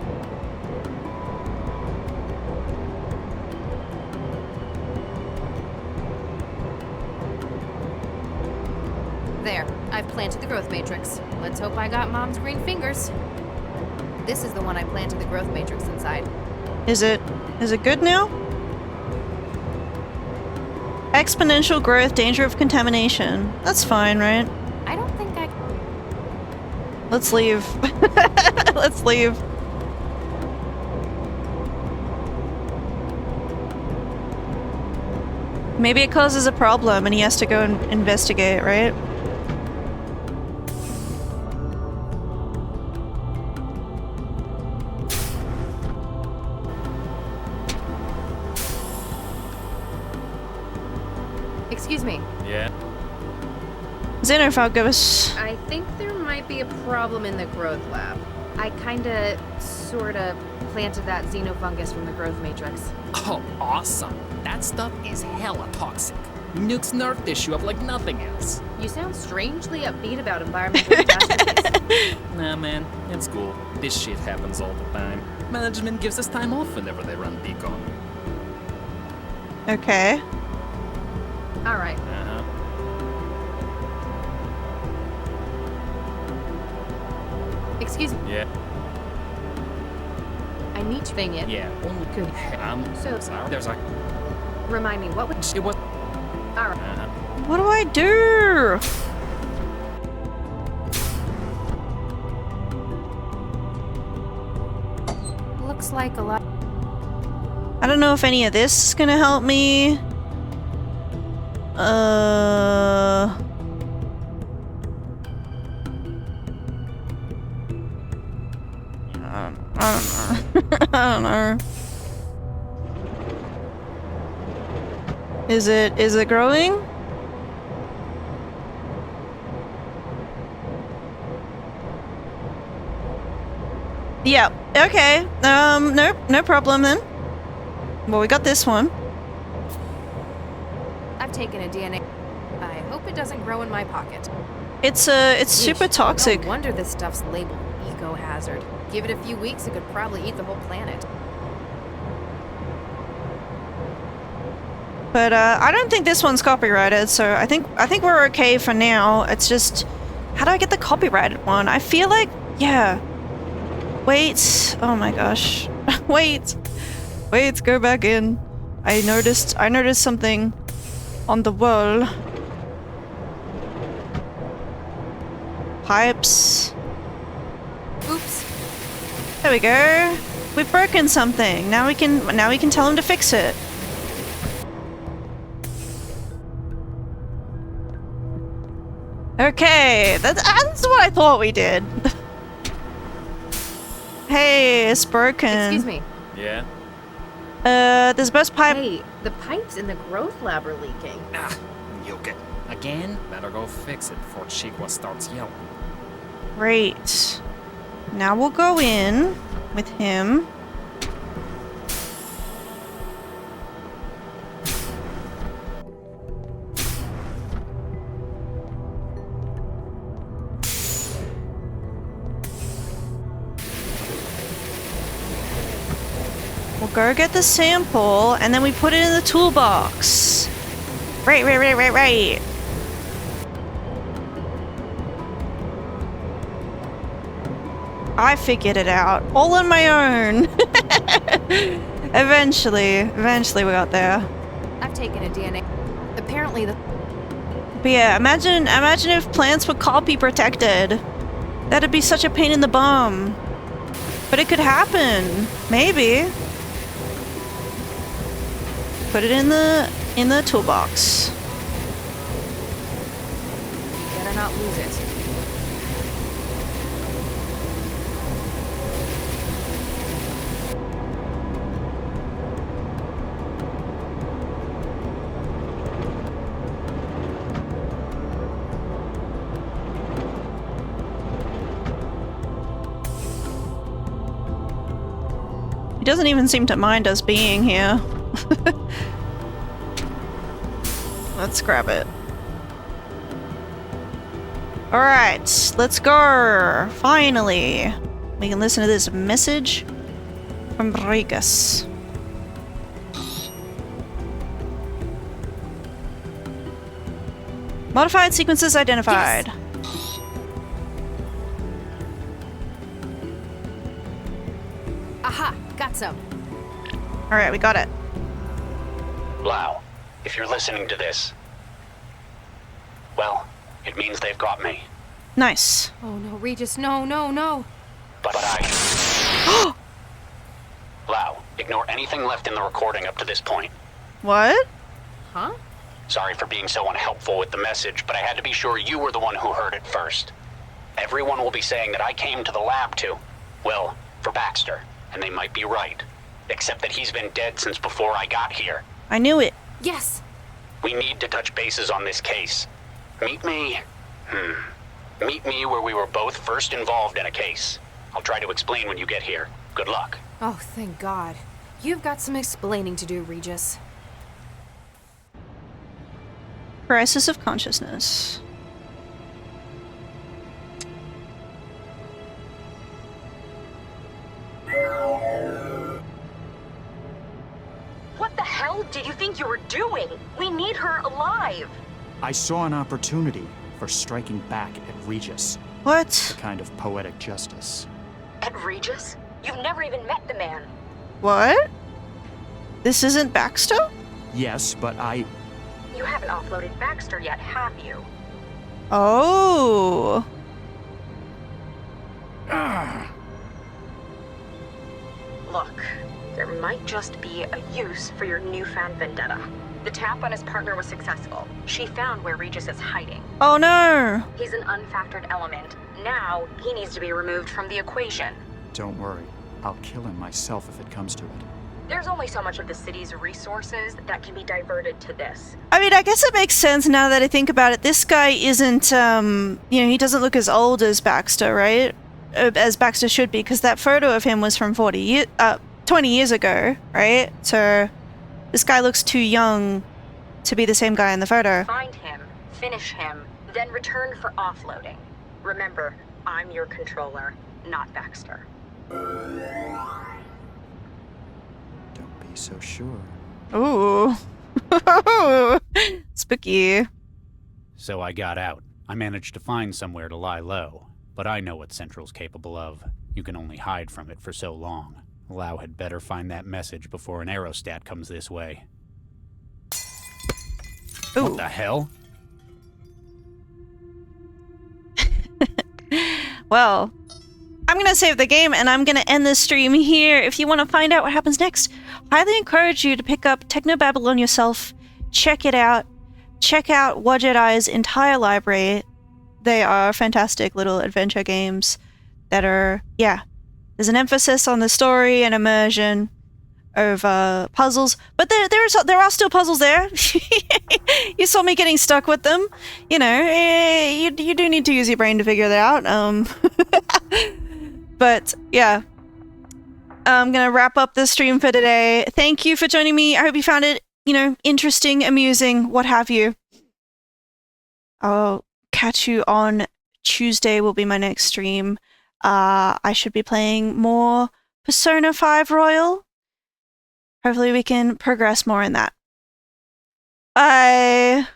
There, I've planted the growth matrix. Let's hope I got Mom's green fingers. This is the one I planted the growth matrix inside. Is it good now? Exponential growth, danger of contamination. That's fine, right? I don't think I... Let's leave. Let's leave. Maybe it causes a problem and he has to go and investigate, right? Excuse me. Yeah? Xenofog, give us... I think there might be a problem in the growth lab. I kinda, sorta, planted that xenofungus from the growth matrix. Oh, awesome. That stuff is hella toxic. Nukes nerve tissue up like nothing else. You sound strangely upbeat about environmental catastrophes. Nah, man, it's cool. This shit happens all the time. Management gives us time off whenever they run decon. Okay. Alright. Uh-huh. Excuse me. Yeah. I need to thing it. Yeah. Good. So sorry. There's a... Remind me, what would... It was... Alright. Uh-huh. What do I do? Looks like a lot... I don't know if any of this is gonna help me. I don't know. Is it growing? Yeah. Okay. Nope. No problem then. Well, we got this one. I've taken a DNA. I hope it doesn't grow in my pocket. It's super toxic. No wonder this stuff's labeled eco-hazard. Give it a few weeks, it could probably eat the whole planet. But I don't think this one's copyrighted, so I think we're okay for now. It's just, how do I get the copyrighted one? I feel like, yeah. Wait. Oh my gosh. Wait. Go back in. I noticed something on the wall. Pipes. Oops. There we go. We've broken something. Now we can tell him to fix it. Okay, that's what I thought we did. Hey, it's broken. Excuse me. Yeah? There's burst pipe. Hey, the pipes in the growth lab are leaking. Ah, yoke it. Again? Better go fix it before Chiqua starts yelling. Great. Now we'll go in with him. We'll go get the sample, and then we put it in the toolbox. Right. I figured it out. All on my own. Eventually we got there. I've taken a DNA. Apparently the... But yeah, imagine if plants were copy protected. That'd be such a pain in the bum. But it could happen. Maybe. Put it in the toolbox. Better not lose it. He doesn't even seem to mind us being here. Let's grab it. Alright, let's go! Finally! We can listen to this message from Regis. Modified sequences identified. Yes. Aha! Got some. Alright, we got it. Lau, if you're listening to this, well, it means they've got me. Nice. Oh no, Regis, no, no, no. But I... Lau, ignore anything left in the recording up to this point. What? Huh? Sorry for being so unhelpful with the message, but I had to be sure you were the one who heard it first. Everyone will be saying that I came to the lab to, well, for Baxter, and they might be right. Except that he's been dead since before I got here. I knew it. Yes. We need to touch bases on this case. Meet me... Meet me where we were both first involved in a case. I'll try to explain when you get here. Good luck. Oh, thank God. You've got some explaining to do, Regis. Crisis of consciousness. What the hell did you think you were doing? We need her alive. I saw an opportunity for striking back at Regis. What? A kind of poetic justice. At Regis? You've never even met the man. What? This isn't Baxter? Yes, but You haven't offloaded Baxter yet, have you? Oh. Look, there might just be a use for your newfound vendetta. The tap on his partner was successful. She found where Regis is hiding. Oh no! He's an unfactored element. Now, he needs to be removed from the equation. Don't worry. I'll kill him myself if it comes to it. There's only so much of the city's resources that can be diverted to this. I mean, I guess it makes sense now that I think about it. This guy isn't, he doesn't look as old as Baxter, right? As Baxter should be, because that photo of him was from 20 years ago, right? So this guy looks too young to be the same guy in the photo. Find him, finish him, then return for offloading. Remember, I'm your controller, not Baxter. Don't be so sure. Ooh. Spooky. So I got out. I managed to find somewhere to lie low. But I know what Central's capable of. You can only hide from it for so long. Lau had better find that message before an aerostat comes this way. Ooh. What the hell? Well, I'm going to save the game and I'm going to end this stream here. If you want to find out what happens next, highly encourage you to pick up Technobabylon yourself. Check it out. Check out Wadjet Eye's entire library. They are fantastic little adventure games that are, there's an emphasis on the story and immersion over puzzles, but there are still puzzles there. You saw me getting stuck with them. You do need to use your brain to figure that out. But yeah, I'm gonna wrap up this stream for today. Thank you for joining me. I hope you found it, interesting, amusing, what have you. I'll catch you on Tuesday will be my next stream. I should be playing more Persona 5 Royal. Hopefully we can progress more in that. Bye!